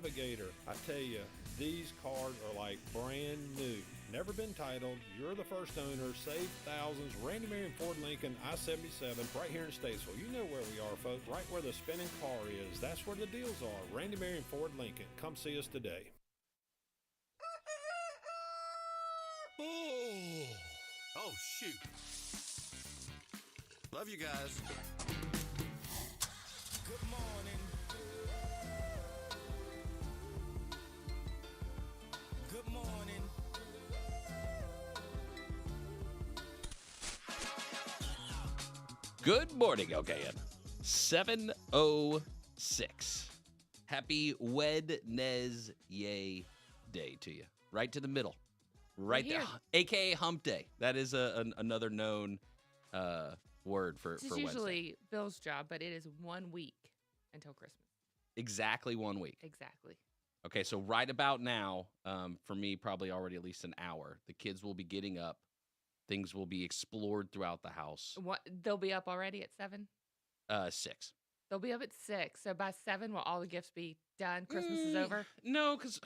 Navigator. I tell you, these cars are like brand new. Never been titled. You're the first owner. Save thousands. Randy Marion Ford Lincoln, I-77, right here in Statesville. You know where we are, folks. Right where the spinning car is. That's where the deals are. Randy Marion Ford Lincoln. Come see us today. Oh, shoot. Love you guys. Good morning. Good morning. Good morning, OKN. 7:06. Happy Wednesday day to you. Right to the middle. Right there. AKA hump day. That is another known word for It's Wednesday. usually Bill's job, but it is 1 week until Christmas. Exactly 1 week. Exactly. Okay, so right about now, for me, probably already at least an hour, the kids will be getting up. Things will be explored throughout the house. What? They'll be up already at 7? 6. They'll be up at 6. So by 7, will all the gifts be done? Christmas is over? No, because,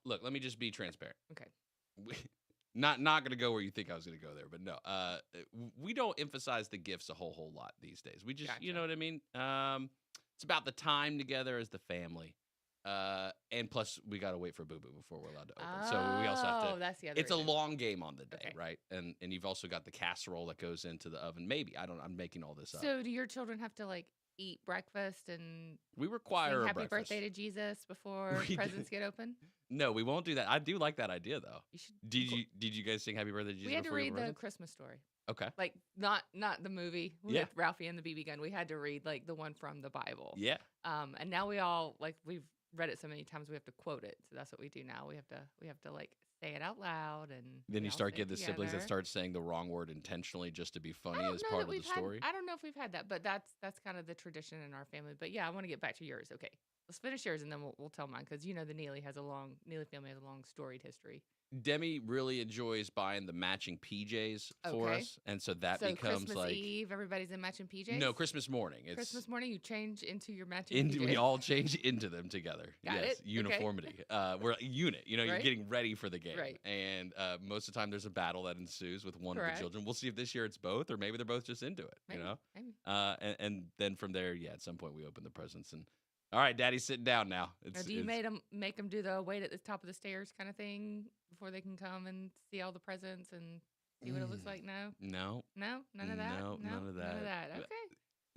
look, let me just be transparent. Okay. Not going to go where you think I was going to go there, but no. We don't emphasize the gifts a whole lot these days. We just, you know what I mean? It's about the time together as the family. And plus, we got to wait for Boo Boo before we're allowed to open. So we also have to. Oh, that's the other It's a reason. long game on the day, Okay. right? And you've also got the casserole that goes into the oven. Maybe I'm making all this up. So do your children have to like eat breakfast and We require sing a happy breakfast. birthday to Jesus before We presents get open? No, we won't do that. I do like that idea though. You should. Did you guys sing happy birthday to Jesus? We had to before you read opened the presents? Christmas story. Okay. Like not the movie Yeah. with Ralphie and the BB gun. We had to read like the one from the Bible. Yeah. And now we all like we've read it so many times we have to quote it. So that's what we do now. We have to like say it out loud and Then we you all start say it getting the siblings that together. start saying the wrong word intentionally just to be I funny don't as know part that of the we've had- story. I don't know if we've had that, but that's kind of the tradition in our family. But yeah, I want to get back to yours. Okay, let's finish yours and then we'll tell mine because you know the Neely family has a long storied history. Demi really enjoys buying the matching PJs for Okay. us, and so that So becomes Christmas like Eve, everybody's in matching PJs. no Christmas morning. It's Christmas morning, you change into your matching into, PJs. we all change into them together. Got yes, it. Okay. uniformity. We're a unit. You know, you're Right. getting ready for the game, Right. and most of the time there's a battle that ensues with one of Correct. the children. We'll see if this year it's both, or maybe they're both just into it. Maybe, You know, maybe. and then from there, yeah, at some point we open the presents and. All right, Daddy's sitting down now. Now, do you make them do the wait at the top of the stairs kind of thing before they can come and see all the presents and see what it looks like? No, No, none of that. No, none of that. Okay.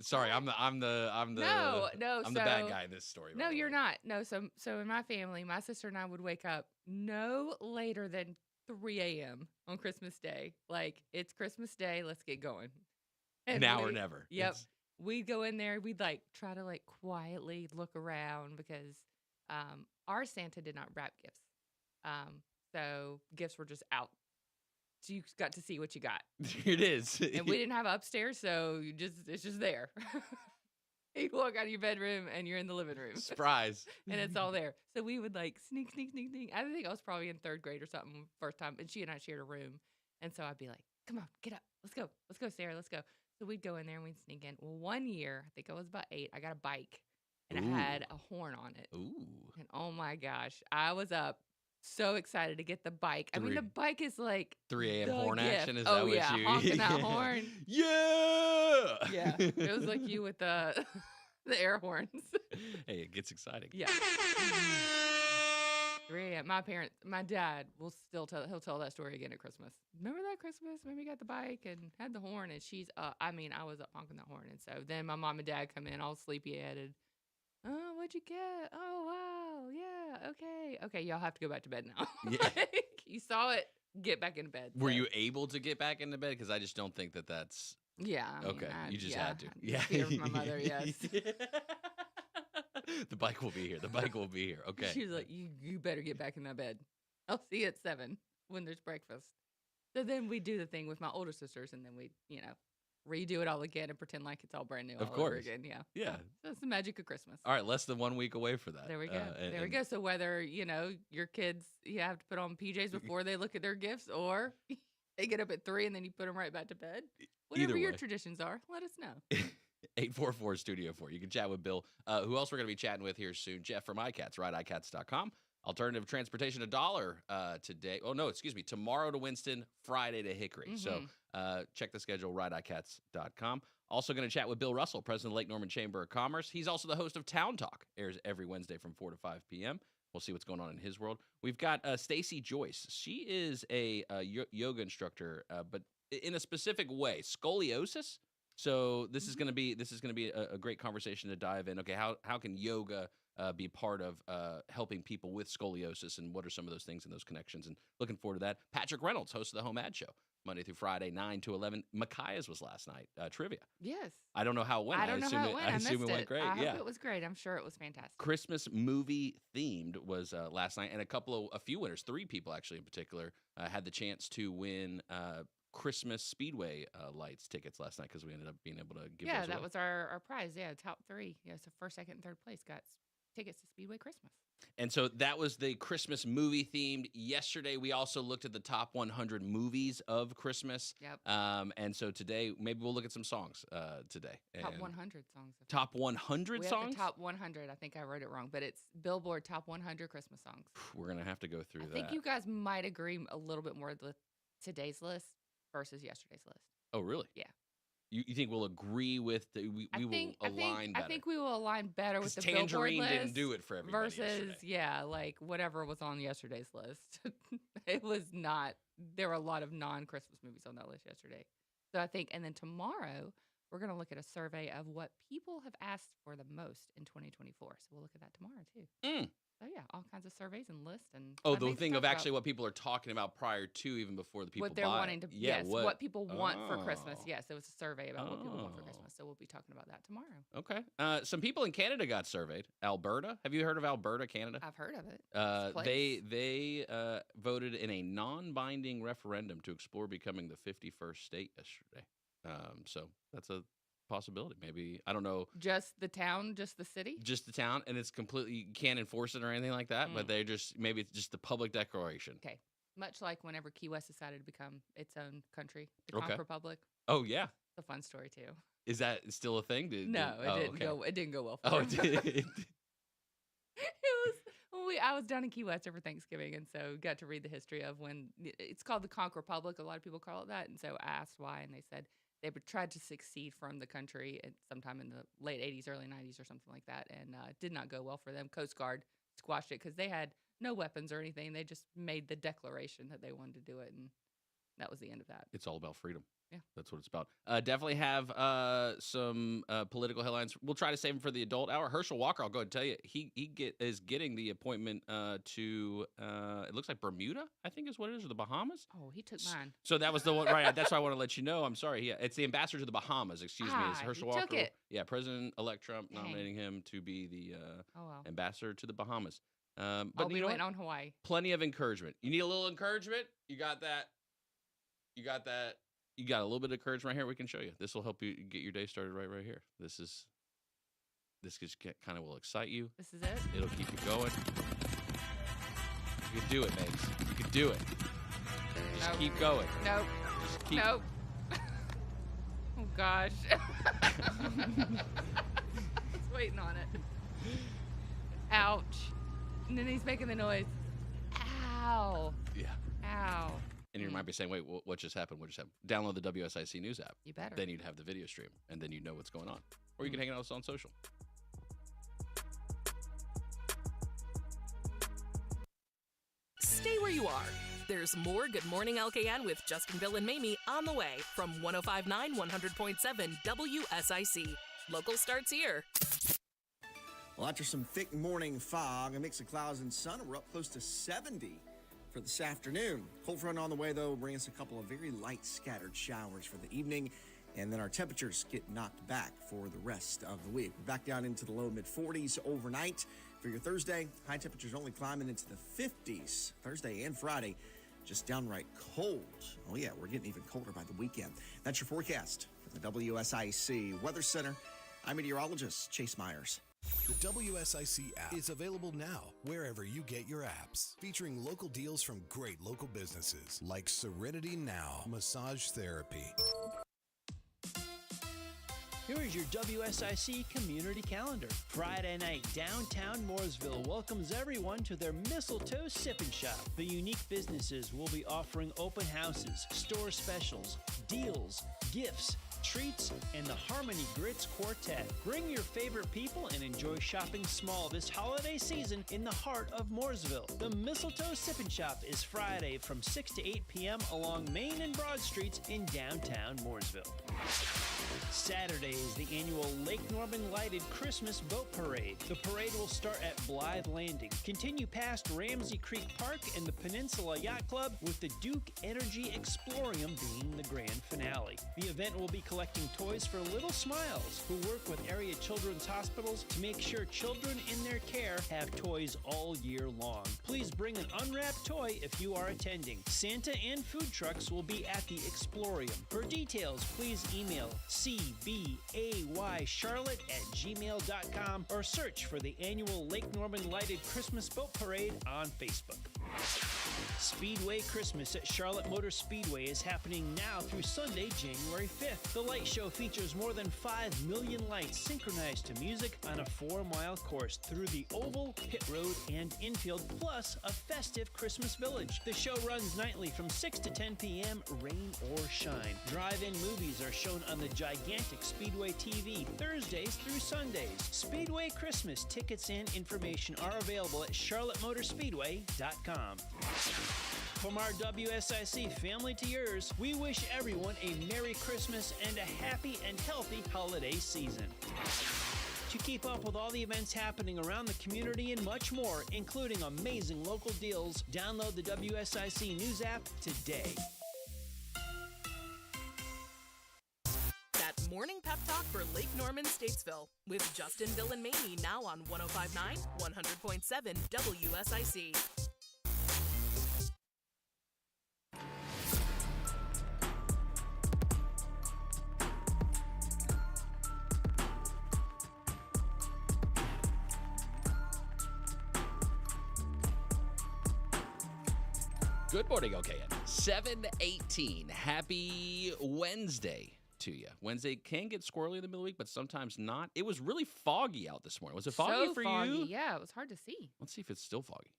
sorry, I'm the No. I'm the bad guy in this story. by No, the you're way. not. No, so in my family, my sister and I would wake up no later than 3 a.m. on Christmas Day. Like, it's Christmas Day, let's get going. And Now or never. Yep. It's- We'd go in there, we'd like try to like quietly look around because our Santa did not wrap gifts. So gifts were just out. So you got to see what you got. it is. And we didn't have upstairs, so it's just there. You walk out of your bedroom and you're in the living room. Surprise. And it's all there. So we would like sneak. I think I was probably in 3rd grade or something first time. And she and I shared a room. And so I'd be like, come on, get up. Let's go. Let's go, Sarah. Let's go. So we'd go in there and we'd sneak in. Well, one year, I think I was about 8, I got a bike and it had a horn on it. Ooh. And oh my gosh, I was up so excited to get the bike. I mean, the bike is like 3 a.m. the horn gift. action. Is Oh, that what yeah, you? honking that horn. Yeah. Yeah, it was like you with the air horns. Hey, it gets exciting. Yeah. 3 a.m. My dad will still he'll tell that story again at Christmas. Remember that Christmas when we got the bike and had the horn and she's I was up honking that horn. And so then my mom and dad come in all sleepy-headed. Oh, what'd you get? Oh, wow. Yeah. Okay. Okay. Y'all have to go back to bed now. Yeah. Like, you saw it. Get back in bed. Were So, you able to get back into bed? Because I just don't think that's Yeah. I mean, okay. You just yeah, had to. I Yeah. fear for my mother. Yes. The bike will be here. The bike will be here. Okay. She was like, you better get back in that bed. I'll see you at 7 when there's breakfast. So then we do the thing with my older sisters, and then we, redo it all again and pretend like it's all brand new Of all over course. again. Yeah. Yeah. So it's the magic of Christmas. All right. Less than 1 week away for that. There we go. And- there we go. So whether, your kids, you have to put on PJs before they look at their gifts, or they get up at 3 and then you put them right back to bed. Whatever Either your way. traditions are, let us know. 844 Studio 4. You can chat with Bill. Who else we're going to be chatting with here soon? Jeff from ICATS, right? ICATS.com. Alternative transportation $1 today. Oh, no, excuse me. Tomorrow to Winston, Friday to Hickory. Mm-hmm. So check the schedule, rideicats.com. Also going to chat with Bill Russell, president of Lake Norman Chamber of Commerce. He's also the host of Town Talk. Airs every Wednesday from 4 to 5 p.m. We'll see what's going on in his world. We've got Stacy Joyce. She is a yoga instructor, but in a specific way, scoliosis. So this is going to be a great conversation to dive in. Okay, how can yoga be part of helping people with scoliosis, and what are some of those things and those connections? And looking forward to that. Patrick Reynolds, host of the Home Ad Show, Monday through Friday, 9 to 11. Micaiah's was last night. Trivia. Yes. I don't know how it went. I don't know how it went. I assume it went great. I hope it was great. I'm sure it was fantastic. Christmas movie themed was last night, and a few winners, 3 people actually in particular, had the chance to win Christmas Speedway lights tickets last night because we ended up being able to give those away. That was our prize. Yeah, top 3. Yeah, so first, second, and third place got tickets to Speedway Christmas. And so that was the Christmas movie themed. Yesterday, we also looked at the top 100 movies of Christmas. Yep. And so today, maybe we'll look at some songs today. Top 100 songs. Top 100 we songs? Have the top 100. I think I wrote it wrong, but it's Billboard Top 100 Christmas songs. We're going to have to go through that. I think you guys might agree a little bit more with today's list versus yesterday's list. Oh, really? Yeah. You think we'll agree with we will align better? I think we will align better with the Tangerine Billboard list didn't do it for everybody versus yesterday. like whatever was on yesterday's list. It was not. There were a lot of non-Christmas movies on that list yesterday. So I think, and then tomorrow we're going to look at a survey of what people have asked for the most in 2024. So we'll look at that tomorrow too. So yeah, all kinds of surveys and lists and the thing of actually what people are talking about prior to, even before the people what they're buy wanting to what people want for Christmas. Yes, it was a survey about what people want for Christmas. So we'll be talking about that tomorrow. Okay. Some people in Canada got surveyed. Alberta. Have you heard of Alberta, Canada? I've heard of it. They voted in a non-binding referendum to explore becoming the 51st state yesterday. So that's a possibility. Maybe, I don't know. Just the town, just the city? Just the town, and it's completely, you can't enforce it or anything like that, but maybe it's just the public declaration. Okay. Much like whenever Key West decided to become its own country, the Conch Republic. Oh, yeah. It's a fun story, too. Is that still a thing? It didn't go well for Oh, them. it did. I was down in Key West over Thanksgiving, and so got to read the history of when it's called the Conch Republic. A lot of people call it that, and so I asked why, and they said they tried to succeed from the country sometime in the late 80s, early 90s or something like that, and did not go well for them. Coast Guard squashed it because they had no weapons or anything. They just made the declaration that they wanted to do it, and that was the end of that. It's all about freedom. Yeah. That's what it's about. Definitely have some political headlines. We'll try to save them for the adult hour. Herschel Walker, I'll go ahead and tell you, he is getting the appointment to, it looks like Bermuda, I think is what it is, or the Bahamas. Oh, he took mine. So that was the one, right? That's why I want to let you know. I'm sorry. It's the ambassador to the Bahamas, excuse me. It's Herschel Walker. Took it. Yeah, President-elect Trump nominating him to be the ambassador to the Bahamas. But I'll be waiting on Hawaii. Plenty of encouragement. You need a little encouragement? You got that. You got a little bit of encouragement right here we can show you. This will help you get your day started right here. This just kind of will excite you. This is it? It'll keep you going. You can do it, Megs. You can do it. Just keep going. Nope. Just keep. Nope. Oh, gosh. I was waiting on it. Ouch. And then he's making the noise. Ow. Yeah. Ow. And you might be saying, wait, what just happened? What just happened? Download the WSIC News app. You better. Then you'd have the video stream, and then you'd know what's going on. Or you can hang out with us on social. Stay where you are. There's more Good Morning LKN with Justin, Bill, and Mamie on the way from 105.9, 100.7 WSIC. Local starts here. Well, after some thick morning fog, a mix of clouds and sun, we're up close to 70 for this afternoon. Cold front on the way, though, bringing us a couple of very light scattered showers for the evening, and then our temperatures get knocked back for the rest of the week. We're back down into the low mid-40s overnight. For your Thursday, high temperatures only climbing into the 50s. Thursday and Friday, just downright cold. Oh, yeah, we're getting even colder by the weekend. That's your forecast from the WSIC Weather Center. I'm meteorologist Chase Myers. The WSIC app is available now wherever you get your apps, featuring local deals from great local businesses like Serenity Now Massage Therapy. Here is your WSIC community calendar. Friday night, downtown Mooresville welcomes everyone to their Mistletoe Sip and Shop. The unique businesses will be offering open houses, store specials, deals, gifts, treats, and the Harmony Grits Quartet. Bring your favorite people and enjoy shopping small this holiday season in the heart of Mooresville. The Mistletoe Sip and Shop is Friday from 6 to 8 p.m. along Main and Broad Streets in downtown Mooresville. Saturday is the annual Lake Norman Lighted Christmas Boat Parade. The parade will start at Blythe Landing, continue past Ramsey Creek Park and the Peninsula Yacht Club, with the Duke Energy Explorium being the grand finale. The event will be collecting toys for Little Smiles, who work with area children's hospitals to make sure children in their care have toys all year long. Please bring an unwrapped toy if you are attending. Santa and food trucks will be at the Explorium. For details, please email cbaycharlotte@gmail.com or search for the annual Lake Norman Lighted Christmas Boat Parade on Facebook. Speedway Christmas at Charlotte Motor Speedway is happening now through Sunday, January 5th. The light show features more than 5 million lights synchronized to music on a 4-mile course through the oval, pit road, and infield, plus a festive Christmas village. The show runs nightly from 6 to 10 p.m., rain or shine. Drive-in movies are shown on the gigantic Speedway TV Thursdays through Sundays. Speedway Christmas tickets and information are available at charlottemotorspeedway.com. From our WSIC family to yours, we wish everyone a Merry Christmas and a happy and healthy holiday season. To keep up with all the events happening around the community and much more, including amazing local deals, download the WSIC News app today. That morning pep talk for Lake Norman, Statesville, with Justin, Bill, and Mamie now on 105.9, 100.7 WSIC. Good morning, okay. 7:18. Happy Wednesday to you. Wednesday can get squirrely in the middle of the week, but sometimes not. It was really foggy out this morning. Was it foggy So for foggy. you? Yeah, it was hard to see. Let's see if it's still foggy.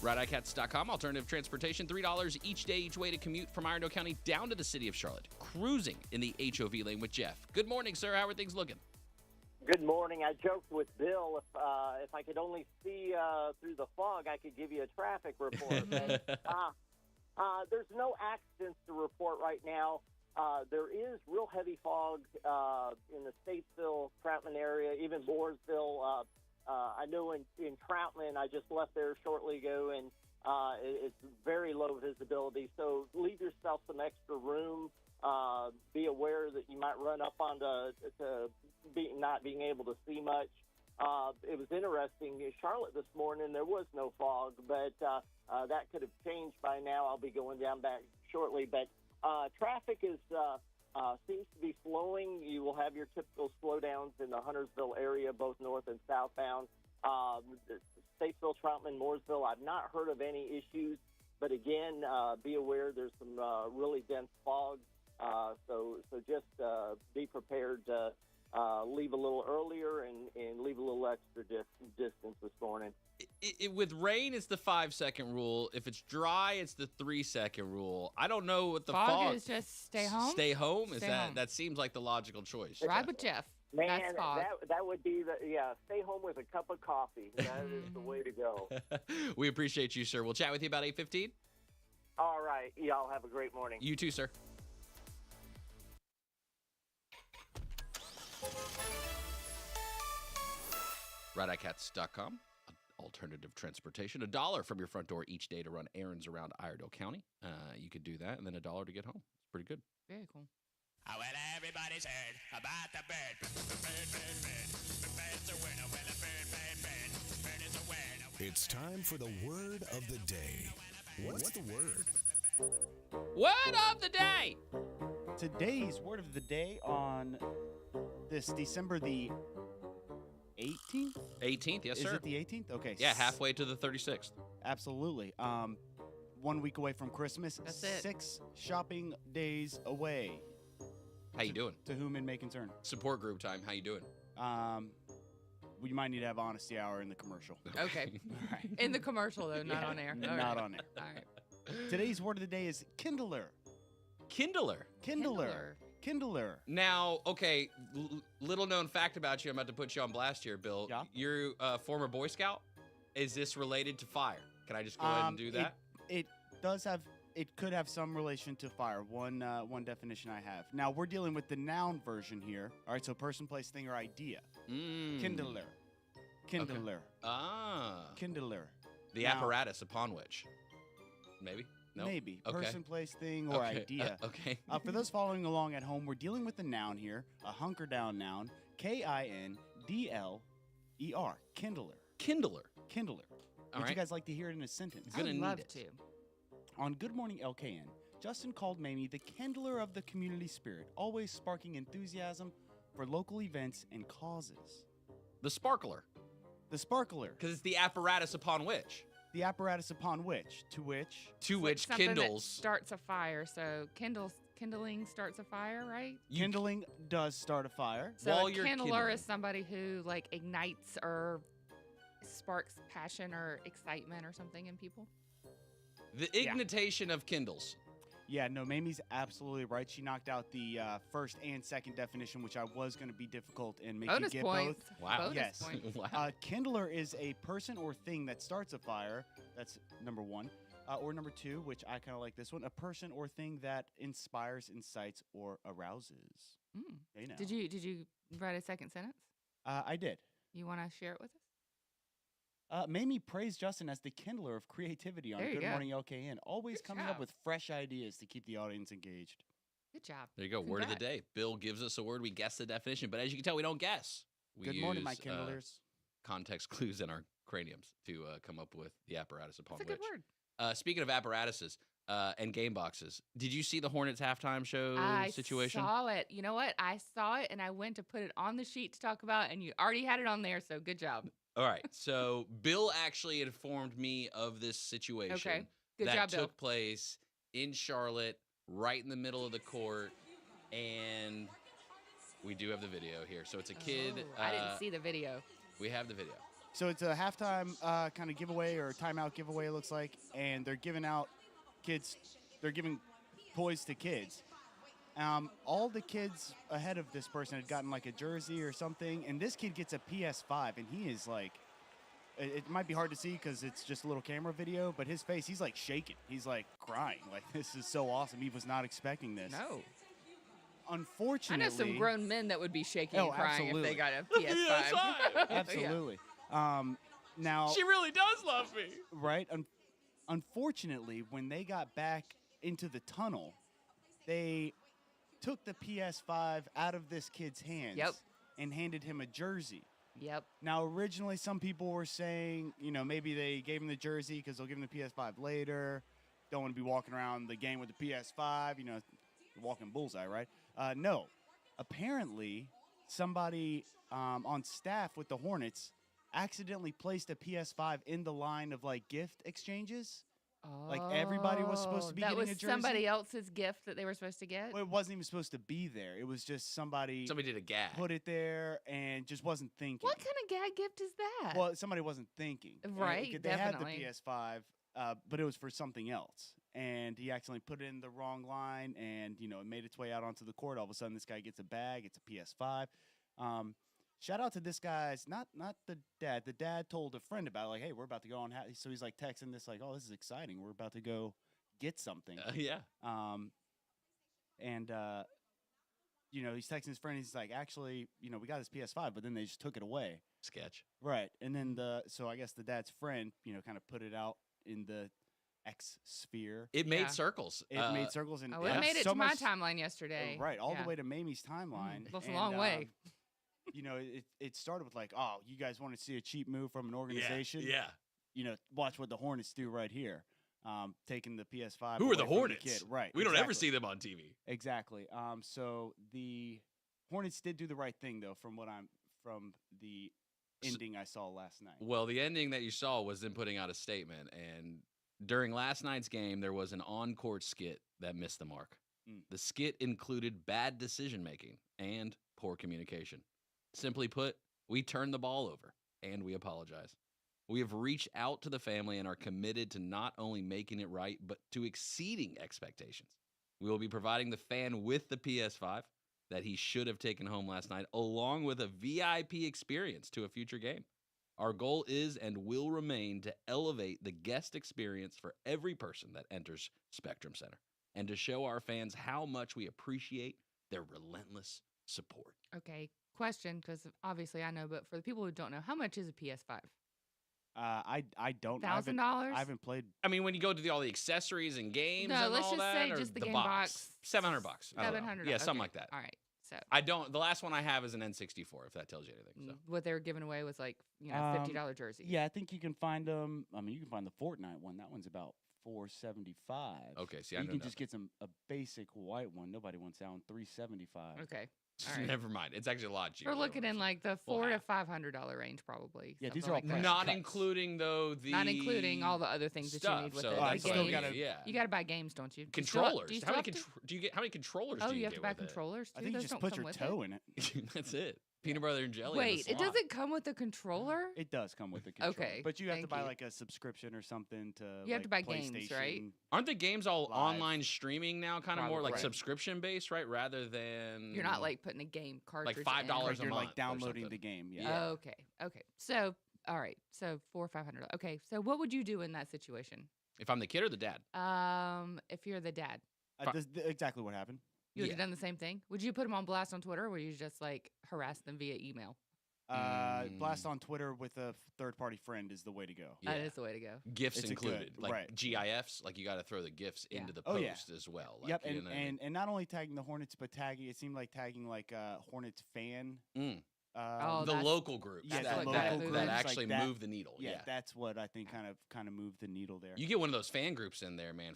RideICATS.com, alternative transportation, $3 each day, each way to commute from Iredell County down to the city of Charlotte. Cruising in the HOV lane with Jeff. Good morning, sir. How are things looking? Good morning. I joked with Bill if I could only see through the fog, I could give you a traffic report. There's no accidents to report right now. There is real heavy fog in the Statesville, Troutman area, even Mooresville. I know in Troutman, I just left there shortly ago, and it's very low visibility. So leave yourself some extra room. Be aware that you might run up onto not being able to see much. It was interesting. In Charlotte this morning, there was no fog, but that could have changed by now. I'll be going down back shortly. But traffic is seems to be flowing. You will have your typical slowdowns in the Huntersville area, both north and southbound. Statesville, Troutman, Mooresville, I've not heard of any issues. But again, be aware there's some really dense fog. So just be prepared to leave a little earlier and leave a little extra distance this morning. With rain, it's the 5-second rule. If it's dry, it's the 3-second rule. I don't know what the fog is. Just stay home. Stay home. Stay home. That seems like the logical choice. Ride with Jeff. Man, that's fog. that would be stay home with a cup of coffee. That is the way to go. We appreciate you, sir. We'll chat with you about 8:15. All right. Y'all have a great morning. You too, sir. RideICATS.com, alternative transportation. $1 from your front door each day to run errands around Iredell County. You could do that, and then $1 to get home. It's pretty good. Very cool. Oh, well, everybody's heard about the bird. The bird's a winner. Well, a bird is a winner. It's time for the word of the day. What's the word? Word of the day! Today's word of the day on this December the 18th? 18th, yes, sir. Is it the 18th? Okay. Yeah, halfway to the 36th. Absolutely. 1 week away from Christmas. That's it. 6 shopping days away. How you doing? To whom it may concern. Support group time. How you doing? We might need to have honesty hour in the commercial. Okay. All right. In the commercial, though, not on air. All Not right. on air. All right. Today's word of the day is kindler. Kindler. Kindler. Now, okay, little known fact about you. I'm about to put you on blast here, Bill. Yeah. You're a former Boy Scout. Is this related to fire? Can I just go ahead and do that? It does have. It could have some relation to fire. One definition I have. Now we're dealing with the noun version here. All right, so person, place, thing, or idea. Kindler. Kindler. Okay. Ah. Kindler. The Now- apparatus upon which. Maybe? No? Maybe. Okay. Person, place, thing, or Okay. idea. Okay. For those following along at home, we're dealing with the noun here, a hunker down noun, Kindler. Kindler. Kindler. Kindler. All Would right. you guys like to hear it in a sentence? Gonna I'd need love it. to. On Good Morning LKN, Justin called Mamie the kindler of the community spirit, always sparking enthusiasm for local events and causes. The sparkler. The sparkler, Because it's the apparatus upon which. the apparatus upon which, to which, To which Something that kindles. starts a fire. So kindling starts a fire, right? kindling does start a fire. So While a you're kindler kindling. is somebody who like ignites or sparks passion or excitement or something in people. The ignitation of kindles. Yeah, no, Mamie's absolutely right. She knocked out the first and second definition, which I was going to be difficult and make Bonus you get points. both. Wow. Bonus Yes. points. Wow. Kindler is a person or thing that starts a fire. That's number one. Or number two, which I kind of like this one, a person or thing that inspires, incites, or arouses. You know. Did you write a second sentence? I did. You want to share it with us? Mamie praised Justin as the kindler of creativity on There you Good go. Morning LKN, always Good coming job. up with fresh ideas to keep the audience engaged. Good job. There you go. Word of the Congrats. day. Bill gives us a word. We guess the definition. But as you can tell, we don't guess. We Good morning, my use, kindlers. context clues in our craniums to come up with the apparatus upon That's a which. good word. Speaking of apparatuses and game boxes, did you see the Hornets halftime show I situation? saw it. You know what? I saw it and I went to put it on the sheet to talk about, and you already had it on there. So good job. All right. So Bill actually informed me of this situation Okay. Good that job, Bill. took place in Charlotte, right in the middle of the court, and we do have the video here. So it's a kid. Oh, I didn't see the video. We have the video. So it's a halftime kind of giveaway or timeout giveaway, it looks like, and they're giving out kids, they're giving toys to kids. All the kids ahead of this person had gotten like a jersey or something, and this kid gets a PS5, and he is like, it might be hard to see because it's just a little camera video, but his face, he's like shaking. He's like crying. Like, this is so awesome. He was not expecting this. No. Unfortunately. I know some grown men that would be shaking Oh, and crying absolutely. if they got a PS5. Absolutely. Now. She really does love me. Right? Unfortunately, when they got back into the tunnel, they took the PS5 out of this kid's hands Yep. and handed him a jersey. Yep. Now, originally, some people were saying, you know, maybe they gave him the jersey because they'll give him the PS5 later. Don't want to be walking around the game with the PS5, you know, walking bullseye, right? No. Apparently, somebody on staff with the Hornets accidentally placed a PS5 in the line of, like, gift exchanges. Like, everybody was supposed to be that getting was a jersey. somebody else's gift that they were supposed to get? Well, it wasn't even supposed to be there. It was just somebody did a gag. Put it there and just wasn't thinking. What kind of gag gift is that? Well, somebody wasn't thinking. Right, They definitely. had the PS5, but it was for something else. And he accidentally put it in the wrong line, and, you know, it made its way out onto the court. All of a sudden, this guy gets a bag. It's a PS5. Shout out to this guy's, not the dad. The dad told a friend about it, like, hey, we're about to go on. So he's, like, texting this, like, oh, this is exciting. We're about to go get something. Yeah. You know, he's texting his friend. He's like, actually, you know, we got this PS5, but then they just took it away. Sketch. Right. And then so I guess the dad's friend, you know, kind of put it out in the X sphere. It made circles. It made circles. And Oh, it made it so to my much- timeline yesterday. Right. All Yeah. the way to Mamie's timeline. That's a And, long way. You know, it started with like, oh, you guys want to see a cheap move from an organization? Yeah. You know, watch what the Hornets do right here. Taking the PS5. Who are the away from Hornets? kid. Right. We don't ever exactly. see them on TV. Exactly. So the Hornets did do the right thing, though, from the ending I saw last night. Well, the ending that you saw was them putting out a statement, and During last night's game, there was an on-court skit that missed the mark. The skit included bad decision-making and poor communication. Simply put, we turned the ball over, and we apologize. We have reached out to the family and are committed to not only making it right, but to exceeding expectations. We will be providing the fan with the PS5 that he should have taken home last night, along with a VIP experience to a future game. Our goal is and will remain to elevate the guest experience for every person that enters Spectrum Center and to show our fans how much we appreciate their relentless support. Okay, question, because obviously I know, but for the people who don't know, how much is a PS5? I don't. $1,000? I haven't played. I mean, when you go to all the accessories and games No, and let's all just that, say or just the the game box, box. $700. I don't know. $700. Yeah, something okay. like that. All right. So I don't. The last one I have is an N64. If that tells you anything. So. what they were giving away was like $50 jersey. Yeah, I think you can find them. I mean, you can find the Fortnite one. That one's about $475. Okay, see, I you know can just get a basic white one. Nobody wants that one. $375. Okay. All right. Never mind. It's actually a lot cheaper. We're looking in like the Full $400 half. to $500 range, probably. Yeah, these something are all like that. fresh Not cuts. including though the Not including all the other things that you stuff, need with so it. I that's The still like, games. gotta- yeah. You got to buy games, don't you? Controllers. Do you how many still have to- do you get? How many controllers Oh, do you have get to buy with it? controllers too. I think you Those just don't put come your with toe it. in it. That's it. Peanut butter and jelly. Wait, in it the slot. doesn't come with a controller? It does come with the controller. Okay, But you have to thank buy you. like a subscription or something to. You have to like, buy games, right? PlayStation. Aren't the games all Live. online streaming now? Kind of more like Right. subscription based, right? Rather than You're not like putting a game cartridge $5 in. a Like you're month like or downloading something. the game. Yeah. Yeah. Okay. Okay. So, all right. So $400 or $500. Okay. So what would you do in that situation? If I'm the kid or the dad. If you're the dad, Exactly what happened. you would Yeah. have done the same thing. Would you put them on blast on Twitter, or would you just like harass them via email? Blast on Twitter with a third-party friend is the way to go. Yeah. That is the way to go. GIFs It's a included, good- like right. GIFs. Like you got to throw the GIFs Yeah. into the Oh, post yeah. as well. Like, Yep, you and, know what I mean? and not only tagging the Hornets, but tagging. It seemed like tagging like Hornets fan. Mm. Oh, the that's- local group. Yeah, that's that, what that, got that moved. actually Like that- move the needle. Yeah. That's what I think kind of moved the needle there. You get one of those fan groups in there, man.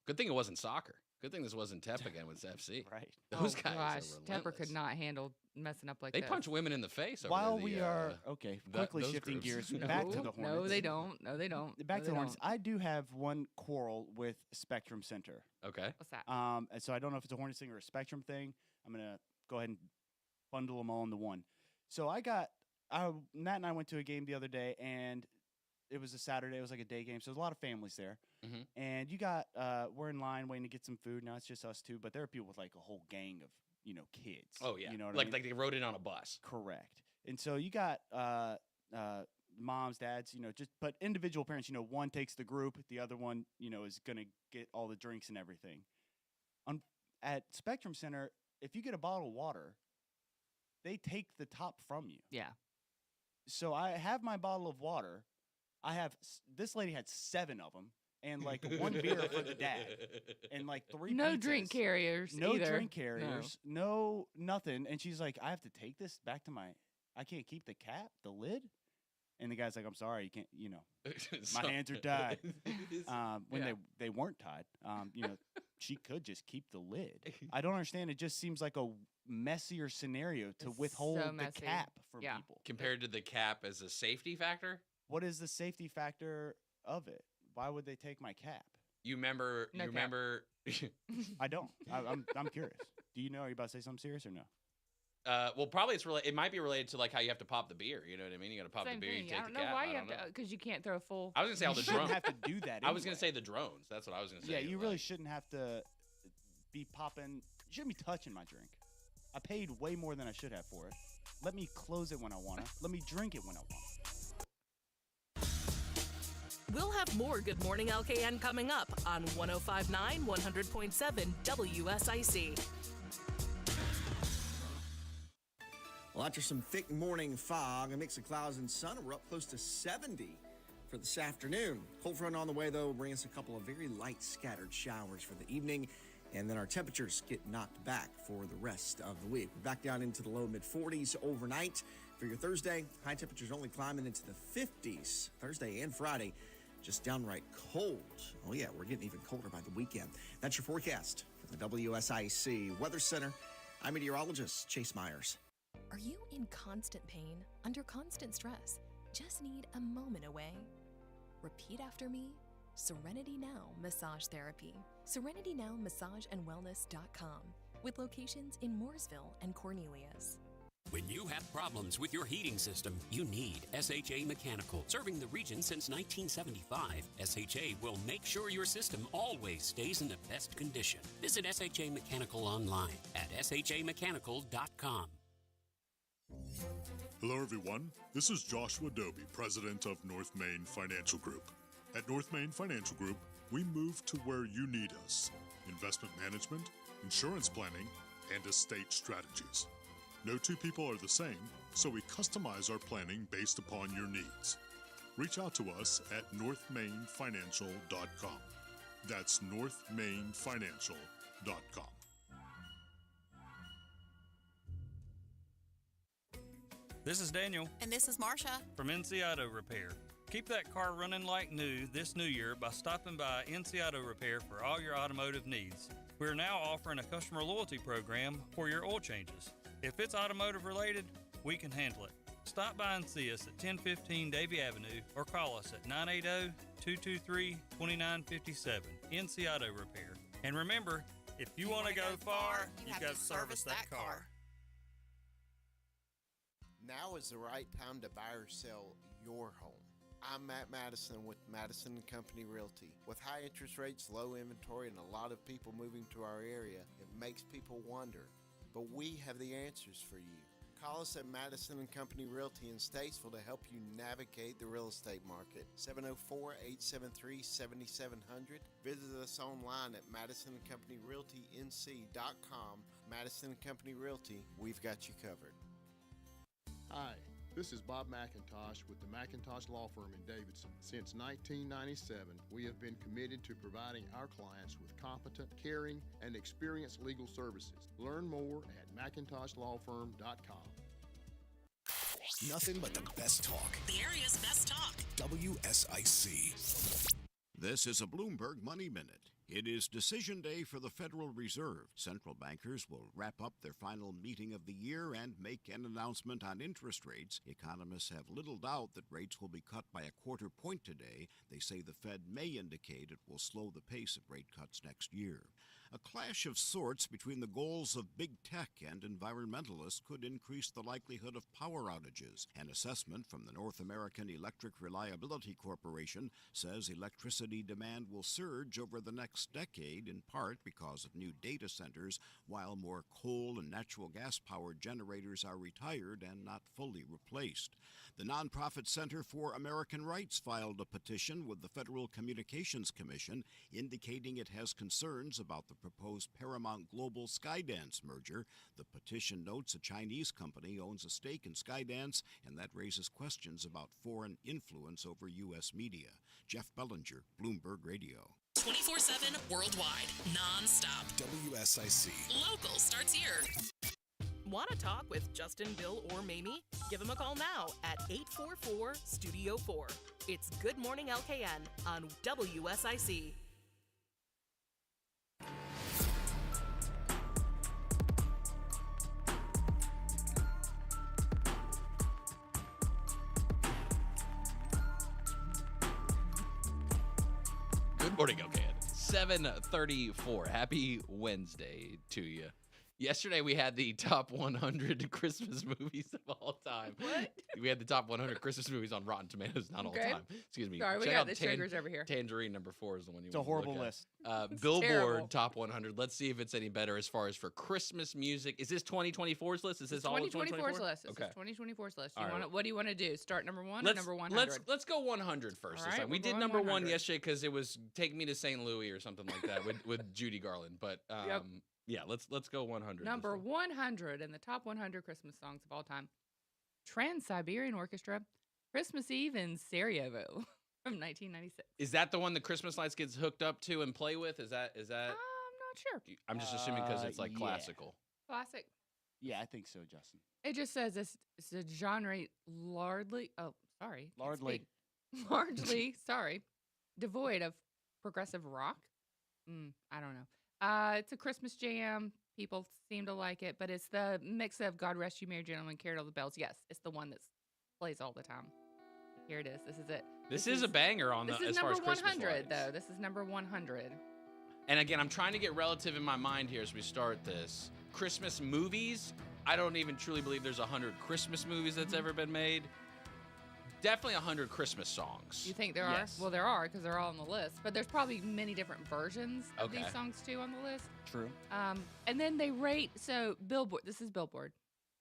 Good thing it wasn't soccer. Good thing this wasn't Tep again with FC. Right. Those Oh, guys gosh, are Tepper relentless. could not handle messing up like They this. punch women in the face. Over While the, we are quickly those shifting groups. gears back to the Hornets. No, they don't. No, they don't. Back No, to the they Hornets. don't. I do have one quarrel with Spectrum Center. Okay. What's that? And so I don't know if it's a Hornets thing or a Spectrum thing. I'm gonna go ahead and bundle them all into one. So Nat and I went to a game the other day, and it was a Saturday. It was like a day game, so there's a lot of families there. Mhm. And we're in line waiting to get some food. Now it's just us two, but there are people with like a whole gang of kids. Oh yeah. you know what I like mean? like they rode in on a bus. Correct. And so you got moms, dads, but individual parents, one takes the group, the other one, is going to get all the drinks and everything. At Spectrum Center, if you get a bottle of water, they take the top from you. Yeah. So I have my bottle of water. This lady had 7 of them and like one beer for the dad and like 3 No pizzas. drink carriers. No either. drink carriers. No nothing. And she's like, I have to take this back to I can't keep the cap, the lid. And the guy's like, I'm sorry, you can't, my hands are tied. When Yeah. they weren't tied, she could just keep the lid. I don't understand. It just seems like a messier scenario to It's withhold so the messy. cap from Yeah. people. Compared to the cap as a safety factor. What is the safety factor of it? Why would they take my cap? You remember? No you cap. remember? I don't. I'm curious. Do you know? Are you about to say something serious or no? Well, probably it might be related to like how you have to pop the beer. You know what I mean? You got to pop Same the beer. thing. You take I don't the know cap. why I you don't have to, know. because you can't throw a full. I was gonna say all the shouldn't drones. have to do that. I was gonna anyway. say the drones. That's what I was gonna say. Yeah, you like- really shouldn't have to be popping. You shouldn't be touching my drink. I paid way more than I should have for it. Let me close it when I want to. Let me drink it when I want. We'll have more Good Morning LKN coming up on 105.9 100.7 WSIC. Well, after some thick morning fog, a mix of clouds and sun, we're up close to 70 for this afternoon. Cold front on the way, though, bringing us a couple of very light scattered showers for the evening, and then our temperatures get knocked back for the rest of the week. We're back down into the low mid-40s overnight. For your Thursday, high temperatures only climbing into the 50s. Thursday and Friday, just downright cold. Oh, yeah, we're getting even colder by the weekend. That's your forecast from the WSIC Weather Center. I'm meteorologist Chase Myers. Are you in constant pain, under constant stress? Just need a moment away? Repeat after me. Serenity Now Massage Therapy. Serenity Now Massage and Wellness.com, with locations in Mooresville and Cornelius. When you have problems with your heating system, you need SHA Mechanical. Serving the region since 1975, SHA will make sure your system always stays in the best condition. Visit SHA Mechanical online at shamechanical.com. Hello, everyone. This is Joshua Doby, president of North Main Financial Group. At North Main Financial Group, we move to where you need us: investment management, insurance planning, and estate strategies. No two people are the same, so we customize our planning based upon your needs. Reach out to us at northmainfinancial.com. That's northmainfinancial.com. This is Daniel. And this is Marsha. From NC Auto Repair. Keep that car running like new this new year by stopping by NC Auto Repair for all your automotive needs. We're now offering a customer loyalty program for your oil changes. If it's automotive related, we can handle it. Stop by and see us at 1015 Davie Avenue or call us at 980-223-2957, NC Auto Repair. And remember, if you want to go far, you've got to service that car. Now is the right time to buy or sell your home. I'm Matt Madison with Madison & Company Realty. With high interest rates, low inventory, and a lot of people moving to our area, it makes people wonder. But we have the answers for you. Call us at Madison & Company Realty in Statesville to help you navigate the real estate market. 704-873-7700. Visit us online at MadisonandCompanyRealtyNC.com. Madison & Company Realty, we've got you covered. Hi, this is Bob McIntosh with the McIntosh Law Firm in Davidson. Since 1997, we have been committed to providing our clients with competent, caring, and experienced legal services. Learn more at McIntoshLawFirm.com. Nothing but the best talk. The area's best talk. WSIC. This is a Bloomberg Money Minute. It is decision day for the Federal Reserve. Central bankers will wrap up their final meeting of the year and make an announcement on interest rates. Economists have little doubt that rates will be cut by a quarter point today. They say the Fed may indicate it will slow the pace of rate cuts next year. A clash of sorts between the goals of big tech and environmentalists could increase the likelihood of power outages. An assessment from the North American Electric Reliability Corporation says electricity demand will surge over the next decade, in part because of new data centers, while more coal and natural gas-powered generators are retired and not fully replaced. The nonprofit Center for American Rights filed a petition with the Federal Communications Commission indicating it has concerns about the proposed Paramount Global Skydance merger. The petition notes a Chinese company owns a stake in Skydance, and that raises questions about foreign influence over U.S. media. Jeff Bellinger, Bloomberg Radio. 24/7 worldwide, non-stop. WSIC. Local starts here. Want to talk with Justin, Bill, or Mamie? Give them a call now at 844-STUDIO-4. It's Good Morning LKN on WSIC. Good morning, LKN. 7:34. Happy Wednesday to you. Yesterday we had the top 100 Christmas movies of all time. What? We had the top 100 Christmas movies on Rotten Tomatoes, not all Okay. time. Excuse me. Sorry, we Check got out the triggers over here. Tangerine number 4 is the one you It's a want to horrible look at. list. Billboard terrible. top 100. Let's see if it's any better as far as for Christmas music. Is this 2024's list? Is this all of 2024's 2024? list. This Okay. is 2024's list. All right. What do you want to do? Start number 1 or number 100? Let's go 100 first. All This right, time. We we're did going number 1 100. yesterday because it was Take Me to St. Louis or something like that with Judy Garland. But Yep. yeah, let's go 100. Number 100 in the top 100 Christmas songs of all time. Trans-Siberian Orchestra, Christmas Eve in Sarajevo from 1996. Is that the one the Christmas lights gets hooked up to and play with? Is that? I'm not sure. I'm just assuming because it's like yeah. classical. Classic. Yeah, I think so, Justin. It just says it's a genre largely. Oh, sorry. can't Largely. speak. Largely, sorry, devoid of progressive rock. I don't know. It's a Christmas jam. People seem to like it, but it's the mix of God Rest You Merry Gentlemen, Carol of the Bells. Yes, it's the one that plays all the time. Here it is. This is it. This is a banger on the This is as far number as Christmas 100, lights. though. This is number 100. And again, I'm trying to get relative in my mind here as we start this. Christmas movies. I don't even truly believe there's 100 Christmas movies that's ever been made. Definitely 100 Christmas songs. You think there Yes. are? Well, there are because they're all on the list. But there's probably many different versions of Okay. these songs, too, on the list. True. And then they rate, so Billboard, this is Billboard.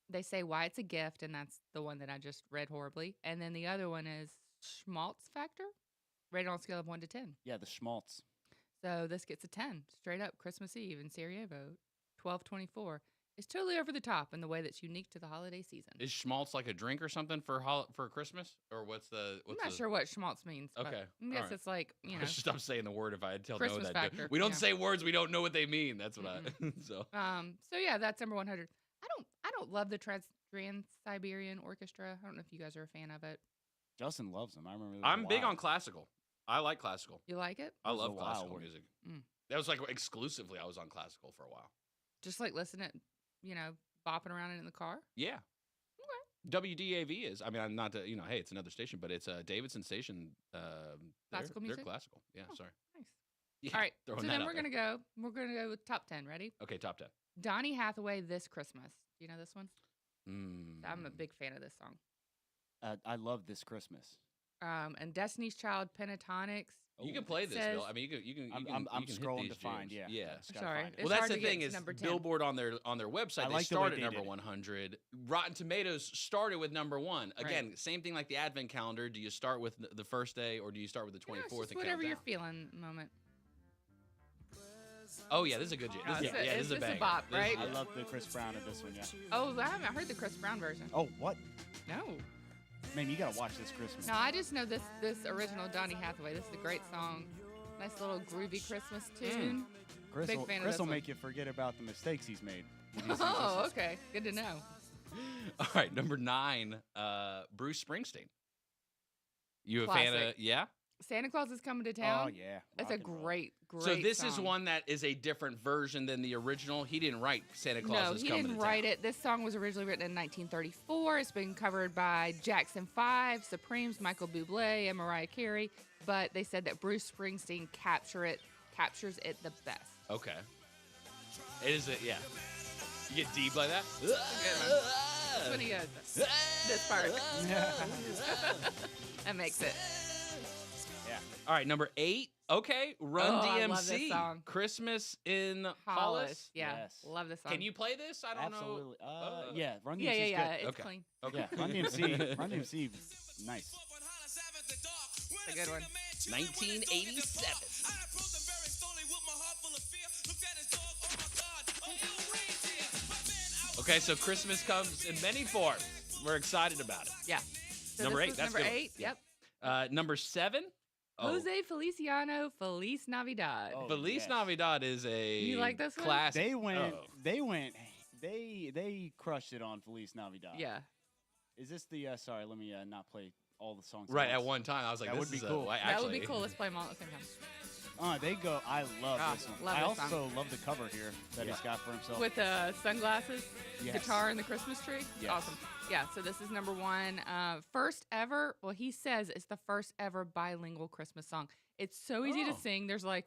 They say why it's a gift, and that's the one that I just read horribly. And then the other one is Schmaltz Factor, rated on a scale of 1 to 10. Yeah, the schmaltz. So this gets a 10, straight up Christmas Eve in Sarajevo, 1224. It's totally over the top in the way that's unique to the holiday season. Is schmaltz like a drink or something for Christmas? Or what's the... I'm not sure what schmaltz means. But Okay, I guess all right. it's like, you know. I should stop saying the word if I had tell Christmas Noah that. factor, We don't yeah. say words we don't know what they mean. That's what I... So So yeah, that's number 100. I don't love the Trans-Siberian Orchestra. I don't know if you guys are a fan of it. Justin loves them. I remember. I'm big on classical. I like classical. You like it? I was love a while classical where- music. Mm. That was like exclusively I was on classical for a while. Just like listening, you know, bopping around in the car. Yeah. WDAV is. I mean, I'm not. You know, hey, it's another station, but it's a Davidson station. Classical music? They're classical. Yeah. Oh, sorry. Nice. Yeah, All right. So throwing that then out we're there. gonna go. We're gonna go with top 10. Ready? Okay, top 10. Donny Hathaway, This Christmas. Do you know this one? Mm. I'm a big fan of this song. I love This Christmas. And Destiny's Child, Pentatonics. You can play this, says- Bill. I mean, you can. I'm you can scrolling hit to these find, jams. yeah. Yeah. Just gotta Sorry. find it. It's Well, that's hard the to get thing to is number 10. Billboard on their website. I They like the way started they number did it. 100. Rotten Tomatoes started with number 1. Again, same thing like the Advent calendar. Do you start with the first day or do you start with the 24th? No, it's just and whatever count you're down? feeling moment. Oh yeah, this is a good jam. Oh, This, it's a- yeah, this it's is a just a banger. bop, This- right? I yeah. love the Chris Brown of this one. Yeah. Oh, I haven't heard the Chris Brown version. Oh, what? No. Man, you gotta watch This Christmas. No, I just know this original Donny Hathaway. This is a great song. Nice little groovy Christmas tune. Chris Big will, fan of Chris this will one. make you forget about the mistakes he's made. when he sings Oh, this. okay. Good to know. All right, number 9, Bruce Springsteen. You a fan Classic. of? Yeah. Santa Claus is Coming to Town. Oh yeah. It's Rock a and roll. great So this song. is one that is a different version than the original. He didn't write Santa Claus No, is he Coming didn't to write Town. it. This song was originally written in 1934. It's been covered by Jackson 5, Supremes, Michael Bublé, and Mariah Carey. But they said that Bruce Springsteen captures it the best. Okay. It is yeah. You get deep like that? That's when he goes, this part. That makes it. Yeah. All right, number 8. Okay, Run Oh, DMC. I love this song. Christmas in Hollis. Hollis. Yeah. Yes. Love this song. Can you play this? I don't Absolutely. know. Yeah. Run DMC Yeah, yeah, is yeah. good. It's Okay. clean. Okay. Yeah. Run DMC. Run DMC. Nice. It's a good one. 1987. Okay, so Christmas comes in many forms. We're excited about it. Yeah. So Number this 8. was That's number good. 8. Yep. Number 7. Oh, Jose Feliciano, Feliz Navidad. Oh, Feliz yes. Navidad is a You like this one? classic. They went. Oh. They crushed it on Feliz Navidad. Yeah. Is this the? Sorry, let me not play all the songs. Right, at once. one time. I was like, That this would is be cool. why, That would be actually- cool. Let's play them all at the same time. They go. I love Ah, this one. love I this also song. love the cover here that he's got for himself. With sunglasses, Yes. guitar, and the Christmas tree. Yes. Awesome. Yeah, so this is number 1. First ever, well, he says it's the first ever bilingual Christmas song. It's so easy to Oh. sing. There's like,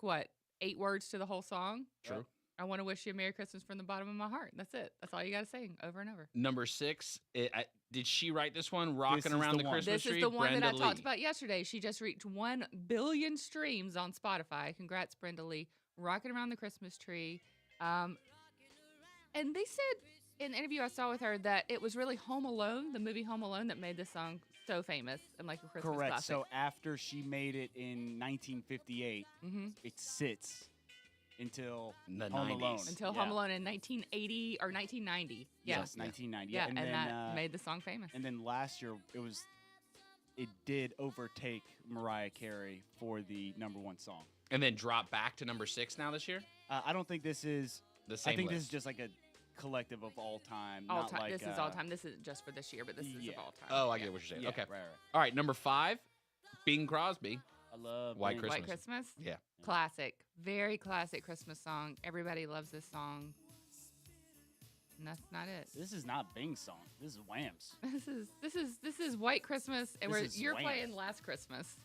8 words to the whole song? True. I want to wish you a Merry Christmas from the bottom of my heart. That's it. That's all you got to sing over and over. Number 6. Did she write this one? Rocking is around the the one. Christmas This tree. is the one that I Brenda talked Lee. about yesterday. She just reached 1 billion streams on Spotify. Congrats, Brenda Lee. Rocking around the Christmas tree. And they said in an interview I saw with her that it was really Home Alone, the movie Home Alone, that made this song so famous and like a Christmas Correct. classic. So after she made it in 1958, it sits until The Home 90s. Alone. Until Yeah. Home Alone in 1980 or 1990. Yeah. Yes, 1990. Yeah, and, and then, that made the song famous. And then last year it did overtake Mariah Carey for the #1 song. And then drop back to number 6 now this year? I don't think this is The same I think this list. is just like a collective of all time. All not time. Like, This is all time. This isn't just for this year, but this is yeah. of all time. Oh, I get what you're saying. Yeah, Okay. right. All right, number 5. Bing Crosby. I love White Bing. White Christmas. Christmas? Yeah. Classic. Very classic Christmas song. Everybody loves this song. And that's not it. This is not Bing's song. This is Wham's. This is White Christmas, and you're Wham. playing Last Christmas.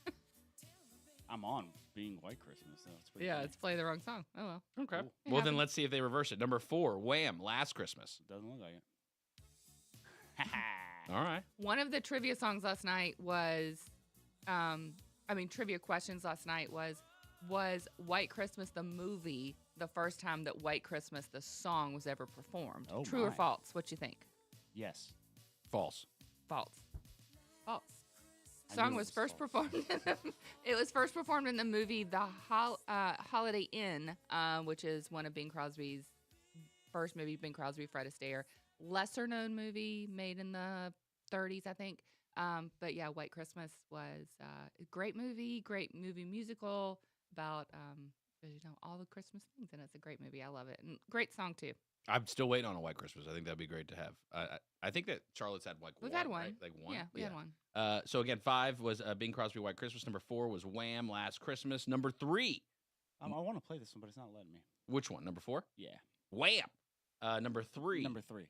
I'm on being White Christmas. So it's Yeah, it's playing the wrong song. Oh well. Okay. It Well, then happens. let's see if they reverse it. Number 4, Wham! Last Christmas. Doesn't look like it. All right. One of the trivia songs last night was, trivia questions last night was White Christmas the movie the first time that White Christmas the song was ever performed? Oh, True or my. false? What you think? Yes. False. False. False. I Song knew it was was first false. performed. It was first performed in the movie The Holiday Inn, which is one of Bing Crosby's first movie. Bing Crosby, Fred Astaire, lesser known movie made in the 30s, I think. But yeah, White Christmas was a great movie musical about all the Christmas things, and it's a great movie. I love it, and great song too. I'm still waiting on a White Christmas. I think that'd be great to have. I think that Charlotte's had like We've one, had one. right? Like one. Yeah, we had one. So again, 5 was Bing Crosby, White Christmas. Number 4 was Wham! Last Christmas. Number 3. I want to play this one, but it's not letting me. Which one? Number 4? Yeah. Wham! Number 3. Number 3.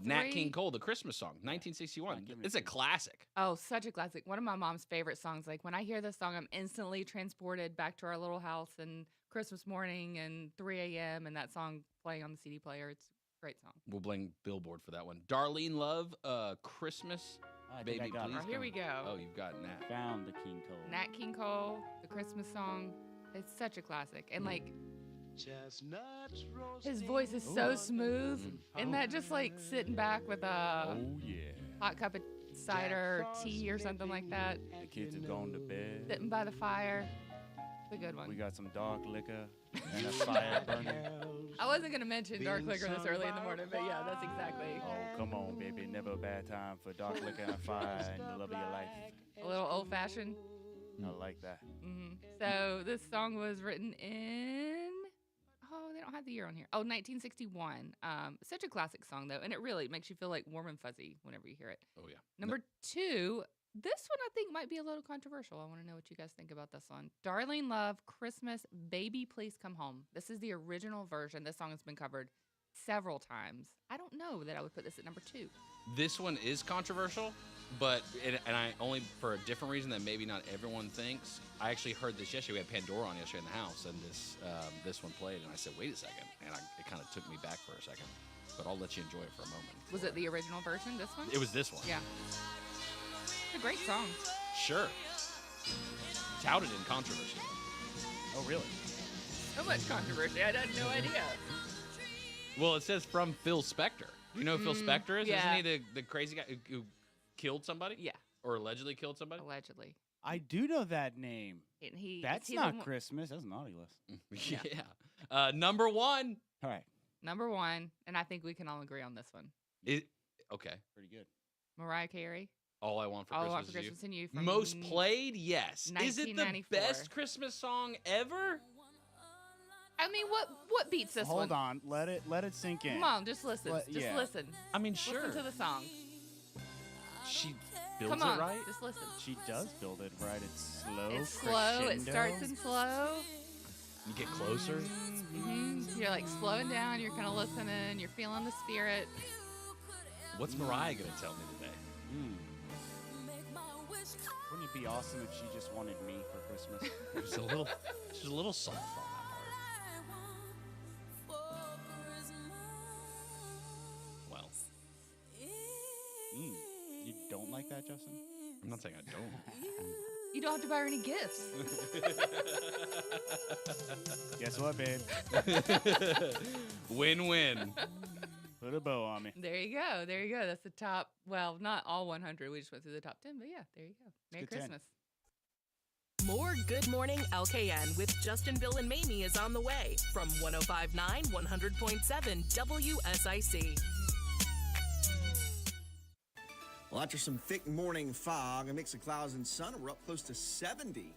Nat King Cole, the Christmas song, 1961. It's a classic. Oh, such a classic. One of my mom's favorite songs. Like when I hear this song, I'm instantly transported back to our little house and Christmas morning and 3 a.m. and that song playing on the CD player. It's a great song. We'll blame Billboard for that one. Darlene Love, Christmas. I think Baby, I got please. it. Oh, here we go. Oh, you've got Nat. Found the King Cole. Nat King Cole, the Christmas song. It's such a classic. And like his voice is so smooth. And that just like sitting back with a hot cup of cider or tea or something like that. The kids have gone to bed. Sitting by the fire. It's a good one. We got some dark liquor and a fire burning. I wasn't going to mention dark liquor this early in the morning, but yeah, that's exactly. Oh, come on, baby. Never a bad time for dark liquor and fire and the love of your life. A little old fashioned. I like that. Mm-hmm. So this song was written in, they don't have the year on here. 1961. Such a classic song though, and it really makes you feel like warm and fuzzy whenever you hear it. Oh yeah. Number 2, this one I think might be a little controversial. I want to know what you guys think about this one. Darlene Love, Christmas, Baby Please Come Home. This is the original version. This song has been covered several times. I don't know that I would put this at number 2. This one is controversial, but and I only for a different reason that maybe not everyone thinks. I actually heard this yesterday. We had Pandora on yesterday in the house, and this one played, and I said, "Wait a second," and it kind of took me back for a second. But I'll let you enjoy it for a moment. Was it the original version? This one? It was this one. Yeah. It's a great song. Sure. Touted in controversy. Oh, really? So much controversy. I had no idea. Well, it says from Phil Spector. You know who Phil Spector is? Yeah. Isn't he the crazy guy who killed somebody? Yeah. Or allegedly killed somebody? Allegedly. I do know that name. And he, That's he not Christmas. That's naughty list. Yeah. Number 1. All right. Number 1, and I think we can all agree on this one. Okay. Pretty good. Mariah Carey. All I Want for All I Christmas Want for Is Christmas You. and You. From Most played? Yes. Is it the 1994. best Christmas song ever? I mean, what beats this one? Hold on. Let it sink in. Come on, just listen. Yeah. Listen. I mean, sure. Listen to the song. She builds Come on, it right? just listen. She does build it right. It's slow. It's slow. It crescendo. starts in slow. You get closer. You're like slowing down. You're kind of listening. You're feeling the spirit. What's Mariah going to tell me today? Wouldn't it be awesome if she just wanted me for Christmas? She's a little soft on that part. Well. You don't like that, Justin? I'm not saying I don't. You don't have to buy her any gifts. Guess what, babe? Win-win. Put a bow on me. There you go. There you go. That's the top. Well, not all 100. We just went through the top 10, but yeah, there you go. Merry Good 10. Christmas. More Good Morning LKN with Justin, Bill, and Mamie is on the way from 105.9, 100.7 WSIC. Well, after some thick morning fog, a mix of clouds and sun, we're up close to 70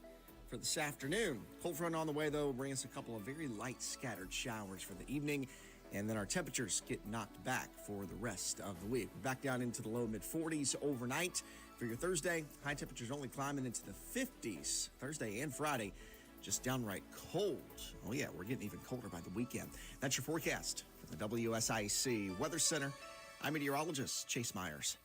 for this afternoon. Cold front on the way, though, will bring us a couple of very light scattered showers for the evening, and then our temperatures get knocked back for the rest of the week. We're back down into the low mid-40s overnight. For your Thursday, high temperatures only climbing into the 50s Thursday and Friday. just downright cold. Oh, yeah, we're getting even colder by the weekend. That's your forecast for the WSIC Weather Center. I'm meteorologist Chase Myers.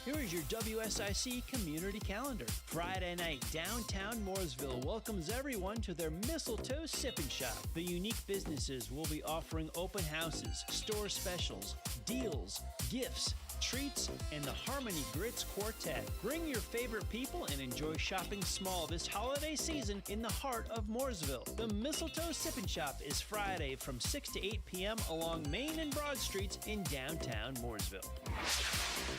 Here is your WSIC community calendar. Friday night, downtown Mooresville welcomes everyone to their Mistletoe Sipping Shop. The unique businesses will be offering open houses, store specials, deals, gifts, treats, and the Harmony Grits Quartet. Bring your favorite people and enjoy shopping small this holiday season in the heart of Mooresville. The Mistletoe Sipping Shop is Friday from 6 to 8 p.m. along Main and Broad Streets in downtown Mooresville.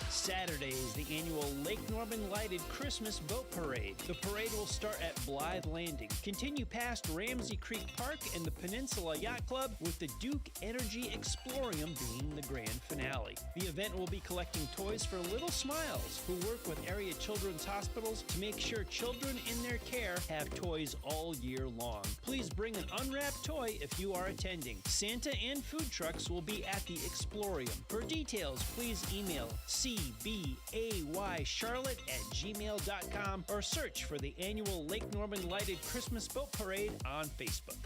Saturday is the annual Lake Norman Lighted Christmas Boat Parade. The parade will start at Blythe Landing, continue past Ramsey Creek Park and the Peninsula Yacht Club, with the Duke Energy Explorium being the grand finale. The event will be collecting toys for Little Smiles, who work with area children's hospitals to make sure children in their care have toys all year long. Please bring an unwrapped toy if you are attending. Santa and food trucks will be at the Explorium. For details, please email cbaycharlotte@gmail.com or search for the annual Lake Norman Lighted Christmas Boat Parade on Facebook.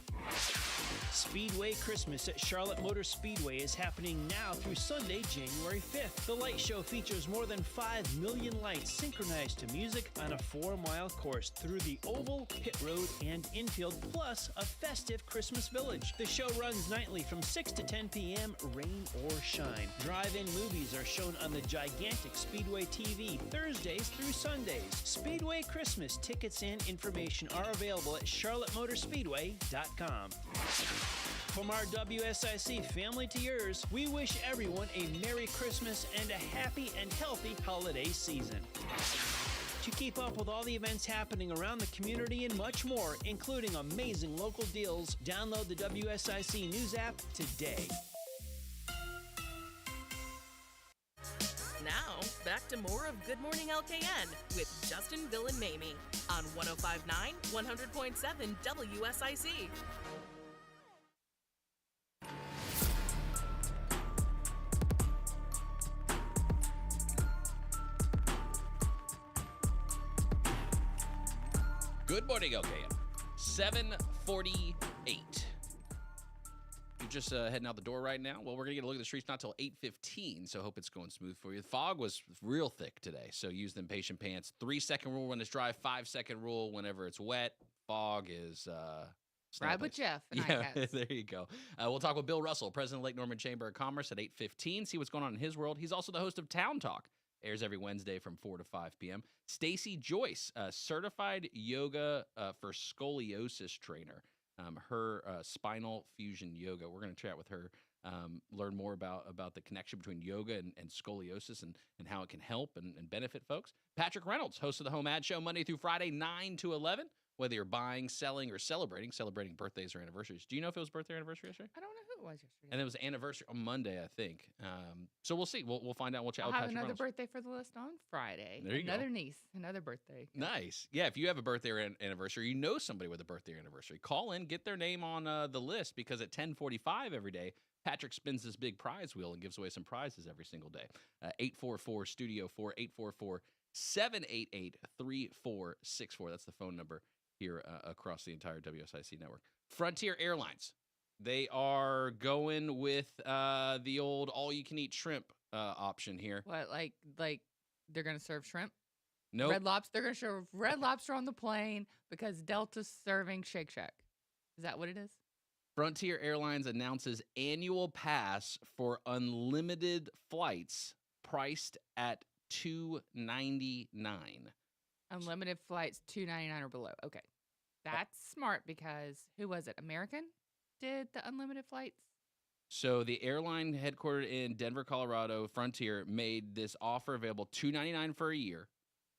Speedway Christmas at Charlotte Motor Speedway is happening now through Sunday, January 5th. The light show features more than 5 million lights synchronized to music on a 4-mile course through the oval, pit road, and infield, plus a festive Christmas village. The show runs nightly from 6 to 10 p.m., rain or shine. Drive-in movies are shown on the gigantic Speedway TV Thursdays through Sundays. Speedway Christmas tickets and information are available at charlottemotorspeedway.com. From our WSIC family to yours, we wish everyone a Merry Christmas and a happy and healthy holiday season. To keep up with all the events happening around the community and much more, including amazing local deals, download the WSIC News app today. Now, back to more of Good Morning LKN with Justin, Bill, and Mamie on 105.9, 100.7 WSIC. Good morning, LKN. 7:48. You're just heading out the door right now? Well, we're going to get a look at the streets not till 8:15, so I hope it's going smooth for you. The fog was real thick today, so use the impatient pants. 3-second rule when it's dry, 5-second rule whenever it's wet. Fog is... Ride with Jeff and yeah, ICATS. there you go. We'll talk with Bill Russell, president of Lake Norman Chamber of Commerce at 8:15, see what's going on in his world. He's also the host of Town Talk. Airs every Wednesday from 4 to 5 p.m. Stacy Joyce, certified yoga for scoliosis trainer. Her spinal fusion yoga. We're going to chat with her, learn more about the connection between yoga and scoliosis and how it can help and benefit folks. Patrick Reynolds, host of the Home Ad Show, Monday through Friday, 9 to 11. Whether you're buying, selling, or celebrating birthdays or anniversaries. Do you know if it was birthday or anniversary yesterday? I don't know who it was yesterday. And it was anniversary on Monday, I think. So we'll see. We'll find out. We'll chat I'll with have Patrick another Reynolds. birthday for the list on Friday. There you go. Another niece, another birthday. Nice. Yeah, if you have a birthday or anniversary, you know somebody with a birthday or anniversary, call in, get their name on the list, because at 10:45 every day, Patrick spins this big prize wheel and gives away some prizes every single day. 844-STUDIO-4, 844-788-3464. That's the phone number here across the entire WSIC network. Frontier Airlines. They are going with the old all-you-can-eat shrimp option here. What, like they're going to serve shrimp? Nope. Red Lobster. They're going to serve Red Lobster on the plane because Delta's serving Shake Shack. Is that what it is? Frontier Airlines announces annual pass for unlimited flights priced at $299. Unlimited flights, $299 or below. Okay. That's smart because who was it? American did the unlimited flights? So the airline headquartered in Denver, Colorado, Frontier, made this offer available $299 for a year,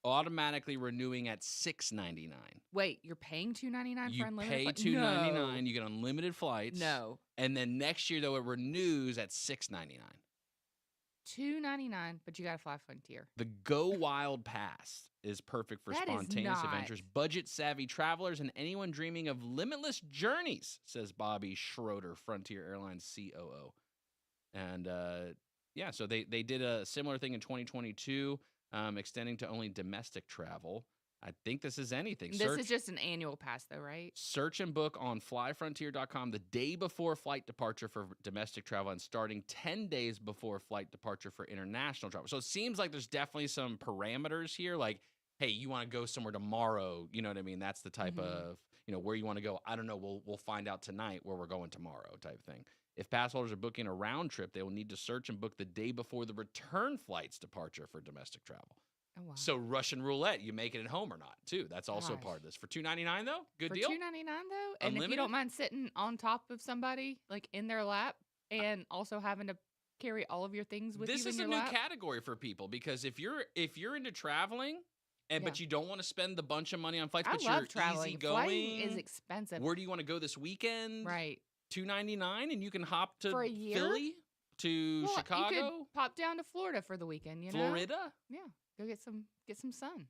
automatically renewing at $699. Wait, you're paying $299 for unlimited flights? You pay $299, you get unlimited flights. No. And then next year, though, it renews at $699. $299, but you got to fly Frontier. The Go Wild Pass is perfect for spontaneous adventures, budget-savvy travelers, and anyone dreaming of limitless journeys, says Bobby Schroeder, Frontier Airlines COO. And, so they did a similar thing in 2022, extending to only domestic travel. I think this is anything. This is just an annual pass, though, right? Search and book on flyfrontier.com the day before flight departure for domestic travel and starting 10 days before flight departure for international travel. So it seems like there's definitely some parameters here. Like, hey, you want to go somewhere tomorrow? You know what I mean? That's the type of, where you want to go. I don't know. We'll find out tonight where we're going tomorrow type thing. If pass holders are booking a round trip, they will need to search and book the day before the return flight's departure for domestic travel. Oh, wow. So Russian roulette, you make it at home or not, too. That's also part of this. For $2.99 though, good deal. For $2.99 though, and Unlimited? if you don't mind sitting on top of somebody, like in their lap, and also having to carry all of your things with This you is in a your new lap. category for people because if you're into traveling, but you don't want to spend the bunch of money on flights, but I love you're traveling. easygoing, Flying is expensive. Where do you want to go this weekend? Right. $2.99, and you can hop to For a year? Philly, to Well, Chicago, You could pop down to Florida for the weekend. You know, Florida. Yeah, go get some sun.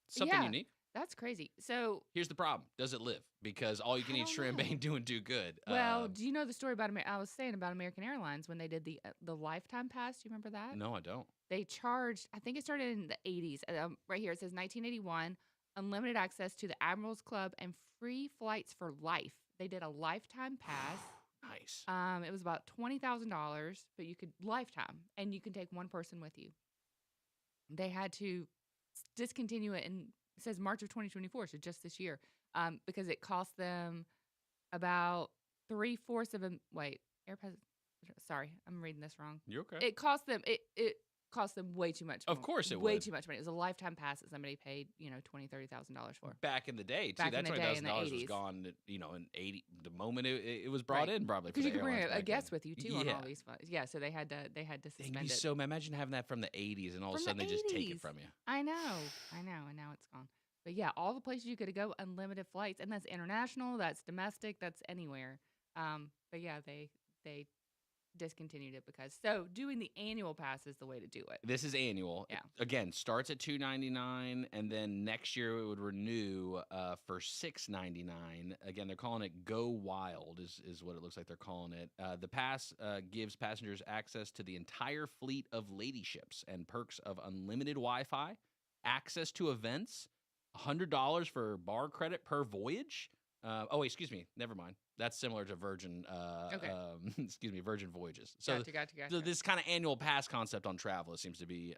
Something Yeah, unique. That's crazy. So, Here's the problem: does it live? Because all you can eat shrimp ain't doing too good. well, do you know the story about I was saying about American Airlines when they did the lifetime pass? Do you remember that? No, I don't. They charged, I think it started in the 80s. Right here, it says 1981, unlimited access to the Admirals Club and free flights for life. They did a lifetime pass. Nice. It was about $20,000, but you could lifetime, and you can take one person with you. They had to discontinue it, and it says March of 2024, so just this year, because it cost them about 3/4 of a AirPass. Sorry, I'm reading this wrong. You're okay. It cost them cost them way too much. Of course it way would. too much money. It was a lifetime pass that somebody paid, $20,000-$30,000 for. Back in the day, too. Back That in the day, in the $20,000 was 80s. gone. In 80, the moment it was brought in, probably because for you the could bring airlines a back guest then. with you too on all these flights. Yeah, so they had to Dang, suspend you it. so imagine having that from the 80s, and all of a From the sudden they just take it 80s. from you. I know, and now it's gone. But yeah, all the places you could go, unlimited flights, and that's international, that's domestic, that's anywhere. But yeah, they discontinued it because doing the annual pass is the way to do it. This is annual. Yeah. Again, starts at $2.99, and then next year it would renew for $6.99. Again, they're calling it Go Wild is what it looks like they're calling it. The pass gives passengers access to the entire fleet of ladyships and perks of unlimited Wi-Fi, access to events, $100 for bar credit per voyage. Excuse me. Never mind. That's similar to Virgin. Okay. Virgin Voyages. So, Gotcha. so this kind of annual pass concept on travel seems to be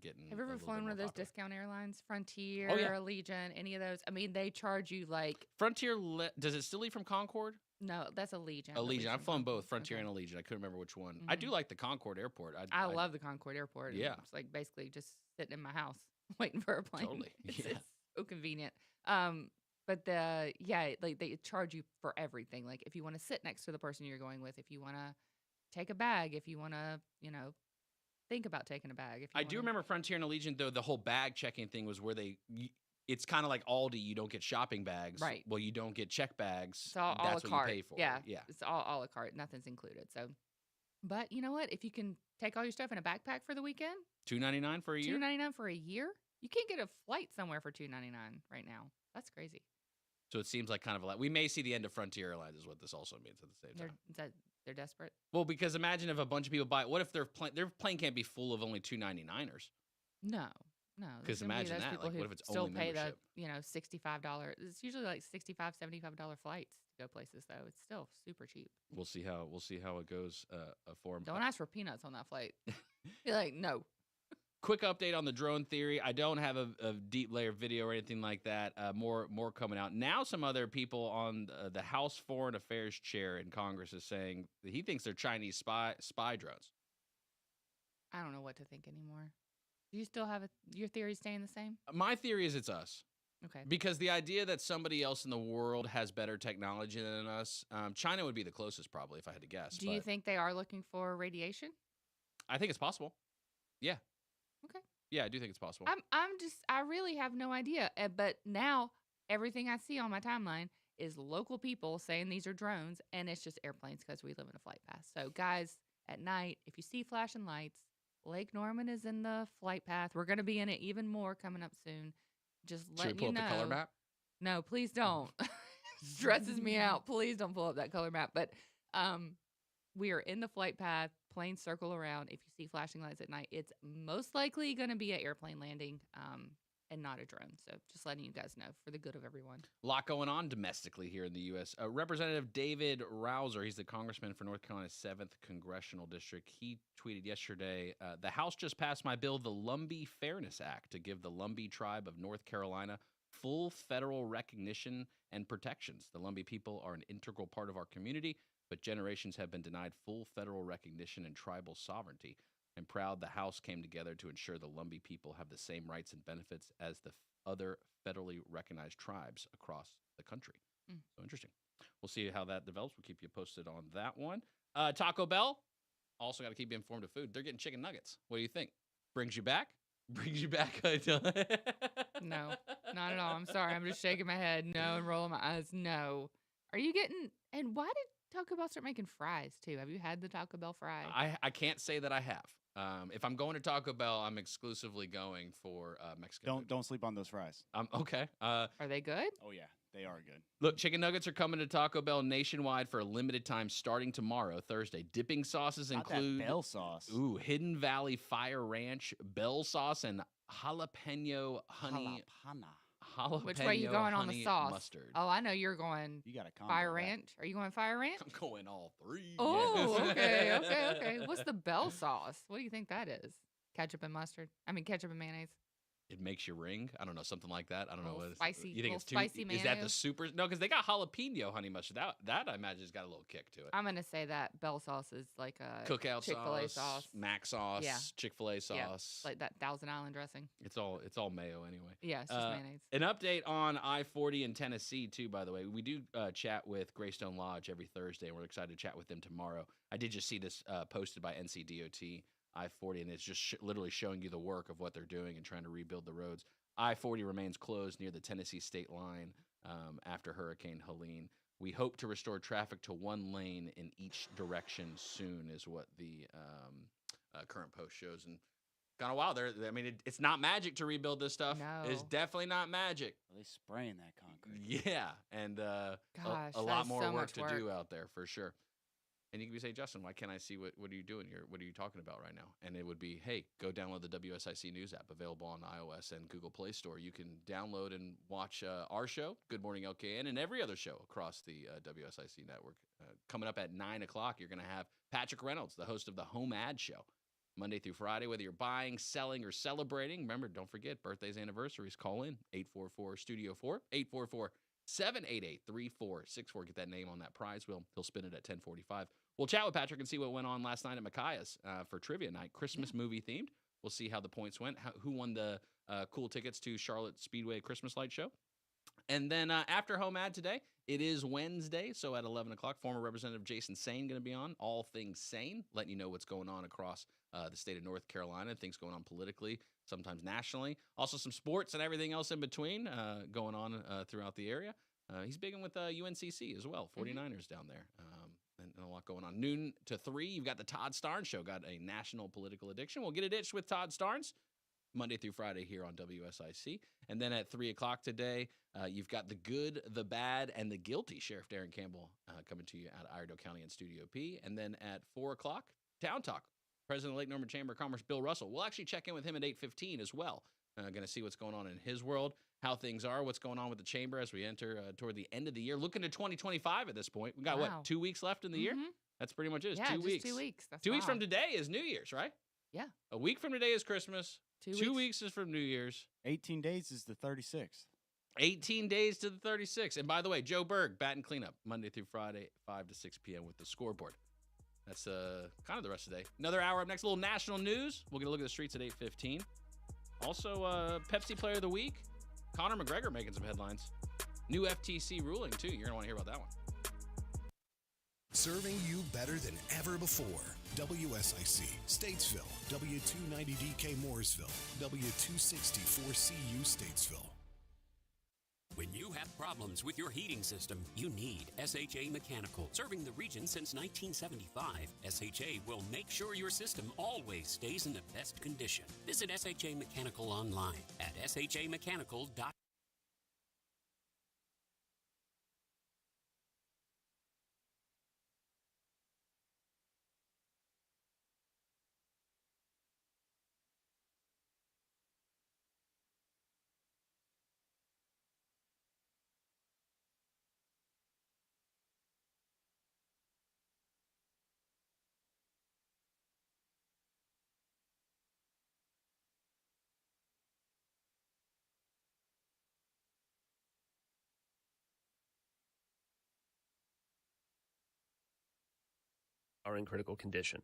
getting. Have you ever flown one of those discount airlines? Frontier, Allegiant, any of those? I mean, they charge you like Frontier. Does it still leave from Concord? No, that's Allegiant. Allegiant. I've flown both Frontier and Allegiant. I couldn't remember which one. I do like the Concord Airport. I love the Concord Airport. Yeah. It's like basically just sitting in my house waiting for a plane. Totally. It's so convenient. But they charge you for everything. Like if you want to sit next to the person you're going with, if you want to take a bag, if you want to, think about taking a bag. I do remember Frontier and Allegiant, though, the whole bag checking thing was where it's kind of like Aldi. You don't get shopping bags. Right. Well, you don't get check bags. It's all That's a la what carte. you pay for. Yeah. Yeah. It's all a la carte. Nothing's included. So, but you know what? If you can take all your stuff in a backpack for the weekend, $2.99 for a year. $2.99 for a year. You can't get a flight somewhere for $2.99 right now. That's crazy. So it seems like kind of we may see the end of Frontier Airlines is what this also means at the same time. They're desperate. Well, because imagine if a bunch of people buy. What if their plane can't be full of only $2.99ers? No. Because imagine that. Like, what if it's still only pay membership? the $65? It's usually like $65, $75 flights to go places though. It's still super cheap. We'll see how it goes for them. Don't ask for peanuts on that flight. You're like, no. Quick update on the drone theory. I don't have a deep layer video or anything like that. More coming out. Now some other people on the House Foreign Affairs chair in Congress is saying that he thinks they're Chinese spy drones. I don't know what to think anymore. Do you still have your theory staying the same? My theory is it's us. Okay. Because the idea that somebody else in the world has better technology than us, China would be the closest probably if I had to guess. Do you think they are looking for radiation? I think it's possible. Yeah. Okay. Yeah, I do think it's possible. I really have no idea. But now everything I see on my timeline is local people saying these are drones, and it's just airplanes because we live in a flight path. So guys, at night, if you see flashing lights, Lake Norman is in the flight path. We're going to be in it even more coming up soon. Just let you know. Should we pull up the color map? No, please don't. Stresses me out. Please don't pull up that color map. But we are in the flight path. Planes circle around. If you see flashing lights at night, it's most likely going to be an airplane landing. and not a drone. So just letting you guys know for the good of everyone. A lot going on domestically here in the U.S. Representative David Rouser, he's the congressman for North Carolina's 7th Congressional District. He tweeted yesterday, the House just passed my bill, the Lumbee Fairness Act, to give the Lumbee tribe of North Carolina full federal recognition and protections. The Lumbee people are an integral part of our community, but generations have been denied full federal recognition and tribal sovereignty. I'm proud the House came together to ensure the Lumbee people have the same rights and benefits as the other federally recognized tribes across the country. So interesting. We'll see how that develops. We'll keep you posted on that one. Taco Bell, also got to keep you informed of food. They're getting chicken nuggets. What do you think? Brings you back? Brings you back? No, not at all. I'm sorry. I'm just shaking my head. No, and rolling my eyes. No. Are you getting, and why did Taco Bell start making fries too? Have you had the Taco Bell fry? I can't say that I have. If I'm going to Taco Bell, I'm exclusively going for Mexican. Don't sleep on those fries. Okay. Are they good? Oh yeah, they are good. Look, chicken nuggets are coming to Taco Bell nationwide for a limited time starting tomorrow, Thursday. Dipping sauces include Bell sauce. Ooh, Hidden Valley Fire Ranch, Bell sauce, and jalapeno honey. Jalapeno Which way you going on the honey sauce? Mustard. Oh, I know you're going. You got a Fire Ranch. Are you going Fire Ranch? I'm going all three. Oh, okay. What's the Bell sauce? What do you think that is? Ketchup and mustard. I mean, ketchup and mayonnaise. It makes you ring. I don't know, something like that. I don't know what spicy. You think it's too spicy Is that the mayo? super? No, because they got jalapeno honey mustard. That I imagine has got a little kick to it. I'm gonna say that Bell sauce is like a Cookout Chick-fil-A sauce, Mac sauce, Yeah. Chick-fil-A sauce. Yeah, like that Thousand Island dressing. It's all mayo anyway. Yeah, it's just mayonnaise. An update on I-40 in Tennessee too. By the way, we do chat with Greystone Lodge every Thursday, and we're excited to chat with them tomorrow. I did just see this posted by NCDOT I-40, and it's just literally showing you the work of what they're doing and trying to rebuild the roads. I-40 remains closed near the Tennessee state line after Hurricane Helene. We hope to restore traffic to one lane in each direction soon, is what the current post shows. And kind of wild. I mean, it's not magic to rebuild this stuff. No. It's definitely not magic. They spraying that concrete. Yeah, and Gosh, a that lot is more so work much to work. do out there for sure. And you can say, Justin, why can't I see what are you doing here? What are you talking about right now? And it would be, hey, go download the WSIC News app available on iOS and Google Play Store. You can download and watch our show, Good Morning LKN, and every other show across the WSIC network. Coming up at 9 o'clock, you're going to have Patrick Reynolds, the host of the Home Ad Show, Monday through Friday, whether you're buying, selling, or celebrating. Remember, don't forget, birthdays, anniversaries, call in 844-STUDIO-4, 844-788-3464. Get that name on that prize wheel. He'll spin it at 10:45. We'll chat with Patrick and see what went on last night at Micaiah's for trivia night, Christmas movie themed. We'll see how the points went, who won the cool tickets to Charlotte Speedway Christmas Light Show. And then after Home Ad today, it is Wednesday, so at 11 o'clock, former Representative Jason Sane going to be on, All Things Sane, letting you know what's going on across the state of North Carolina, things going on politically, sometimes nationally. Also some sports and everything else in between going on throughout the area. He's big in with UNCC as well, 49ers down there, and a lot going on. Noon to 3, you've got the Todd Starnes Show, got a national political addiction. We'll get it itched with Todd Starnes. Monday through Friday here on WSIC. And then at 3 o'clock today, you've got the good, the bad, and the guilty. Sheriff Darren Campbell coming to you out of Iredell County and Studio P. And then at 4 o'clock, Town Talk. President of the Lake Norman Chamber of Commerce, Bill Russell. We'll actually check in with him at 8:15 as well. Going to see what's going on in his world, how things are, what's going on with the chamber as we enter toward the end of the year. Looking to 2025 at this point. We got, what, 2 weeks left in the year? That's pretty much it. It's Yeah, 2 just weeks. 2 weeks. That's 2 weeks from wild. today is New Year's, right? Yeah. A week from today is Christmas. 2 weeks is from New Year's. 18 days is the 36th. 18 days to the 36th. And by the way, Joe Berg, bat and cleanup, Monday through Friday, 5 to 6 p.m. with the scoreboard. That's kind of the rest of the day. Another hour up next, a little national news. We'll get a look at the streets at 8:15. Also, Pepsi Player of the Week, Conor McGregor making some headlines. New FTC ruling, too. You're going to want to hear about that one. Serving you better than ever before. WSIC, Statesville, W290DK Mooresville, W264CU Statesville. When you have problems with your heating system, you need SHA Mechanical. Serving the region since 1975, SHA will make sure your system always stays in the best condition. Visit SHA Mechanical online at shamechanical.com. are in critical condition.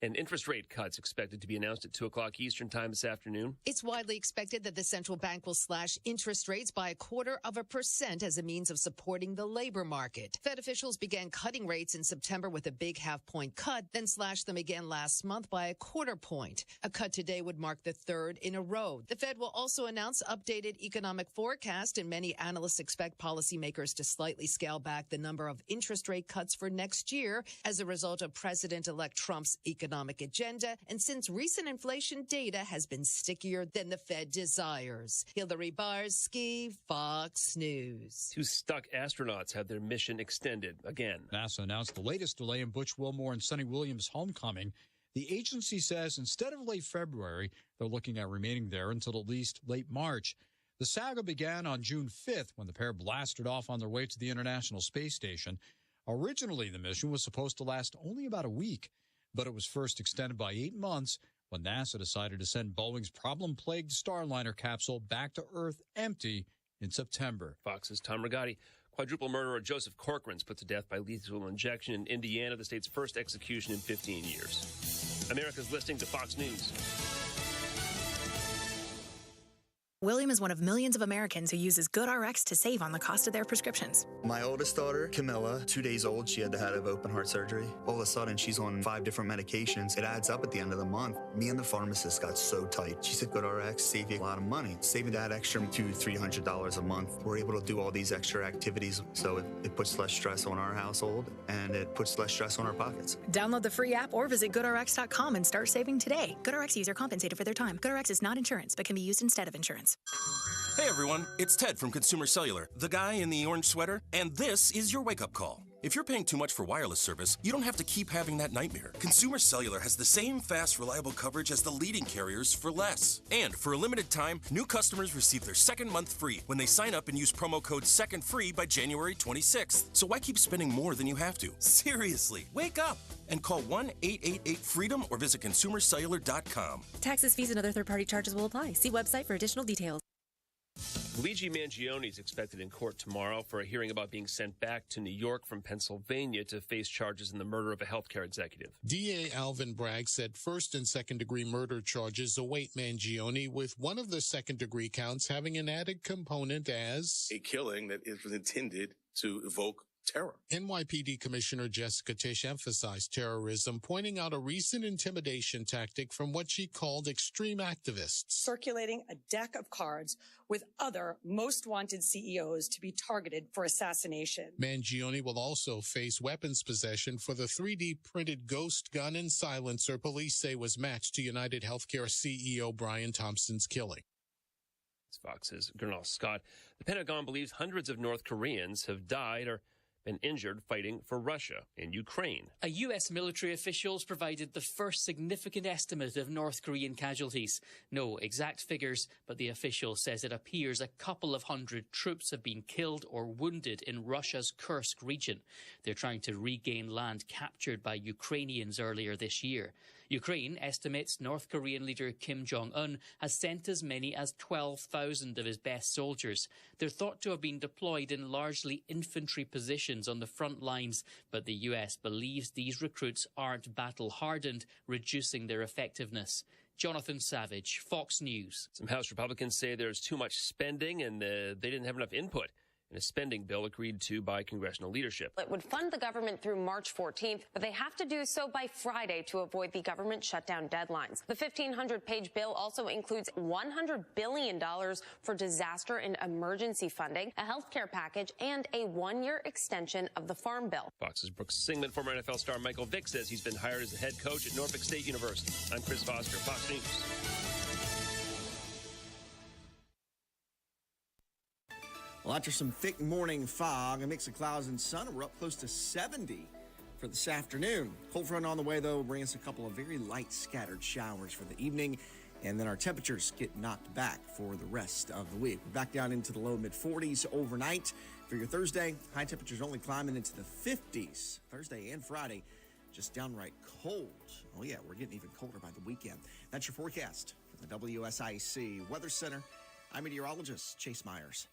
And interest rate cuts expected to be announced at 2 o'clock Eastern time this afternoon. It's widely expected that the central bank will slash interest rates by 0.25% as a means of supporting the labor market. Fed officials began cutting rates in September with a big half-point cut, then slashed them again last month by 0.25 point. A cut today would mark the third in a row. The Fed will also announce updated economic forecast, and many analysts expect policymakers to slightly scale back the number of interest rate cuts for next year as a result of President-elect Trump's economic agenda, and since recent inflation data has been stickier than the Fed desires. Hillary Barsky, Fox News. 2 stuck astronauts had their mission extended again. NASA announced the latest delay in Butch Wilmore and Sonny Williams' homecoming. The agency says instead of late February, they're looking at remaining there until at least late March. The saga began on June 5th when the pair blasted off on their way to the International Space Station. Originally, the mission was supposed to last only about a week, but it was first extended by 8 months when NASA decided to send Boeing's problem-plagued Starliner capsule back to Earth empty in September. Fox's Tom Rigotti. Quadruple murderer Joseph Corcoran's put to death by lethal injection in Indiana, the state's first execution in 15 years. America's listening to Fox News. William is one of millions of Americans who uses GoodRx to save on the cost of their prescriptions. My oldest daughter, Camilla, 2 days old, she had to have open heart surgery. All of a sudden, she's on 5 different medications. It adds up at the end of the month. Me and the pharmacist got so tight. She said, GoodRx save you a lot of money. Saving that extra $200-300 a month. We're able to do all these extra activities, so it puts less stress on our household, and it puts less stress on our pockets. Download the free app or visit GoodRx.com and start saving today. GoodRx user compensated for their time. GoodRx is not insurance, but can be used instead of insurance. Hey everyone, it's Ted from Consumer Cellular, the guy in the orange sweater, and this is your wake-up call. If you're paying too much for wireless service, you don't have to keep having that nightmare. Consumer Cellular has the same fast, reliable coverage as the leading carriers for less. And for a limited time, new customers receive their second month free when they sign up and use promo code SECONDFREE by January 26th. So why keep spending more than you have to? Seriously, wake up and call 1-888-FREEDOM or visit consumercellular.com. Taxes, fees, and other third-party charges will apply. See website for additional details. Luigi Mangione is expected in court tomorrow for a hearing about being sent back to New York from Pennsylvania to face charges in the murder of a healthcare executive. DA Alvin Bragg said first and second-degree murder charges await Mangione, with one of the second-degree counts having an added component as a killing that was intended to evoke terror. NYPD Commissioner Jessica Tisch emphasized terrorism, pointing out a recent intimidation tactic from what she called extreme activists. Circulating a deck of cards with other most wanted CEOs to be targeted for assassination. Mangione will also face weapons possession for the 3D printed ghost gun and silencer police say was matched to United Healthcare CEO Brian Thompson's killing. It's Fox's Gernal Scott. The Pentagon believes hundreds of North Koreans have died or been injured fighting for Russia and Ukraine. A U.S. military officials provided the first significant estimate of North Korean casualties. No exact figures, but the official says it appears a couple of hundred troops have been killed or wounded in Russia's Kursk region. They're trying to regain land captured by Ukrainians earlier this year. Ukraine estimates North Korean leader Kim Jong-un has sent as many as 12,000 of his best soldiers. They're thought to have been deployed in largely infantry positions on the front lines, but the US believes these recruits aren't battle-hardened, reducing their effectiveness. Jonathan Savage, Fox News. Some House Republicans say there's too much spending and they didn't have enough input in a spending bill agreed to by congressional leadership. It would fund the government through March 14th, but they have to do so by Friday to avoid the government shutdown deadlines. The 1,500-page bill also includes $100 billion for disaster and emergency funding, a health care package, and a one-year extension of the Farm Bill. Fox's Brooks Singman, former NFL star Michael Vick, says he's been hired as the head coach at Norfolk State University. I'm Chris Foster, Fox News. Well, after some thick morning fog, a mix of clouds and sun, we're up close to 70 for this afternoon. Cold front on the way, though, bringing us a couple of very light scattered showers for the evening, and then our temperatures get knocked back for the rest of the week. We're back down into the low mid-40s overnight. For your Thursday, high temperatures only climbing into the 50s. Thursday and Friday, just downright cold. Oh, yeah, we're getting even colder by the weekend. That's your forecast from the WSIC Weather Center. I'm meteorologist Chase Myers.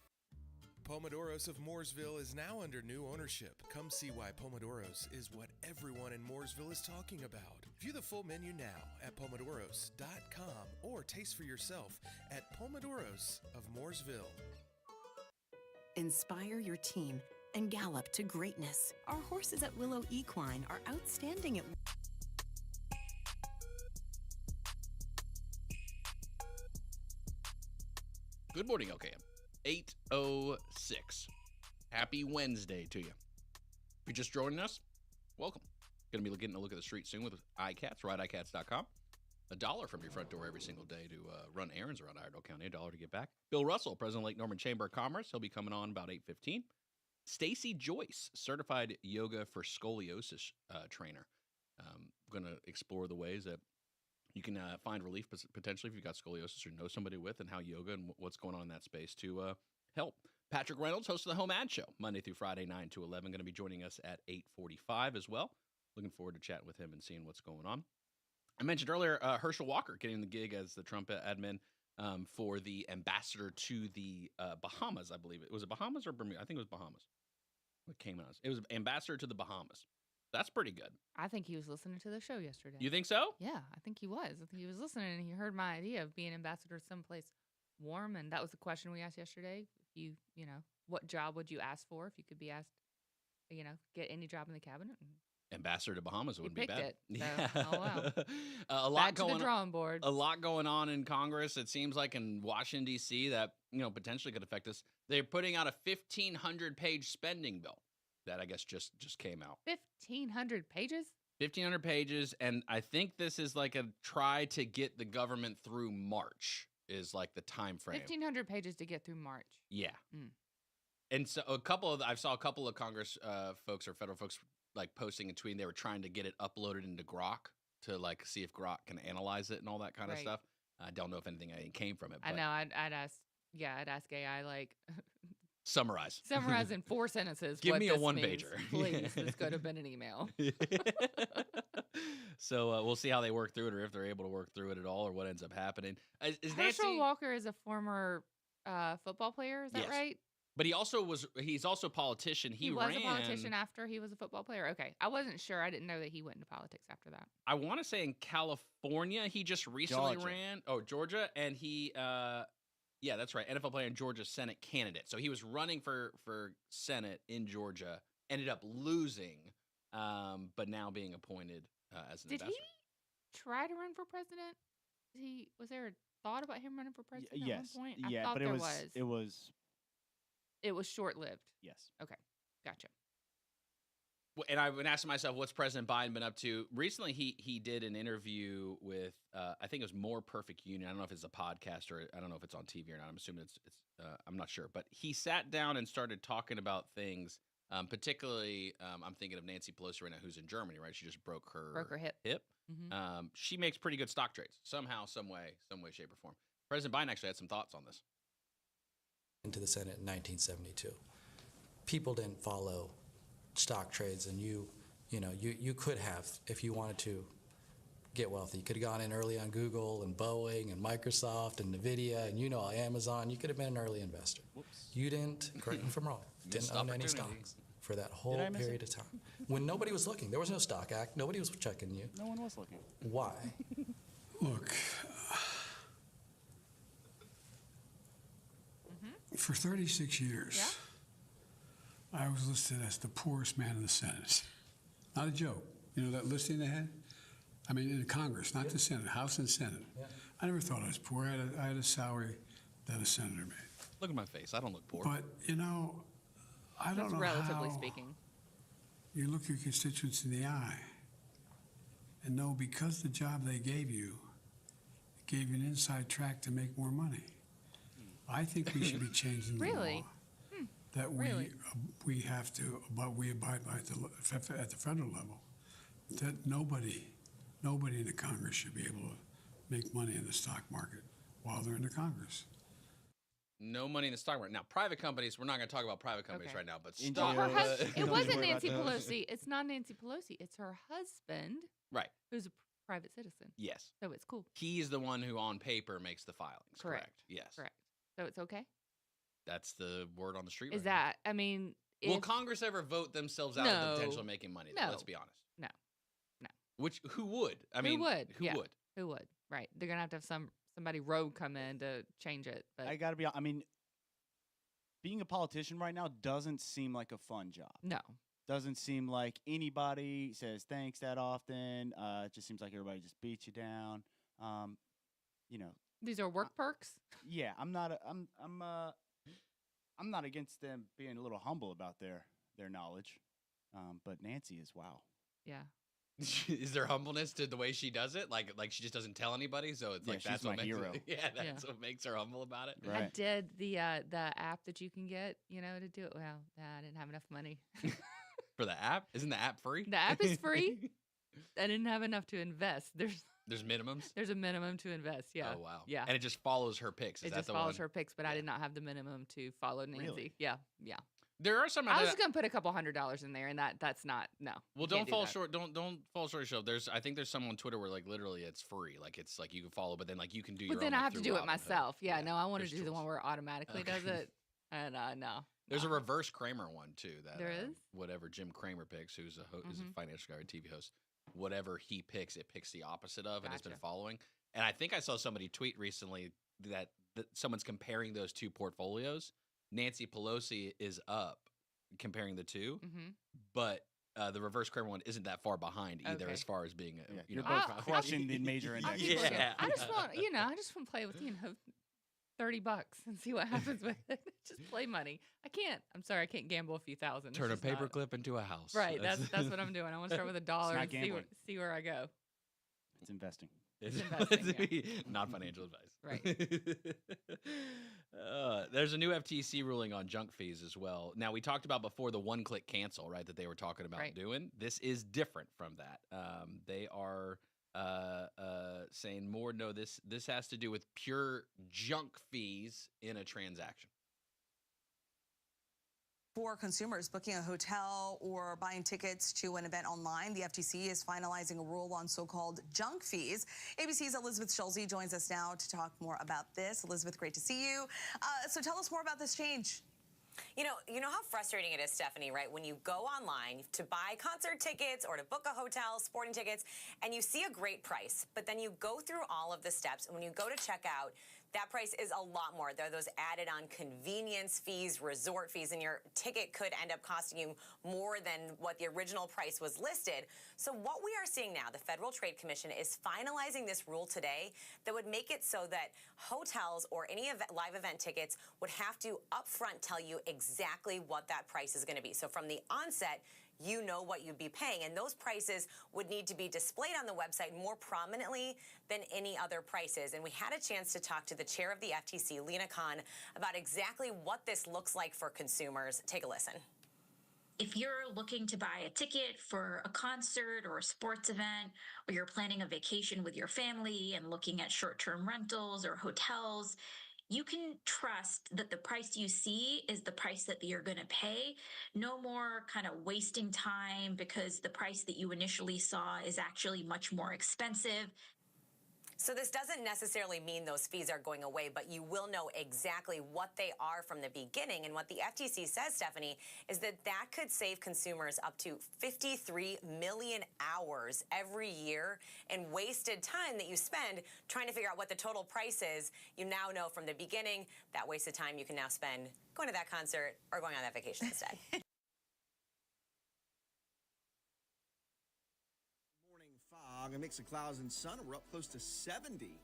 Pomodoros of Mooresville is now under new ownership. Come see why Pomodoros is what everyone in Mooresville is talking about. View the full menu now at pomodoros.com or taste for yourself at Pomodoros of Mooresville. Inspire your team and gallop to greatness. Our horses at Willow Equine are outstanding at Good morning, LKM. 8:06. Happy Wednesday to you. If you're just joining us, welcome. Going to be getting a look at the street soon with ICATS, rideicats.com. $1 from your front door every single day to run errands around Iredell County, $1 to get back. Bill Russell, President of Lake Norman Chamber of Commerce. He'll be coming on about 8:15. Stacy Joyce, certified yoga for scoliosis trainer. Going to explore the ways that you can find relief potentially if you've got scoliosis or know somebody with, and how yoga and what's going on in that space to help. Patrick Reynolds, host of the Home Ad Show, Monday through Friday, 9 to 11, going to be joining us at 8:45 as well. Looking forward to chatting with him and seeing what's going on. I mentioned earlier Herschel Walker getting the gig as the Trump admin for the ambassador to the Bahamas, I believe. Was it Bahamas or Bermuda? I think it was Bahamas. What came out? It was ambassador to the Bahamas. That's pretty good. I think he was listening to the show yesterday. You think so? Yeah, I think he was. I think he was listening and he heard my idea of being ambassador someplace warm. And that was the question we asked yesterday. If you know, what job would you ask for if you could be asked, get any job in the cabinet? Ambassador to Bahamas wouldn't be bad. It, so, yeah. Oh, wow. A lot Back to the drawing board. A lot going on in Congress. It seems like in Washington, D.C. that, potentially could affect us. They're putting out a 1,500-page spending bill that I guess just came out. 1,500 pages? 1,500 pages, and I think this is like a try to get the government through March is like the time frame. 1,500 pages to get through March. Yeah. Mm. And so I saw a couple of Congress folks or federal folks like posting and tweeting they were trying to get it uploaded into Grok to like see if Grok can analyze it and all that kind of stuff. I don't know if anything came from it. But I know. I'd ask AI like summarize in 4 sentences. Give what me a this one-pager. Please, this could have been an email. So we'll see how they work through it, or if they're able to work through it at all, or what ends up happening. Is Herschel Walker is a former football player. Is that right? But he's also a politician. He was ran, a politician after he was a football player. Okay. I wasn't sure. I didn't know that he went into politics after that. I want to say in California, he just recently ran. Oh, Georgia. And he, yeah, that's right. NFL player and Georgia Senate candidate. So he was running for Senate in Georgia, ended up losing, but now being appointed as an ambassador. Did he try to run for president? Was there a thought about him running for president at one point? Yeah, I thought but it was short-lived. Yes. Okay. Gotcha. And I've been asking myself, what's President Biden been up to? Recently, he did an interview with, I think it was More Perfect Union. I don't know if it's a podcast or I don't know if it's on TV or not. I'm assuming it's I'm not sure. But he sat down and started talking about things, particularly, I'm thinking of Nancy Pelosi right now, who's in Germany, right? She just broke her hip. Mm-hmm. She makes pretty good stock trades somehow, some way, shape, or form. President Biden actually had some thoughts on this. Into the Senate in 1972. People didn't follow stock trades, and you could have, if you wanted to get wealthy. You could have gone in early on Google and Boeing and Microsoft and NVIDIA and Amazon. You could have been an early investor. Whoops. You didn't, correct me if I'm wrong, didn't own any stocks for that whole period of time. When nobody was looking. There was no Stock Act. Nobody was checking you. No one was looking. Why? Look, for 36 years, I was listed as the poorest man in the Senate. Not a joke. You know that listing they had? I mean, in Congress, not the Senate, House and Senate. Yeah. I never thought I was poor. I had a salary that a senator made. Look at my face. I don't look poor. But, I don't know relatively how speaking. You look your constituents in the eye and know because the job they gave you gave you an inside track to make more money. I think we should be changing the law. That we have to, but we abide by at the federal level. That nobody in the Congress should be able to make money in the stock market while they're in the Congress. No money in the stock market. Now, private companies, we're not going to talk about private companies right now, but it wasn't Nancy Pelosi. It's not Nancy Pelosi. It's her husband. Right. Who's a private citizen. Yes. So it's cool. He's the one who on paper makes the filings. Correct. Yes. Correct. So it's okay? That's the word on the street. Is right that? I mean, will Congress ever vote themselves out of the potential of making money? No. Let's be honest. No. Who would? I mean, Who would? Who would? Right. They're gonna have somebody rogue come in to change it. But I gotta be. I mean, being a politician right now doesn't seem like a fun job. No. Doesn't seem like anybody says thanks that often. It just seems like everybody just beats you down. These are work perks. Yeah, I'm not against them being a little humble about their knowledge. But Nancy is wow. Yeah. Is there humbleness to the way she does it? Like she just doesn't tell anybody, so it's like she's that's what my makes hero. That's what makes her humble about it. Right. I did the app that you can get, to do it. Well, I didn't have enough money. For the app? Isn't the app free? The app is free. I didn't have enough to invest. There's minimums? There's a minimum to invest, yeah. Oh, wow. Yeah. And it just follows her picks. Is it that just the follows one? her picks, but I did not have the minimum to follow Nancy. Really? Yeah. There are some. I was just gonna put a couple $100 in there, and that's not no. Well, you don't can't do fall that. short. Don't fall short of show. I think there's some on Twitter where like literally it's free. Like it's like you can follow, but then like you can do. But your then own, I like, have to through do it Robinhood. myself. Yeah, no, I want to there's do the tools. one where it automatically does it. And no. There's a reverse Kramer one too. That There is? whatever Jim Kramer picks, who's is a financial guy or TV host. Whatever he picks, it picks the opposite of, and it's been Gotcha. following. And I think I saw somebody tweet recently that someone's comparing those two portfolios. Nancy Pelosi is up comparing the two, but the reverse Kramer one isn't that far behind either, Okay. as far as being You're both crushing the major index. I just want to play with $30 and see what happens with it. Just play money. I'm sorry, I can't gamble a few thousand. Turn a It's just not- paperclip into a house. Right, that's what I'm doing. I want to start with $1 not and gambling. see where I go. It's investing. It's investing, Not financial advice. Right. There's a new FTC ruling on junk fees as well. Now, we talked about before the one-click cancel, right, that they were talking about doing. This is different from that. They are saying more, no, this has to do with pure junk fees in a transaction. For consumers booking a hotel or buying tickets to an event online, the FTC is finalizing a rule on so-called junk fees. ABC's Elizabeth Schulze joins us now to talk more about this. Elizabeth, great to see you. So tell us more about this change. You know how frustrating it is, Stephanie, right? When you go online to buy concert tickets or to book a hotel, sporting tickets, and you see a great price, but then you go through all of the steps, and when you go to check out, that price is a lot more. There are those added on convenience fees, resort fees, and your ticket could end up costing you more than what the original price was listed. So what we are seeing now, the Federal Trade Commission is finalizing this rule today that would make it so that hotels or any live event tickets would have to upfront tell you exactly what that price is going to be. So from the onset, you know what you'd be paying. And those prices would need to be displayed on the website more prominently than any other prices. And we had a chance to talk to the chair of the FTC, Lena Khan, about exactly what this looks like for consumers. Take a listen. If you're looking to buy a ticket for a concert or a sports event, or you're planning a vacation with your family and looking at short-term rentals or hotels, you can trust that the price you see is the price that you're going to pay. No more kind of wasting time because the price that you initially saw is actually much more expensive. So this doesn't necessarily mean those fees are going away, but you will know exactly what they are from the beginning. And what the FTC says, Stephanie, is that that could save consumers up to 53 million hours every year in wasted time that you spend trying to figure out what the total price is. You now know from the beginning that wasted time you can now spend going to that concert or going on that vacation instead. A mix of clouds and sun. We're up close to 70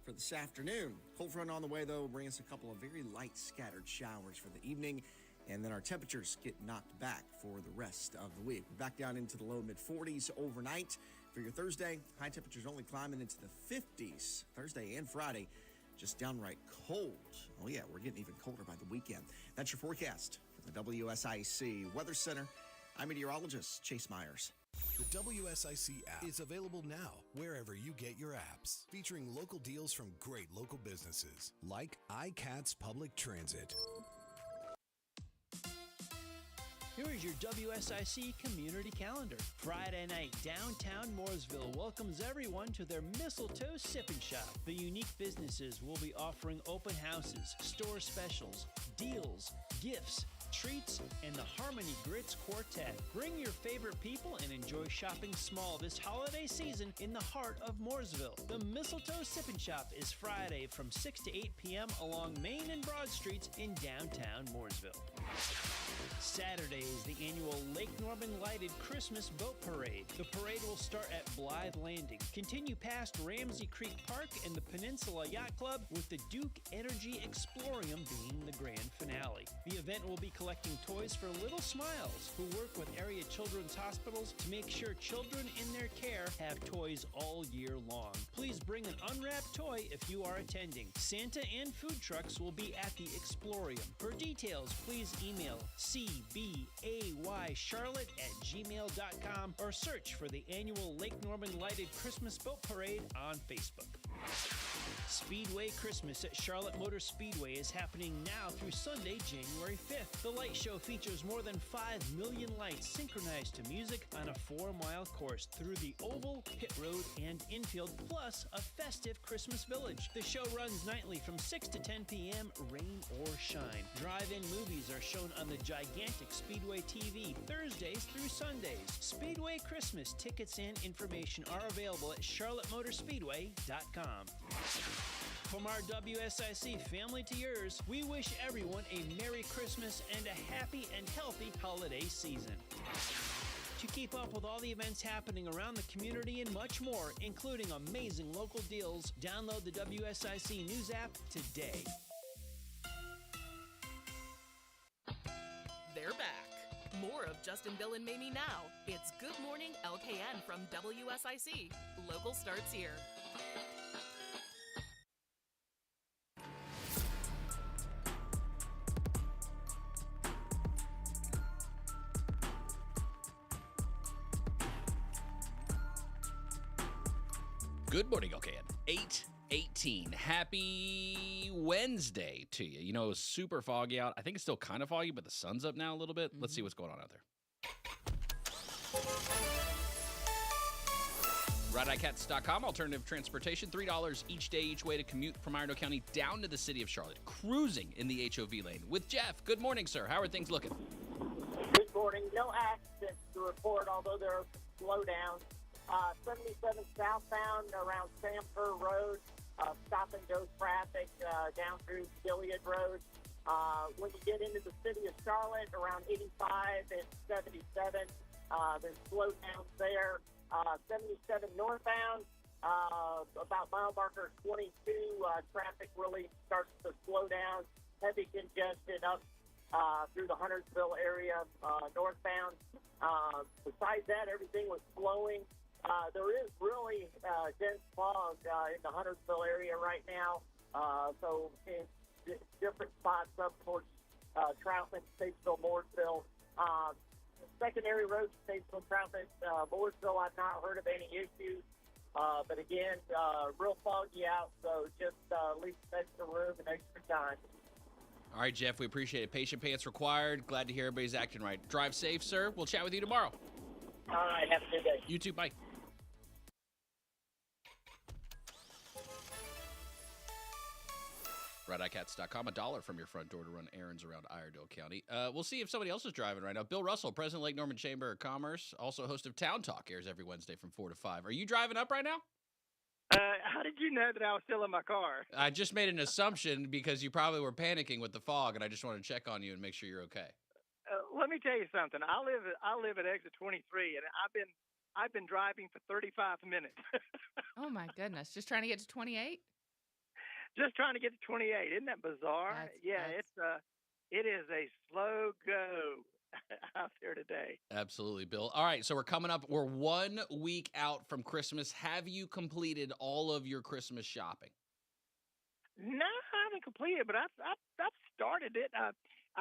for this afternoon. Cold front on the way, though, bring us a couple of very light scattered showers for the evening, and then our temperatures get knocked back for the rest of the week. We're back down into the low mid-40s overnight for your Thursday. High temperatures only climbing into the 50s Thursday and Friday. Just downright cold. Oh, yeah, we're getting even colder by the weekend. That's your forecast for the WSIC Weather Center. I'm meteorologist Chase Myers. The WSIC app is available now wherever you get your apps, featuring local deals from great local businesses like ICATS Public Transit. Here is your WSIC community calendar. Friday night, downtown Mooresville welcomes everyone to their Mistletoe Sip and Shop. The unique businesses will be offering open houses, store specials, deals, gifts, treats, and the Harmony Grits Quartet. Bring your favorite people and enjoy shopping small this holiday season in the heart of Mooresville. The Mistletoe Sip and Shop is Friday from 6 to 8 p.m. along Main and Broad Streets in downtown Mooresville. Saturday is the annual Lake Norman Lighted Christmas Boat Parade. The parade will start at Blythe Landing, continue past Ramsey Creek Park and the Peninsula Yacht Club, with the Duke Energy Explorium being the grand finale. The event will be collecting toys for Little Smiles, who work with area children's hospitals to make sure children in their care have toys all year long. Please bring an unwrapped toy if you are attending. Santa and food trucks will be at the Explorium. For details, please email cbaycharlotte@gmail.com or search for the annual Lake Norman Lighted Christmas Boat Parade on Facebook. Speedway Christmas at Charlotte Motor Speedway is happening now through Sunday, January 5th. The light show features more than 5 million lights synchronized to music on a 4-mile course through the oval, pit road, and infield, plus a festive Christmas village. The show runs nightly from 6 to 10 p.m., rain or shine. Drive-in movies are shown on the gigantic Speedway TV Thursdays through Sundays. Speedway Christmas tickets and information are available at charlottemotorspeedway.com. From our WSIC family to yours, we wish everyone a Merry Christmas and a happy and healthy holiday season. To keep up with all the events happening around the community and much more, including amazing local deals, download the WSIC News app today. They're back. More of Justin, Bill, and Mamie now. It's Good Morning LKN from WSIC. Local starts here. Good morning, LKN. 8:18. Happy Wednesday to you. You know, it was super foggy out. I think it's still kind of foggy, but the sun's up now a little bit. Let's see what's going on out there. ICATS.com, alternative transportation, $3 each day, each way to commute from Iredell County down to the city of Charlotte, cruising in the HOV lane with Jeff. Good morning, sir. How are things looking? Good morning. No accidents to report, although there are some slowdowns. 77 southbound around Sanford Road, stop and go traffic down through Gilead Road. When you get into the city of Charlotte, around 85 and 77, there's slowdowns there. 77 northbound, about mile marker 22, traffic really starts to slow down. Heavy congestion up through the Huntersville area northbound. Besides that, everything was flowing. There is really dense fog in the Huntersville area right now. So in different spots up towards Troutman, Statesville, Mooresville. Secondary roads, Statesville, Troutman, Mooresville, I've not heard of any issues. But again, real foggy out, so just leave some extra room and extra time. All right, Jeff, we appreciate it. Patient pants required. Glad to hear everybody's acting right. Drive safe, sir. We'll chat with you tomorrow. All right, have a good day. You too, bye. ICATS.com, $1 from your front door to run errands around Iredell County. We'll see if somebody else is driving right now. Bill Russell, President of Lake Norman Chamber of Commerce, also host of Town Talk, airs every Wednesday from 4 to 5. Are you driving up right now? How did you know that I was still in my car? I just made an assumption because you probably were panicking with the fog, and I just wanted to check on you and make sure you're okay. Let me tell you something. I live at exit 23, and I've been driving for 35 minutes. Oh my goodness! Just trying to get to 28. Just trying to get to 28. Isn't that bizarre? It is a slow go out there today. Absolutely, Bill. All right, so we're coming up. We're 1 week out from Christmas. Have you completed all of your Christmas shopping? No, I haven't completed, but I've started it. I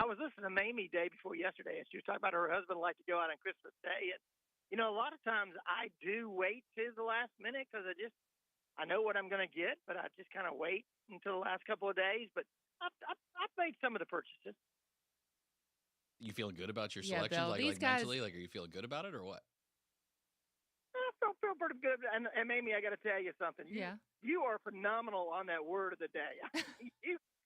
was listening to Mamie day before yesterday, and she was talking about her husband liked to go out on Christmas Day. And, you know, a lot of times I do wait to the last minute because I know what I'm going to get, but I just kind of wait until the last couple of days. But I've made some of the purchases. You feeling good about your Yeah, selection? Bill, Like, these like guys- mentally, like, are you feeling good about it or what? I feel pretty good. And Mamie, I got to tell you something. You are phenomenal on that word of the day.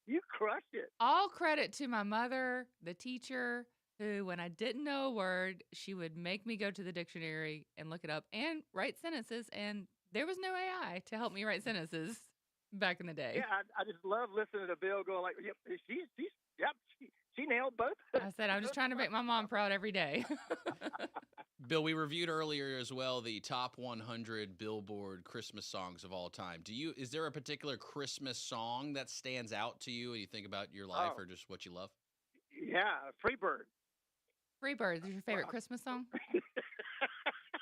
you crushed it. All credit to my mother, the teacher, who, when I didn't know a word, she would make me go to the dictionary and look it up and write sentences. And there was no AI to help me write sentences back in the day. Yeah, I just love listening to Bill going like, yep, she nailed both. I said, I'm just trying to make my mom proud every day. Bill, we reviewed earlier as well the top 100 Billboard Christmas songs of all time. Is there a particular Christmas song that stands out to you and you think about your life or just what you love? Yeah, Freebird. Freebird is your favorite Christmas song?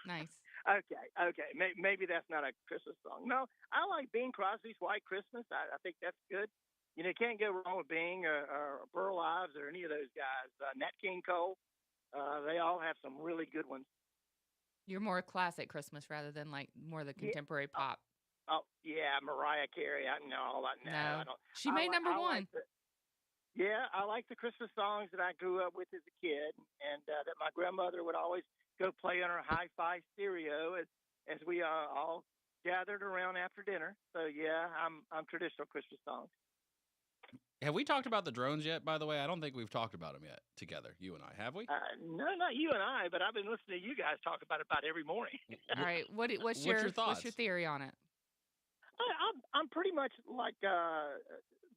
Nice. Okay. Maybe that's not a Christmas song. No, I like Bing Crosby's White Christmas. I think that's good. You know, you can't go wrong with Bing or Burl Ives or any of those guys. Nat King Cole, they all have some really good ones. You're more classic Christmas rather than like more the contemporary pop. Oh, yeah, Mariah Carey. I No. don't. She made number one. I like the Christmas songs that I grew up with as a kid, and that my grandmother would always go play on her hi-fi stereo as we all gathered around after dinner. So yeah, I'm traditional Christmas songs. Have we talked about the drones yet, by the way? I don't think we've talked about them yet together, you and I. Have we? No, not you and I, but I've been listening to you guys talk about it about every morning. All right. What's your thoughts? What's your theory on it? I'm pretty much like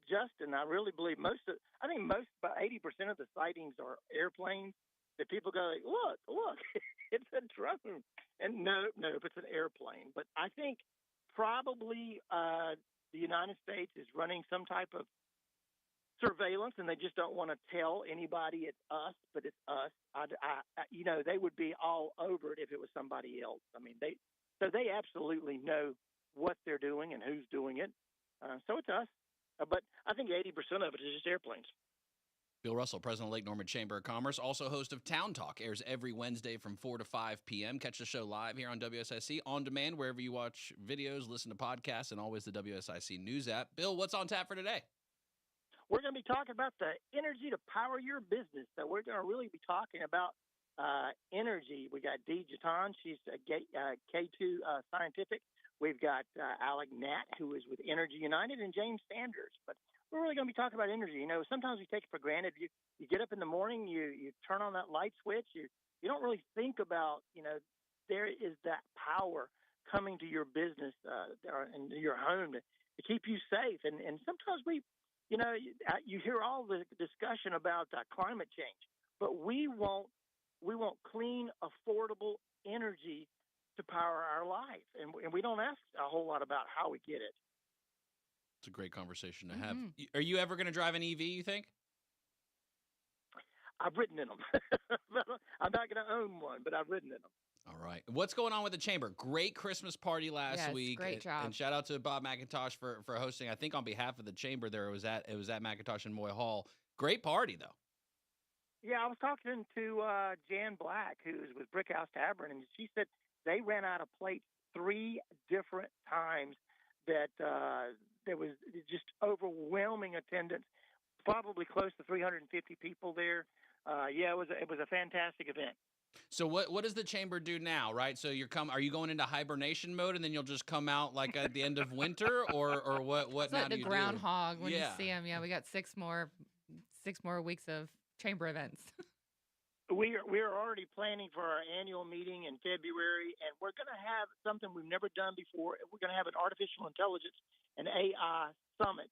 Justin. I really believe about 80% of the sightings are airplanes that people go, like, look, it's a drone. And no, it's an airplane. But I think probably the United States is running some type of surveillance, and they just don't want to tell anybody it's us, but it's us. They would be all over it if it was somebody else. I mean, they absolutely know what they're doing and who's doing it. So it's us. But I think 80% of it is just airplanes. Bill Russell, president of Lake Norman Chamber of Commerce, also host of Town Talk, airs every Wednesday from 4 to 5 p.m. Catch the show live here on WSIC, on demand, wherever you watch videos, listen to podcasts, and always the WSIC News app. Bill, what's on tap for today? We're going to be talking about the energy to power your business. So we're going to really be talking about energy. We got Dee Jatan. She's a K2 Scientific. We've got Alec Nat, who is with Energy United, and James Sanders. But we're really going to be talking about energy. You know, sometimes we take it for granted. You get up in the morning, you turn on that light switch. You don't really think about, there is that power coming to your business and your home to keep you safe. And sometimes you hear all the discussion about climate change, but we want clean, affordable energy to power our life, and we don't ask a whole lot about how we get it. It's a great conversation to have. Are you ever going to drive an EV, you think? I've ridden in them. I'm not going to own one, but I've ridden in them. All right. What's going on with the Chamber? Great Christmas party last week. Great job. And shout out to Bob McIntosh for hosting. I think on behalf of the Chamber there, it was at McIntosh and Moy Hall. Great party, though. Yeah, I was talking to Jan Black, who's with Brickhouse Tavern, and she said they ran out of plates 3 different times, that there was just overwhelming attendance, probably close to 350 people there. It was a fantastic event. So what does the Chamber do now, right? So are you going into hibernation mode and then you'll just come out like at the end of winter, or what? It's now like do the you groundhog do? when you see him. Yeah, we got 6 more weeks of Chamber events. We're already planning for our annual meeting in February, and we're going to have something we've never done before. We're going to have an artificial intelligence and AI summit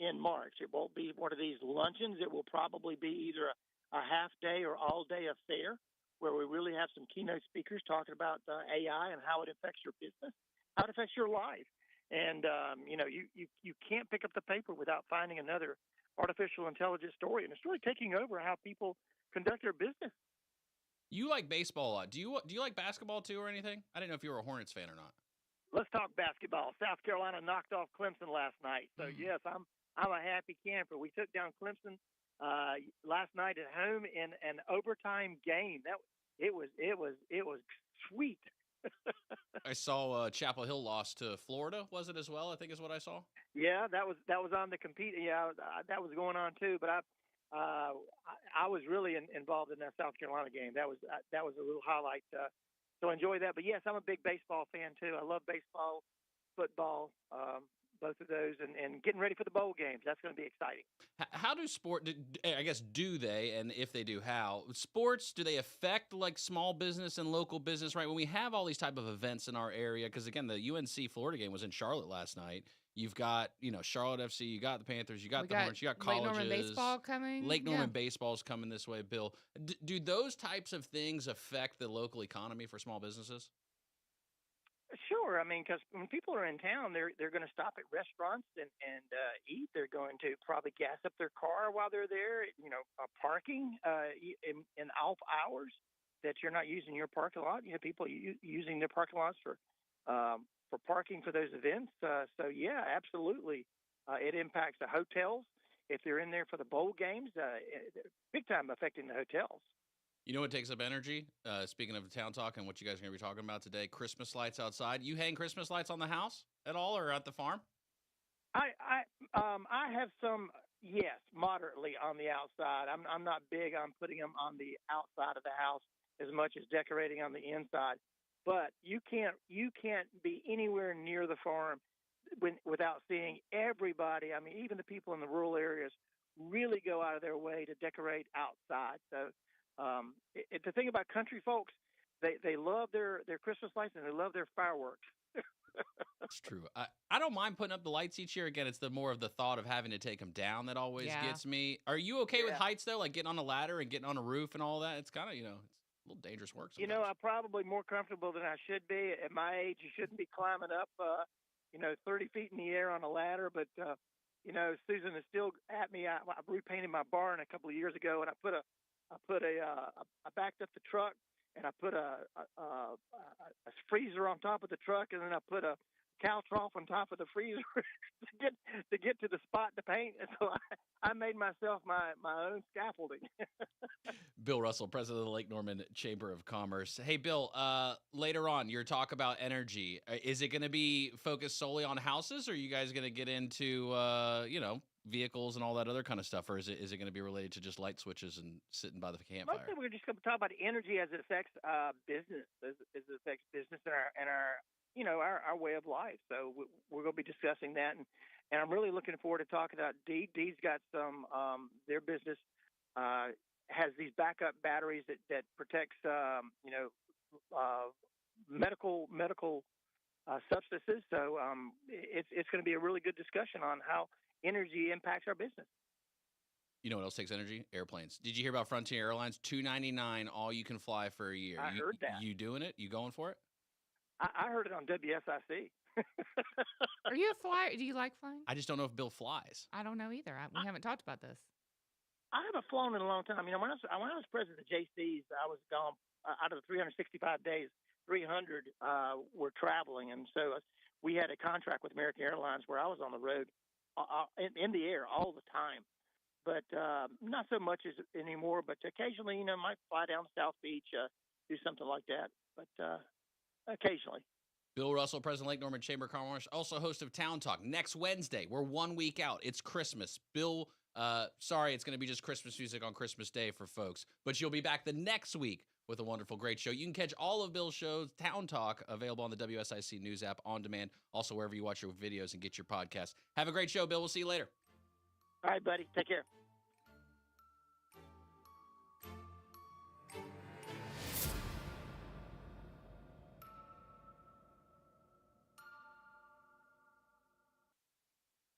in March. It won't be one of these luncheons. It will probably be either a half day or all day affair, where we really have some keynote speakers talking about AI and how it affects your business, how it affects your life. And, you can't pick up the paper without finding another artificial intelligence story. And it's really taking over how people conduct their business. You like baseball a lot. Do you like basketball too or anything? I didn't know if you were a Hornets fan or not. Let's talk basketball. South Carolina knocked off Clemson last night. So, yes, I'm a happy camper. We took down Clemson last night at home in an overtime game. It was sweet. I saw Chapel Hill lost to Florida. Was it as well? I think is what I saw. Yeah, that was on the compete. Yeah, that was going on too. But I was really involved in that South Carolina game. That was a little highlight. So enjoy that. But yes, I'm a big baseball fan too. I love baseball, football, both of those, and getting ready for the bowl games. That's going to be exciting. How do do they, and if they do, how? Sports, do they affect like small business and local business, right? When we have all these type of events in our area, because again, the UNC Florida game was in Charlotte last night. You've got, Charlotte FC, you got the Panthers, you got the Hornets, you got colleges. Lake Norman baseball coming. Lake Norman baseball's coming this way, Bill. Do those types of things affect the local economy for small businesses? Sure. I mean, because when people are in town, they're going to stop at restaurants and eat. They're going to probably gas up their car while they're there. Parking in off hours that you're not using your parking lot. People using their parking lots for parking for those events. So yeah, absolutely, it impacts the hotels if they're in there for the bowl games. Big time affecting the hotels. You know what takes up energy? Speaking of the town talk and what you guys are going to be talking about today, Christmas lights outside. You hang Christmas lights on the house at all, or at the farm? I have some, yes, moderately on the outside. I'm not big on putting them on the outside of the house as much as decorating on the inside. But you can't be anywhere near the farm without seeing everybody. I mean, even the people in the rural areas really go out of their way to decorate outside. So the thing about country folks, they love their Christmas lights and they love their fireworks. It's true. I don't mind putting up the lights each year. Again, it's more of the thought of having to take them down that always gets me. Are you okay with heights, though, like getting on a ladder and getting on a roof and all that? It's kind of, it's a little dangerous work sometimes. I'm probably more comfortable than I should be. At my age, you shouldn't be climbing up, 30 feet in the air on a ladder. But, Susan is still at me. I repainted my barn a couple of years ago, and I backed up the truck, and I put a freezer on top of the truck, and then I put a cow trough on top of the freezer to get to the spot to paint. And so I made myself my own scaffolding. Bill Russell, president of the Lake Norman Chamber of Commerce. Hey, Bill, later on, your talk about energy, is it going to be focused solely on houses, or are you guys going to get into, vehicles and all that other kind of stuff, or is it going to be related to just light switches and sitting by the campfire? Mostly we're just going to talk about energy as it affects business, as it affects business and our way of life. So we're going to be discussing that, and I'm really looking forward to talking about Dee. Dee's got some their business has these backup batteries that protects medical substances. So it's going to be a really good discussion on how energy impacts our business. You know what else takes energy? Airplanes. Did you hear about Frontier Airlines? $299 all you can fly for a year. I heard that. You doing it? You going for it? I heard it on WSIC. Are you a flyer? Do you like flying? I just don't know if Bill flies. I don't know either. We haven't talked about this. I haven't flown in a long time. When I was president of JC's, I was gone out of the 365 days. 300 were traveling, and so we had a contract with American Airlines where I was on the road in the air all the time. But not so much as anymore. But occasionally, might fly down to South Beach, do something like that. But occasionally. Bill Russell, President of Lake Norman Chamber of Commerce, also host of Town Talk. Next Wednesday, we're 1 week out. It's Christmas. Bill, sorry, it's going to be just Christmas music on Christmas Day for folks. But you'll be back the next week with a wonderful, great show. You can catch all of Bill's shows, Town Talk, available on the WSIC News app on demand. Also, wherever you watch your videos and get your podcasts. Have a great show, Bill. We'll see you later. All right, buddy. Take care.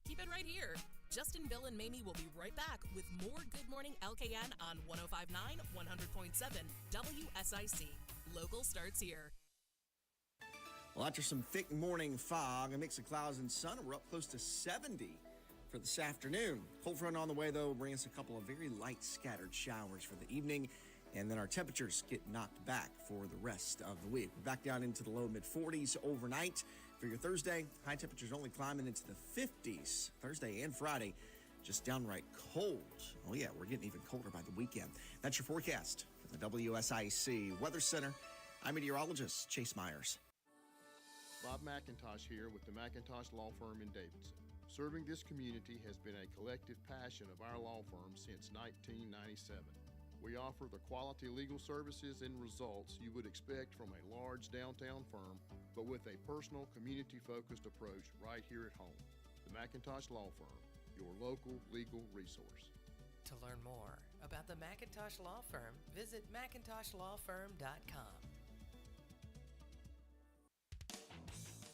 Keep it right here. Justin, Bill, and Mamie will be right back with more Good Morning LKN on 105.9, 100.7 WSIC. Local starts here. Well, after some thick morning fog, a mix of clouds and sun, we're up close to 70 for this afternoon. Cold front on the way, though, bringing us a couple of very light scattered showers for the evening, and then our temperatures get knocked back for the rest of the week. We're back down into the low mid-40s overnight. For your Thursday, high temperatures only climbing into the 50s. Thursday and Friday, just downright cold. Oh yeah, we're getting even colder by the weekend. That's your forecast for the WSIC Weather Center. I'm meteorologist Chase Myers. Bob McIntosh here with the McIntosh Law Firm in Davidson. Serving this community has been a collective passion of our law firm since 1997. We offer the quality legal services and results you would expect from a large downtown firm, but with a personal, community-focused approach right here at home. The McIntosh Law Firm, your local legal resource. To learn more about the McIntosh Law Firm, visit McIntoshLawFirm.com.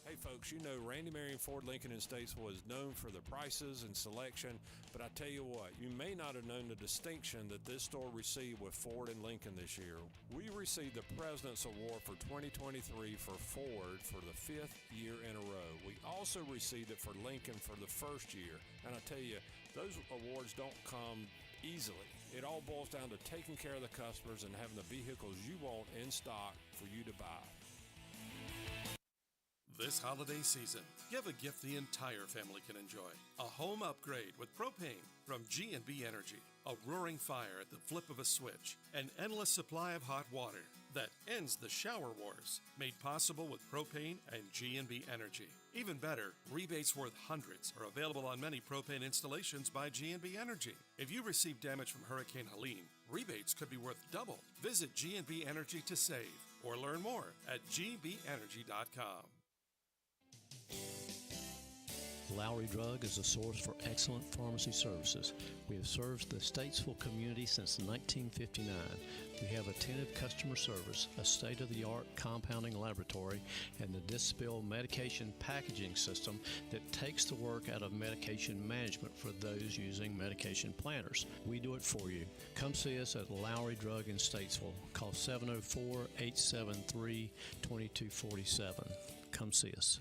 Hey folks, you know Randy Marion Ford Lincoln in Statesville is known for the prices and selection, but I tell you what, you may not have known the distinction that this store received with Ford and Lincoln this year. We received the President's Award for 2023 for Ford for the 5th year in a row. We also received it for Lincoln for the first year, and I tell you, those awards don't come easily. It all boils down to taking care of the customers and having the vehicles you want in stock for you to buy. This holiday season, give a gift the entire family can enjoy. A home upgrade with propane from G&B Energy. A roaring fire at the flip of a switch. An endless supply of hot water that ends the shower wars. Made possible with propane and G&B Energy. Even better, rebates worth hundreds are available on many propane installations by G&B Energy. If you receive damage from Hurricane Helene, rebates could be worth double. Visit G&B Energy to save or learn more at gbenergy.com. Lowry Drug is a source for excellent pharmacy services. We have served the Statesville community since 1959. We have attentive customer service, a state-of-the-art compounding laboratory, and the Dispill medication packaging system that takes the work out of medication management for those using medication planners. We do it for you. Come see us at Lowry Drug in Statesville. Call 704-873-2247. Come see us.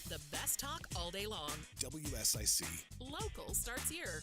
The best talk all day long. WSIC. Local starts here.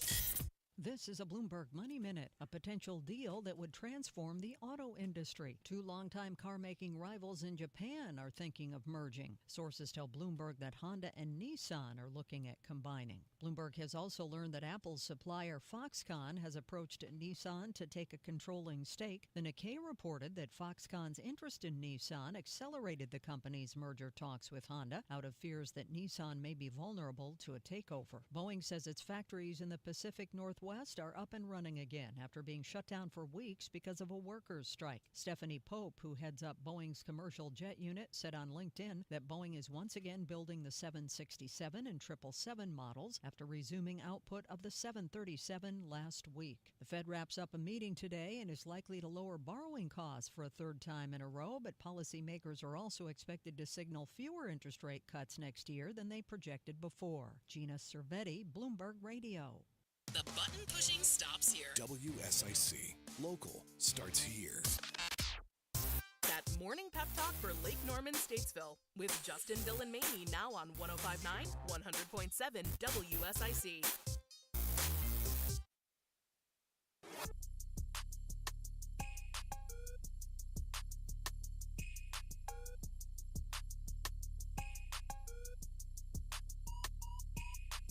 This is a Bloomberg Money Minute, a potential deal that would transform the auto industry. Two longtime car-making rivals in Japan are thinking of merging. Sources tell Bloomberg that Honda and Nissan are looking at combining. Bloomberg has also learned that Apple's supplier Foxconn has approached Nissan to take a controlling stake. The Nikkei reported that Foxconn's interest in Nissan accelerated the company's merger talks with Honda out of fears that Nissan may be vulnerable to a takeover. Boeing says its factories in the Pacific Northwest are up and running again after being shut down for weeks because of a workers' strike. Stephanie Pope, who heads up Boeing's commercial jet unit, said on LinkedIn that Boeing is once again building the 767 and 777 models after resuming output of the 737 last week. The Fed wraps up a meeting today and is likely to lower borrowing costs for a third time in a row, but policymakers are also expected to signal fewer interest rate cuts next year than they projected before. Gina Cervetti, Bloomberg Radio. The button pushing stops here. WSIC. Local starts here. That morning pep talk for Lake Norman, Statesville. With Justin, Bill, and Mamie now on 105.9, 100.7 WSIC.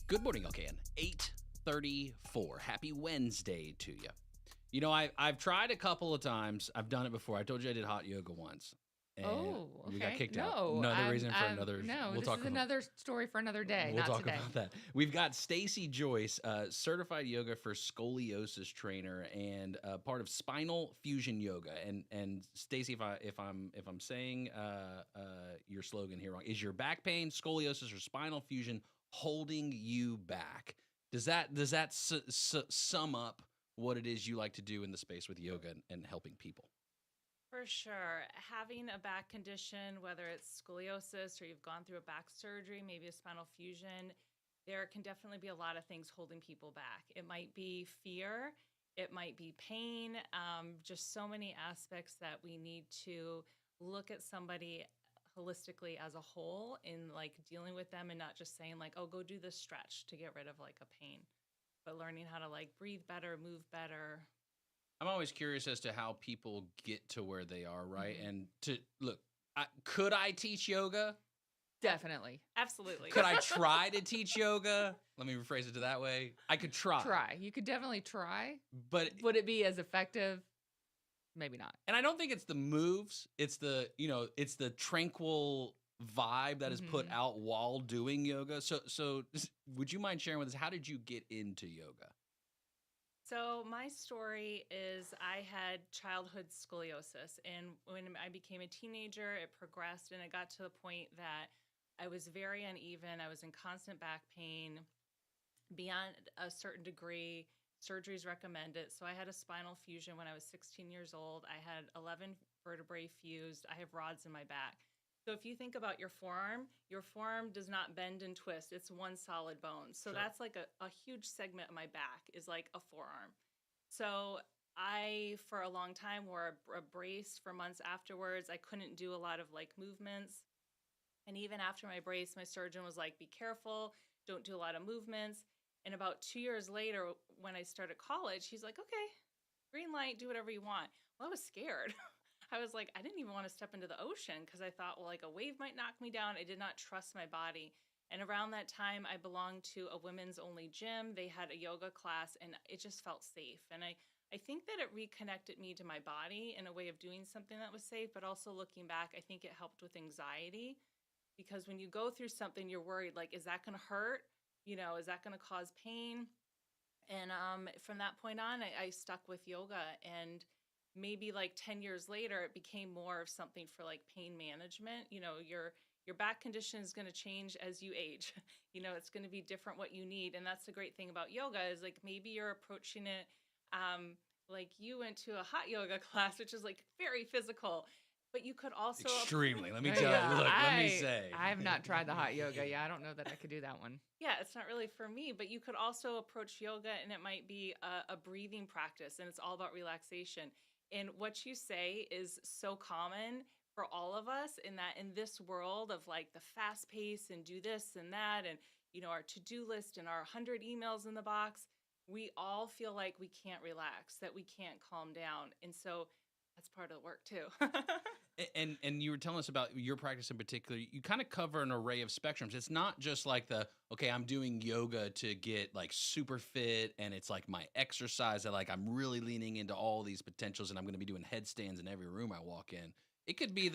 Good morning, LKN. 8:34. Happy Wednesday to you. You know, I've tried a couple of times. I've done it before. I told you I did hot yoga once. And we got kicked out. Another reason for another. No, we'll this talk is about, another story for another day. We'll not talk today. about that. We've got Stacy Joyce, certified yoga for scoliosis trainer and part of Spinal Fusion Yoga. And Stacy, if I'm saying your slogan here wrong, is your back pain, scoliosis, or spinal fusion holding you back? Does that sum up what it is you like to do in the space with yoga and helping people? For sure. Having a back condition, whether it's scoliosis or you've gone through a back surgery, maybe a spinal fusion, there can definitely be a lot of things holding people back. It might be fear, it might be pain, just so many aspects that we need to look at somebody holistically as a whole in like dealing with them and not just saying like, oh, go do this stretch to get rid of like a pain, but learning how to like breathe better, move better. I'm always curious as to how people get to where they are, right? Mm-hmm. And to look, could I teach yoga? Definitely. Absolutely. Could I try to teach yoga? Let me rephrase it to that way. I could try. You could definitely try. But would it be as effective? Maybe not. And I don't think it's the moves. It's the, it's the tranquil vibe that is put out while doing yoga. So would you mind sharing with us, how did you get into yoga? So my story is I had childhood scoliosis, and when I became a teenager, it progressed, and it got to the point that I was very uneven. I was in constant back pain. Beyond a certain degree, surgeries recommended. So I had a spinal fusion when I was 16 years old. I had 11 vertebrae fused. I have rods in my back. So if you think about your forearm does not bend and twist. It's one solid bone. So that's like a huge segment of my back is like a forearm. So I, for a long time, wore a brace for months afterwards. I couldn't do a lot of like movements. And even after my brace, my surgeon was like, be careful, don't do a lot of movements. And about 2 years later, when I started college, he's like, okay, green light, do whatever you want. Well, I was scared. I was like, I didn't even want to step into the ocean because I thought, well, like a wave might knock me down. I did not trust my body. And around that time, I belonged to a women's only gym. They had a yoga class, and it just felt safe. And I think that it reconnected me to my body in a way of doing something that was safe, but also looking back, I think it helped with anxiety. Because when you go through something, you're worried, like, is that going to hurt? You know, is that going to cause pain? And from that point on, I stuck with yoga. And maybe like 10 years later, it became more of something for like pain management. You know, your back condition is going to change as you age. You know, it's going to be different what you need. And that's the great thing about yoga is like maybe you're approaching it like you went to a hot yoga class, which is like very physical. But you could also extremely. Let me tell you. Look, let me say, I have not tried the hot yoga. Yeah, I don't know that I could do that one. Yeah, it's not really for me. But you could also approach yoga, and it might be a breathing practice, and it's all about relaxation. And what you say is so common for all of us in this world of like the fast pace and do this and that, and you know our to-do list and our 100 emails in the box. We all feel like we can't relax, that we can't calm down, and so that's part of the work too. And you were telling us about your practice in particular. You kind of cover an array of spectrums. It's not just like okay, I'm doing yoga to get like super fit, and it's like my exercise that like I'm really leaning into all these potentials, and I'm going to be doing headstands in every room I walk in. It could be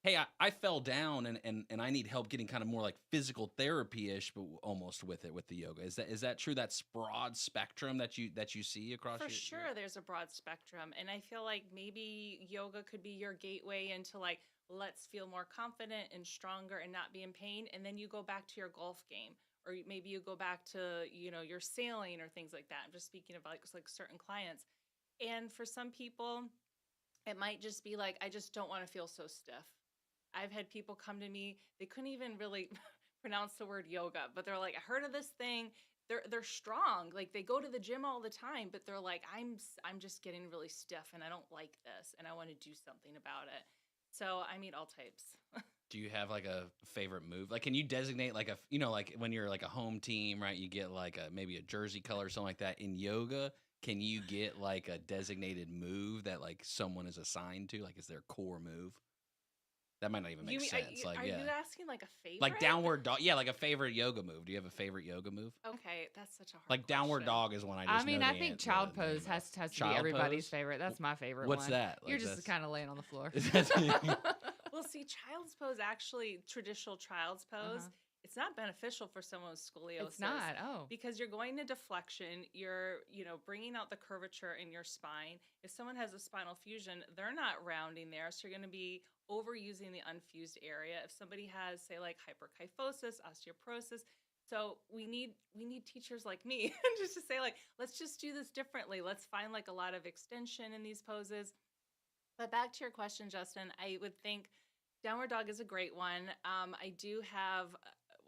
hey, I fell down and I need help getting kind of more like physical therapy-ish, but almost with the yoga. Is that true? That's broad spectrum that you see across. For sure, there's a broad spectrum, and I feel like maybe yoga could be your gateway into like let's feel more confident and stronger and not be in pain, and then you go back to your golf game, or maybe you go back to your sailing or things like that. I'm just speaking of like certain clients, and for some people, it might just be like I just don't want to feel so stiff. I've had people come to me, they couldn't even really pronounce the word yoga, but they're like, I heard of this thing. They're strong. Like they go to the gym all the time, but they're like, I'm just getting really stiff and I don't like this and I want to do something about it. So I meet all types. Do you have like a favorite move? Like, can you designate like like when you're like a home team, right? You get like maybe a jersey color or something like that. In yoga, can you get like a designated move that like someone is assigned to? Like, is their core move? That might not even make sense. Are you asking like a favorite? Like downward dog. Yeah, like a favorite yoga move. Do you have a favorite yoga move? Okay, that's such a hard Like question. downward dog is one I just know I the think ant- child the pose name has of. to Child be everybody's pose? favorite. That's my favorite What's one. that? You're Like, just kind of laying on the floor. Well, see, child's pose, actually, traditional child's pose, it's not beneficial for someone with scoliosis. It's not. Oh. Because you're going to deflection, you're, bringing out the curvature in your spine. If someone has a spinal fusion, they're not rounding there, so you're going to be overusing the unfused area. If somebody has, say, like hyperkyphosis, osteoporosis, so we need teachers like me just to say, like, let's just do this differently. Let's find like a lot of extension in these poses. But back to your question, Justin, I would think downward dog is a great one. I do have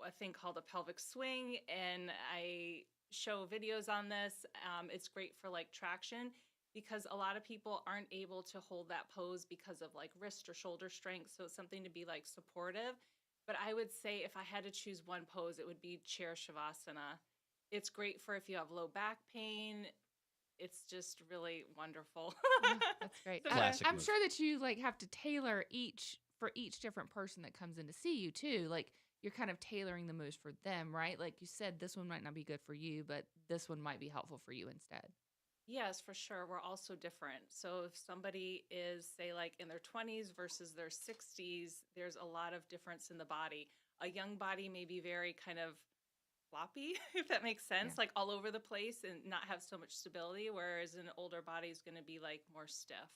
a thing called a pelvic swing, and I show videos on this. It's great for like traction because a lot of people aren't able to hold that pose because of like wrist or shoulder strength. So it's something to be like supportive. But I would say if I had to choose one pose, it would be chair shavasana. It's great for if you have low back pain. It's just really wonderful. That's great. So I'm sure that you like have to tailor for each different person that comes in to see you too. Like you're kind of tailoring the moves for them, right? Like you said, this one might not be good for you, but this one might be helpful for you instead. Yes, for sure. We're also different. So if somebody is, say, like in their 20s versus their 60s, there's a lot of difference in the body. A young body may be very kind of floppy, if that makes sense, Yeah. like all over the place and not have so much stability, whereas an older body is going to be like more stiff.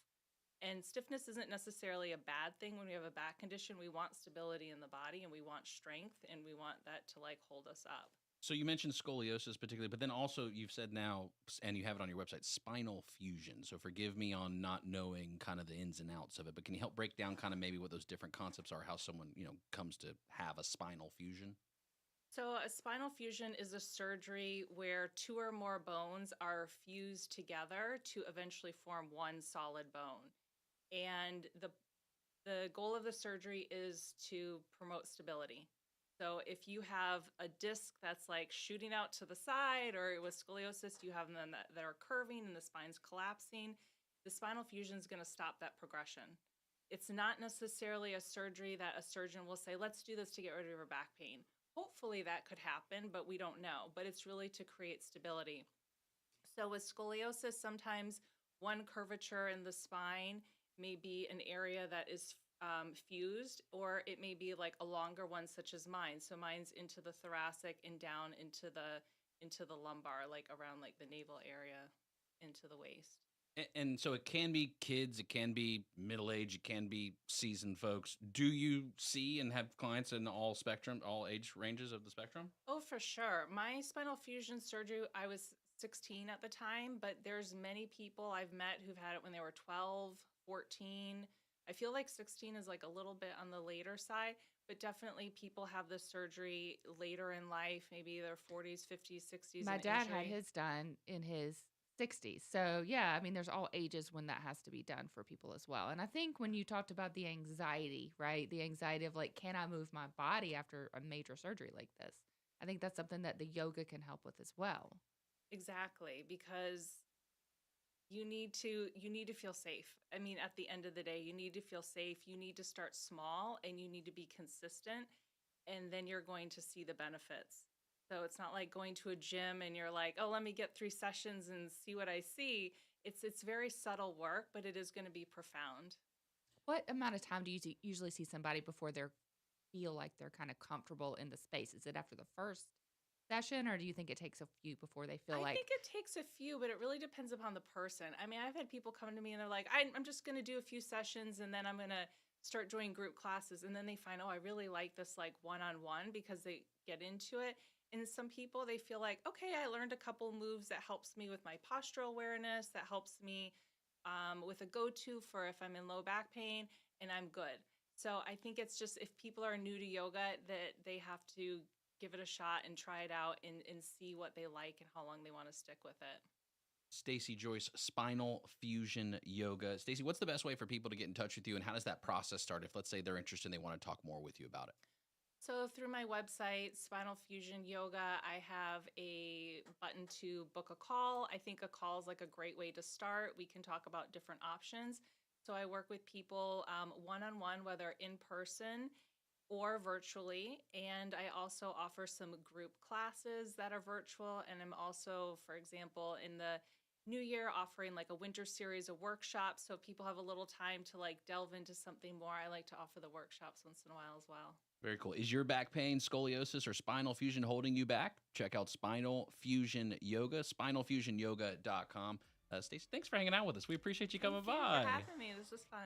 And stiffness isn't necessarily a bad thing when we have a back condition. We want stability in the body and we want strength and we want that to like hold us up. So you mentioned scoliosis particularly, but then also you've said now, and you have it on your website, spinal fusion. So forgive me on not knowing kind of the ins and outs of it, but can you help break down kind of maybe what those different concepts are, how someone, comes to have a spinal fusion? So, a spinal fusion is a surgery where two or more bones are fused together to eventually form one solid bone. And the goal of the surgery is to promote stability. So, if you have a disc that's like shooting out to the side, or with scoliosis, you have them that are curving and the spine's collapsing, the spinal fusion is going to stop that progression. It's not necessarily a surgery that a surgeon will say, let's do this to get rid of your back pain. Hopefully that could happen, but we don't know. But it's really to create stability. So with scoliosis, sometimes one curvature in the spine may be an area that is fused, or it may be like a longer one, such as mine. So mine's into the thoracic and down into the lumbar, like around like the navel area, into the waist. And so it can be kids, it can be middle age, it can be seasoned folks. Do you see and have clients in all spectrum, all age ranges of the spectrum? Oh, for sure. My spinal fusion surgery, I was 16 at the time, but there's many people I've met who've had it when they were 12, 14. I feel like 16 is like a little bit on the later side, but definitely people have this surgery later in life, maybe their 40s, 50s, 60s. My and dad had injury. his done in his 60s. So, yeah, I mean, there's all ages when that has to be done for people as well. And I think when you talked about the anxiety, right? The anxiety of like, can I move my body after a major surgery like this? I think that's something that the yoga can help with as well. Exactly, because you need to feel safe. I mean, at the end of the day, you need to feel safe. You need to start small and you need to be consistent, and then you're going to see the benefits. So it's not like going to a gym and you're like, "Oh, let me get 3 sessions and see what I see." It's very subtle work, but it is going to be profound. What amount of time do you usually see somebody before they feel like they're kind of comfortable in the space? Is it after the first session, or do you think it takes a few before they feel I like think it takes a few, but it really depends upon the person. I mean, I've had people come to me and they're like, I'm just going to do a few sessions and then I'm going to start doing group classes. And then they find, oh, I really like this like one-on-one, because they get into it. And some people, they feel like, okay, I learned a couple moves that helps me with my postural awareness, that helps me with a go-to for if I'm in low back pain, and I'm good. So I think it's just, if people are new to yoga, that they have to give it a shot and try it out and see what they like and how long they want to stick with it. Stacy, Joyce, Spinal Fusion Yoga. Stacy, what's the best way for people to get in touch with you, and how does that process start if, let's say, they're interested and they want to talk more with you about it? So through my website, Spinal Fusion Yoga, I have a button to book a call. I think a call is like a great way to start. We can talk about different options. So I work with people one-on-one, whether in person or virtually. And I also offer some group classes that are virtual. And I'm also, for example, in the new year, offering like a winter series of workshops. So if people have a little time to like delve into something more, I like to offer the workshops once in a while as well. Very cool. Is your back pain, scoliosis, or spinal fusion holding you back? Check out Spinal Fusion Yoga, spinalfusionyoga.com. Stacy, thanks for hanging out with us. We appreciate you coming by. Thank you for having me. This was fun.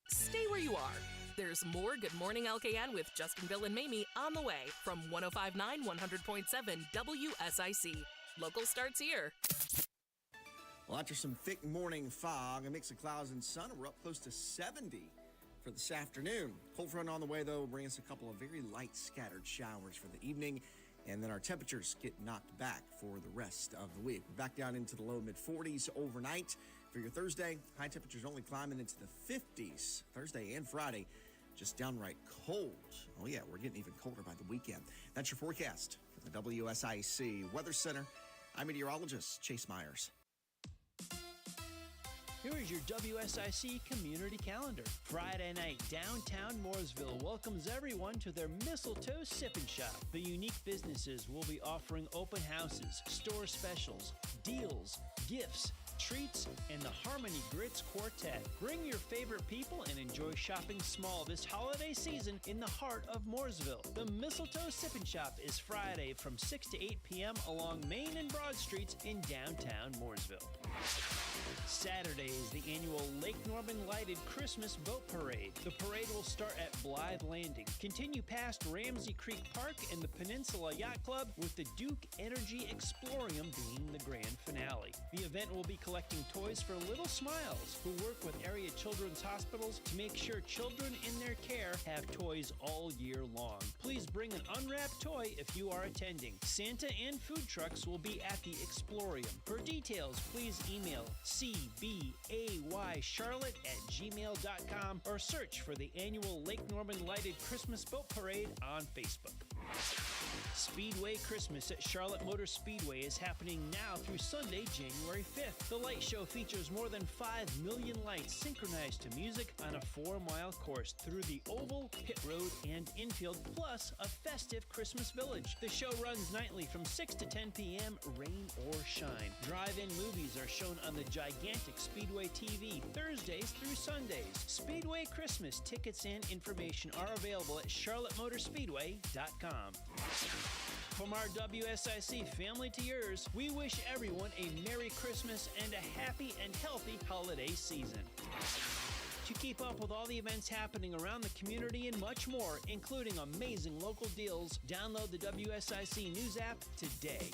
Stay where you are. There's more Good Morning LKN with Justin, Bill, and Mamie on the way from 105.9, 100.7 WSIC. Local starts here. Well, after some thick morning fog, a mix of clouds and sun, we're up close to 70 for this afternoon. Cold front on the way, though, bringing us a couple of very light scattered showers for the evening. And then our temperatures get knocked back for the rest of the week. We're back down into the low mid-40s overnight. For your Thursday, high temperatures only climbing into the 50s Thursday and Friday. just downright cold. Oh, yeah, we're getting even colder by the weekend. That's your forecast from the WSIC Weather Center. I'm meteorologist Chase Myers. Here is your WSIC community calendar. Friday night, downtown Mooresville welcomes everyone to their Mistletoe Sip and Shop. The unique businesses will be offering open houses, store specials, deals, gifts, treats, and the Harmony Grits Quartet. Bring your favorite people and enjoy shopping small this holiday season in the heart of Mooresville. The Mistletoe Sip and Shop is Friday from 6 to 8 p.m. along Main and Broad Streets in downtown Mooresville. Saturday is the annual Lake Norman Lighted Christmas Boat Parade. The parade will start at Blythe Landing, continue past Ramsey Creek Park and the Peninsula Yacht Club, with the Duke Energy Explorium being the grand finale. The event will be collecting toys for Little Smiles, who work with area children's hospitals to make sure children in their care have toys all year long. Please bring an unwrapped toy if you are attending. Santa and food trucks will be at the Explorium. For details, please email cbaycharlotte@gmail.com or search for the annual Lake Norman Lighted Christmas Boat Parade on Facebook. Speedway Christmas at Charlotte Motor Speedway is happening now through Sunday, January 5th. The light show features more than 5 million lights synchronized to music on a 4-mile course through the oval, pit road, and infield, plus a festive Christmas village. The show runs nightly from 6 to 10 p.m., rain or shine. Drive-in movies are shown on the gigantic Speedway TV Thursdays through Sundays. Speedway Christmas tickets and information are available at charlottemotorspeedway.com. From our WSIC family to yours, we wish everyone a Merry Christmas and a happy and healthy holiday season. To keep up with all the events happening around the community and much more, including amazing local deals, download the WSIC News app today.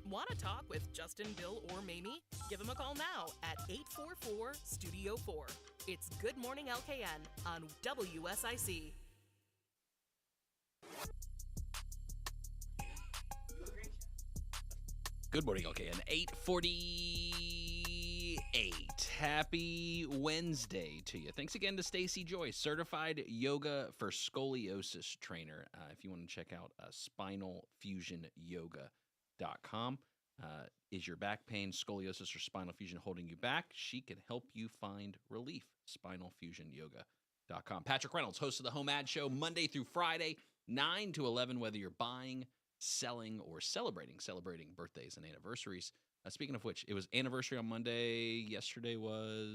Want to talk with Justin, Bill, or Mamie? Give them a call now at 844-STUDIO-4. It's Good Morning LKN on WSIC. Good morning, LKN. 8:48. Happy Wednesday to you. Thanks again to Stacy, Joyce, certified yoga for scoliosis trainer. If you want to check out spinalfusionyoga.com. Is your back pain, scoliosis, or spinal fusion holding you back? She can help you find relief. Spinalfusionyoga.com. Patrick Reynolds, host of the Home Ad Show, Monday through Friday, 9 to 11, whether you're buying, selling, or celebrating birthdays and anniversaries. Speaking of which, it was anniversary on Monday. Yesterday was...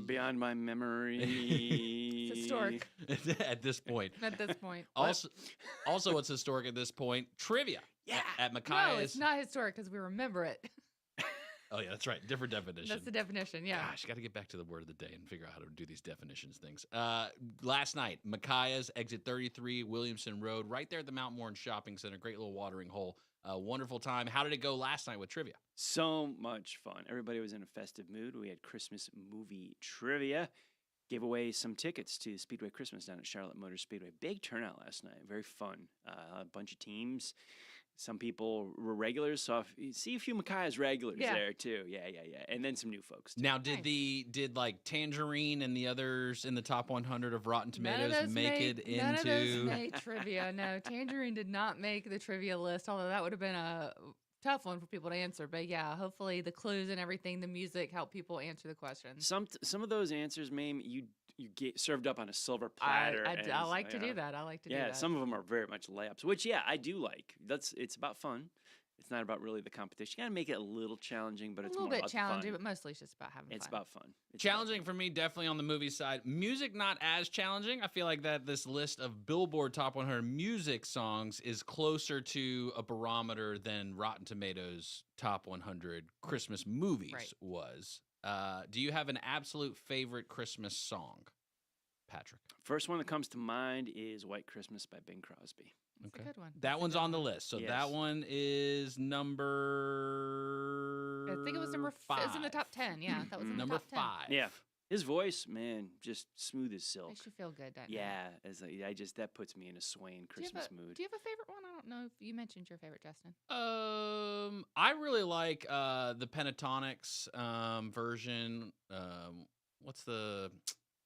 Beyond my memory. It's historic. At this point. At this point. Also, what's historic at this point? Trivia. Yeah. At Micaiah's. No, it's not historic because we remember it. Oh, yeah, that's right. Different definition. That's the definition, yeah. Gosh, got to get back to the word of the day and figure out how to do these definitions things. Last night, Micaiah's, exit 33, Williamson Road, right there at the Mount Morn Shopping Center. Great little watering hole. Wonderful time. How did it go last night with trivia? So much fun. Everybody was in a festive mood. We had Christmas movie trivia. Gave away some tickets to Speedway Christmas down at Charlotte Motor Speedway. Big turnout last night. Very fun. A bunch of teams. Some people were regulars, so you see a few Micaiah's regulars there too. Yeah. And then some new folks too. Now, did like Tangerine and the others in the top 100 of Rotten Tomatoes make it into... None of those made trivia. No, Tangerine did not make the trivia list, although that would have been a tough one for people to answer. But yeah, hopefully the clues and everything, the music, help people answer the questions. Some of those answers, Mame, you get served up on a silver platter. I like to do that. I like to do that. Yeah, some of them are very much layups, which, I do like. It's about fun. It's not about really the competition. You got to make it a little challenging, but it's more about a little bit challenging, fun. but mostly it's just about having fun. It's about fun. Challenging for me, definitely on the movie side. Music, not as challenging. I feel like that this list of Billboard Top 100 music songs is closer to a barometer than Rotten Tomatoes Top 100 Christmas movies was. Do you have an absolute favorite Christmas song, Patrick? First one that comes to mind is White Christmas by Bing Crosby. That's a good one. That one's on the list. So that one is number... I think it was number 5. It was in the top 10. Yeah, that was in number the top 10. 5. Yeah. His voice, man, just smooth as silk. Makes you feel good, doesn't it? Yeah, that puts me in a swaying Christmas mood. Do you have a favorite one? I don't know if you mentioned your favorite, Justin. I really like the Pentatonics version. what's the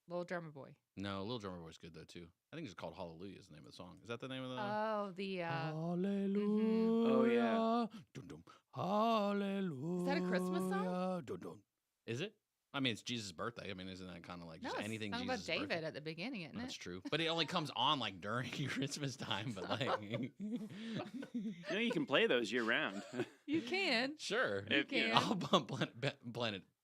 Little Drummer Boy. No, Little Drummer Boy's good though too. I think it's called Hallelujah is the name of the song. Is that the name of the Oh, the Hallelujah. Oh, yeah. Dun, dun. Hallelujah. Is that a Christmas song? Dun, dun. Is it? I mean, it's Jesus' birthday. I mean, isn't that kind of like No, just it's anything sung Jesus' about David birthday? at the beginning, isn't That's it? true. But it only comes on like during Christmas time. But like, You can play those year round. You can. sure. You can. I'll bump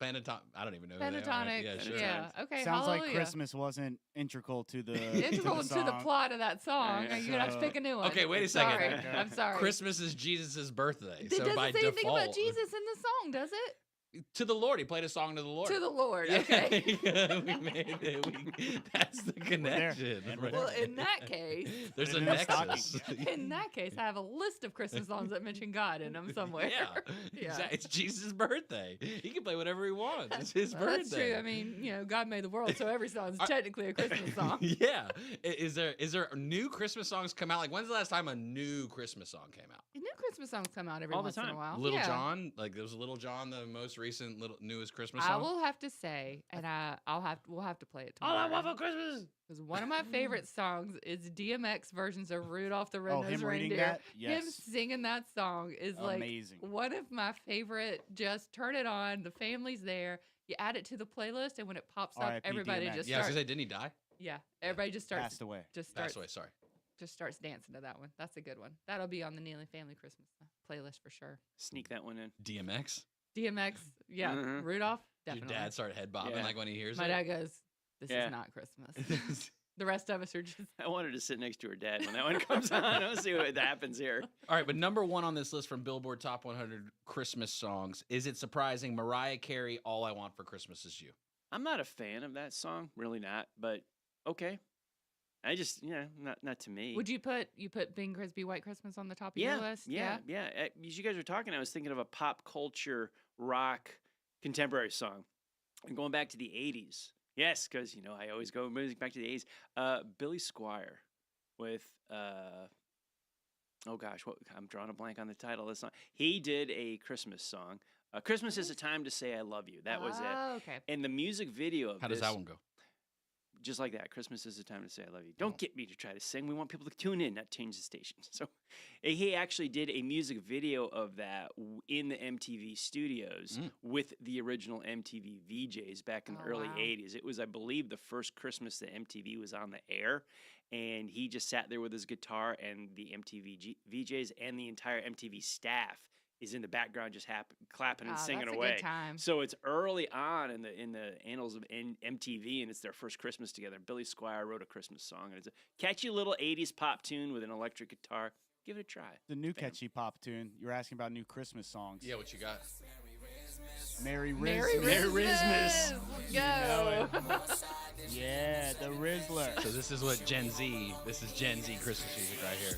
Pentaton. I don't even know who they are. Pentatonic. Yeah, sure. Yeah. Okay. Sounds like Hallelujah. Christmas wasn't integral to the Integral to to the, the song. plot of that song. You're gonna have to pick a new one. Okay, wait a second. Sorry. I'm sorry. Christmas is Jesus' birthday. It so doesn't by say default, anything about Jesus in the song, does it? to the Lord. He played a song to the Lord. To the Lord. Yeah, Okay. we made it. That's the connection. Well, in that case, There's a Put it in the nexus. in that case, I have a list of Christmas songs that mention God in them somewhere. Yeah, It's Jesus' birthday. He can play whatever he wants. It's his Well, birthday. that's true. I mean, God made the world, so every song is technically a Christmas song. Yeah. Is there new Christmas songs come out? Like, when's the last time a new Christmas song came out? New Christmas songs come out every All the once in time. a while. Little Yeah. John, like there was Little John, the most recent newest Christmas I song. will have to say, and we'll have to play it All tomorrow. I want for Christmas. Because one of my favorite songs is DMX versions of Rudolph the Oh, Red-Nosed him reading Reindeer. that? Him Yes. singing that song is Amazing. like one of my favorite. Just turn it on. The family's there. You add it to the playlist, and when it pops up, R.I.P. everybody DMX. just Yeah, I was starts. gonna say, didn't he die? Yeah, everybody just starts. Passed away. Just starts. Passed away. Sorry. Just starts dancing to that one. That's a good one. That'll be on the Neely Family Christmas playlist for sure. Sneak that one in. DMX. DMX, yeah. Mhm. Rudolph, Your definitely. dad started head bobbing Yeah. like when he hears My it. dad goes, "This Yeah. is not Christmas." The rest of us are just. I wanted to sit next to her dad when that one comes on. I'll see what happens here. All right, but number one on this list from Billboard Top 100 Christmas songs. Is it surprising? Mariah Carey, "All I Want for Christmas Is You." I'm not a fan of that song, really not. But okay, I just not to me. Would you put Bing Crosby White Christmas on the top of yeah, your list? yeah. As you guys were talking, I was thinking of a pop culture rock contemporary song, and going back to the '80s. Yes, because I always go music back to the '80s. Billy Squier with oh gosh, I'm drawing a blank on the title of this song. He did a Christmas song. Christmas is a time to say I love you. That was Oh, it. okay. And the music video of How does this, that one go? just like that. Christmas is a time to say I love you. Don't get me to try to sing. We want people to tune in, not change the station. So he actually did a music video of that in the MTV studios with the original MTV VJs back in the early wow. 80s. It was, I believe, the first Christmas that MTV was on the air. And he just sat there with his guitar, and the MTV VJs and the entire MTV staff is in the background just clapping and singing that's a away. good time. So it's early on in the annals of MTV, and it's their first Christmas together. Billy Squier wrote a Christmas song, and it's a catchy little 80s pop tune with an electric guitar. Give it a try. The new catchy pop tune. You were asking about new Christmas songs. Yeah, what you got? Merry Merry Christmas. Let's go. Yeah, the Rizzler. So this is Gen Z Christmas music right here.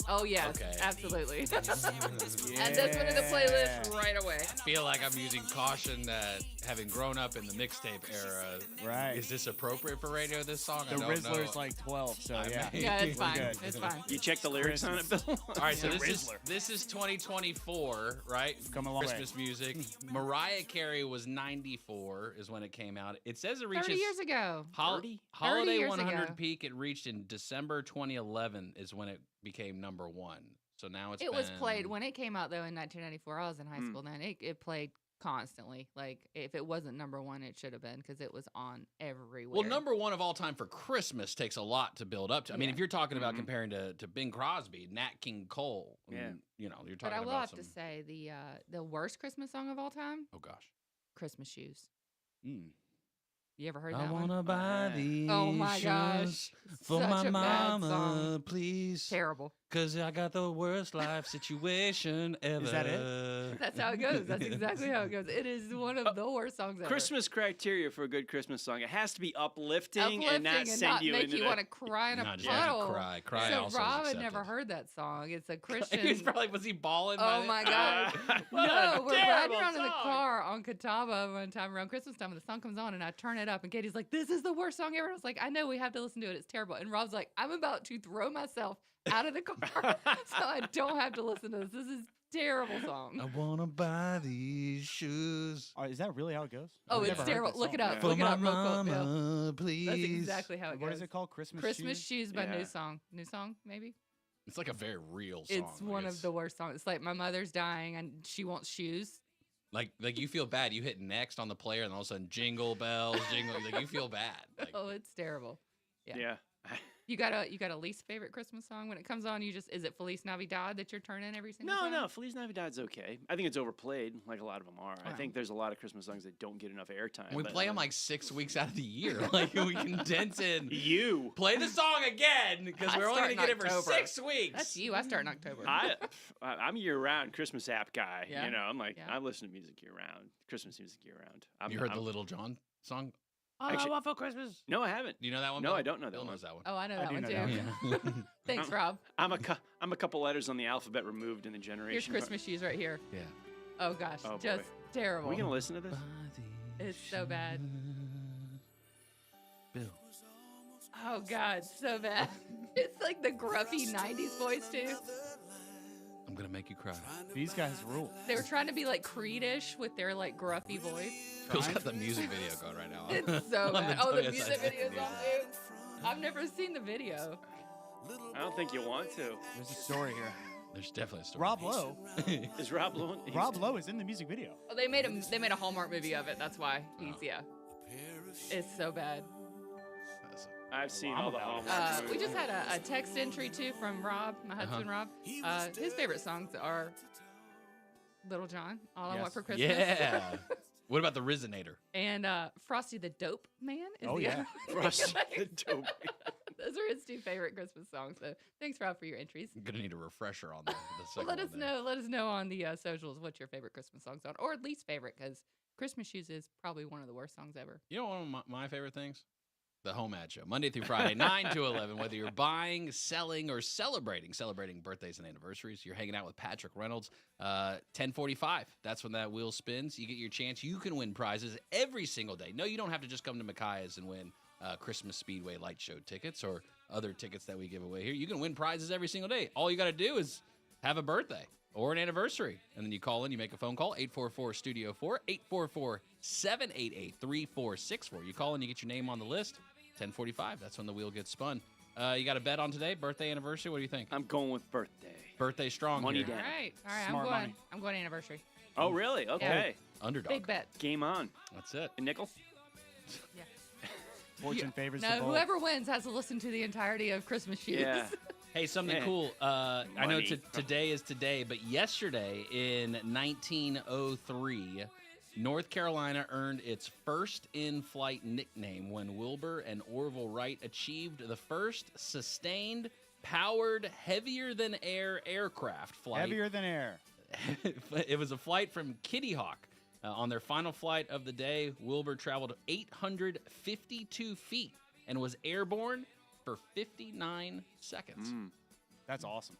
Oh yes, Okay. absolutely. Add this one to the playlist right away. I feel like I'm using caution that having grown up in the mixtape era, Right. is this appropriate for radio, this song? The I don't Rizzler's know. like 12, so I yeah. mean- Yeah, it's We're fine. good. It's fine. You check the lyrics on it, Bill? All right, so The this is 2024, right? Come a long way. Christmas music. Mariah Carey was 94 is when it came out. It says it reaches 30 years ago. 30? Holiday years 100 ago. peak. It reached in December 2011 is when it became number one. So now It was played when it came out though in 1994. I was in high school then. It played constantly. Like if it wasn't number one, it should have been because it was on everywhere. Well, number one of all time for Christmas takes a lot to build up to. I mean, Yeah. if you're talking about comparing to Bing Crosby, Nat King Cole, Yeah. you're But talking I will about have some. to say the worst Christmas song of all time, Oh gosh. Christmas Shoes. Mm. You ever heard I that one? wanna buy these Oh my gosh. shoes for Such my a bad mama, song. please. Terrible. Cause I got the worst life situation ever. Is that it? That's how it goes. That's exactly how it goes. It is one of the worst songs ever. Christmas criteria for a good Christmas song. It has to be uplifting and not and send not you make into you the... want to cry in a Not just make you puddle. cry. Cry so also is Rob had never accepted. heard that song. It's a He was Christian. probably like, was he balling? Oh my God. What No, a we're riding terrible around in the song. car on Catawba one time around Christmas time, and the song comes on, and I turn it up, and Katie's like, "This is the worst song ever." And I was like, "I know, we have to listen to it. It's terrible." And Rob's like, "I'm about to throw myself out of the car, so I don't have to listen to this. This is terrible song. I want to buy these shoes. Is that really how it goes? Oh, I've it's never heard terrible. that Look it song. up. For Look it my up real quick. Yeah. mama, please. That's exactly how it goes. What is it called? Christmas Christmas Shoes? Shoes by Yeah. New Song. New Song, maybe? It's like a very real song. It's one of the worst songs. It's like my mother's dying and she wants shoes. Like you feel bad. You hit next on the player, and all of a sudden, jingle bells, jingle. Like you feel bad. Like, Oh, it's terrible. Yeah. You got a least favorite Christmas song when it comes on? Is it Feliz Navidad that you're turning every single time? No, Feliz Navidad's okay. I think it's overplayed, like a lot of them are. I think there's a lot of Christmas songs that don't get enough airtime. we but, play them like 6 weeks out of the year. Like we condense in. You play the song again because we're only going to get it for 6 weeks. That's you. I start in October. I'm a year-round Christmas app guy. Yeah? You know, I'm like, Yeah. I listen to music year-round, Christmas music year-round. You heard the Little John song? Actually- I want for Christmas. No, I haven't. Do you know that one? No, Bill? I don't know that Bill one. knows that one. Oh, I know that do one know too. that one. Thanks, Rob. I'm a couple letters on the alphabet removed in the generation. Here's Christmas Shoes right here. Yeah. Oh gosh, Oh, boy. just terrible. Are we gonna listen to this? It's so bad. Bill. Oh God, so bad. It's like the gruffy '90s voice too. I'm gonna make you cry. These guys rule. They were trying to be like Creed-ish with their like gruffy voice. Bill's got the music video going right now. It's so On bad. Oh, the WSIC music video's video. on too. I've never seen the video. I don't think you want to. There's a story here. There's definitely a story. Rob Lowe. Is Rob Lowe? Rob Lowe is in the music video. Oh, they made a Hallmark movie of it. That's why he's It's so bad. I've seen I'm all the about it. Hallmark We movies. just had a text entry too from Rob, my husband Rob. His favorite songs are Little John, All I Want Yes. for Christmas. Yeah. What about the Risinator? And Frosty the Dope Man. Is Oh, the yeah. other- Frosty the Dope. Those are his two favorite Christmas songs. So thanks, Rob, for your entries. I'm gonna need a refresher on the second Let one us there. know. Let us know on the socials what your favorite Christmas songs are, or least favorite, because Christmas Shoes is probably one of the worst songs ever. You know one of my favorite things? The Home Ad Show, Monday through Friday, 9 to 11. Whether you're buying, selling, or celebrating birthdays and anniversaries, you're hanging out with Patrick Reynolds. 10:45. That's when that wheel spins. You get your chance. You can win prizes every single day. No, you don't have to just come to Micaiah's and win Christmas Speedway Light Show tickets or other tickets that we give away here. You can win prizes every single day. All you got to do is have a birthday or an anniversary. And then you call in, you make a phone call, 844-STUDIO-4, 844-788-3464. You call in, you get your name on the list, 10:45. That's when the wheel gets spun. You got a bet on today? Birthday, anniversary? What do you think? I'm going with birthday. Birthday strong Money here. down. All right. Smart money. I'm going anniversary. Oh, really? Okay. Underdog. Big bet. Game on. That's it. A nickel? Fortune favors the No, bold. whoever wins has to listen to the entirety of Christmas Shoes. Yeah. Hey, something Man. cool. I know Money. today is today, but yesterday in 1903, North Carolina earned its first in-flight nickname when Wilbur and Orville Wright achieved the first sustained, powered, heavier-than-air aircraft flight. Heavier than air. It was a flight from Kitty Hawk. On their final flight of the day, Wilbur traveled 852 feet and was airborne for 59 seconds. That's awesome.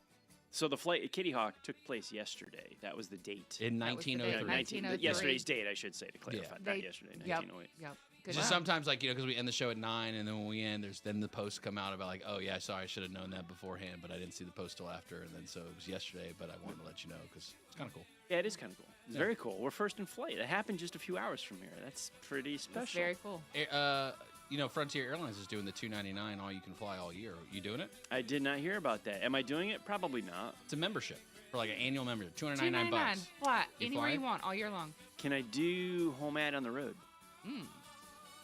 So the flight at Kitty Hawk took place yesterday. That was the date. In That was the date, 1903. 1903. Yesterday's date, I should say, to clarify. Yeah. Not yesterday, Yep. 1908. Yep. Good Just job. sometimes, like, because we end the show at 9, and then when we end, then the posts come out about, like, oh, yeah, sorry, I should have known that beforehand, but I didn't see the post till after. And then so it was yesterday, but I wanted to let you know because it's kind of cool. Yeah, it is kind of cool. It's very cool. We're first in flight. It happened just a few hours from here. That's pretty special. That's very cool. Frontier Airlines is doing the $299 all you can fly all year. You doing it? I did not hear about that. Am I doing it? Probably not. It's a membership for like an annual membership, $299. $299 flat You anywhere you fly? want all year long. Can I do home ad on the road?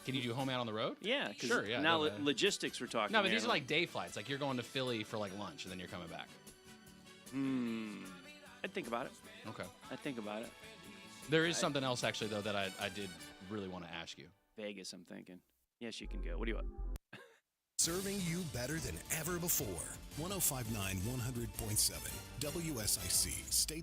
Can you do home out on the road? Yeah. 'cause Sure, yeah, Now go ahead. logistics we're talking. No, but there. these are like day flights. Like you're going to Philly for like lunch and then you're coming back. I'd think about it. Okay. I'd think about it. There is something else actually though that I did really want to ask you. Vegas, I'm thinking. Yes, you can go. What do you want? Serving you better than ever before. 105.9 100.7 WSIC States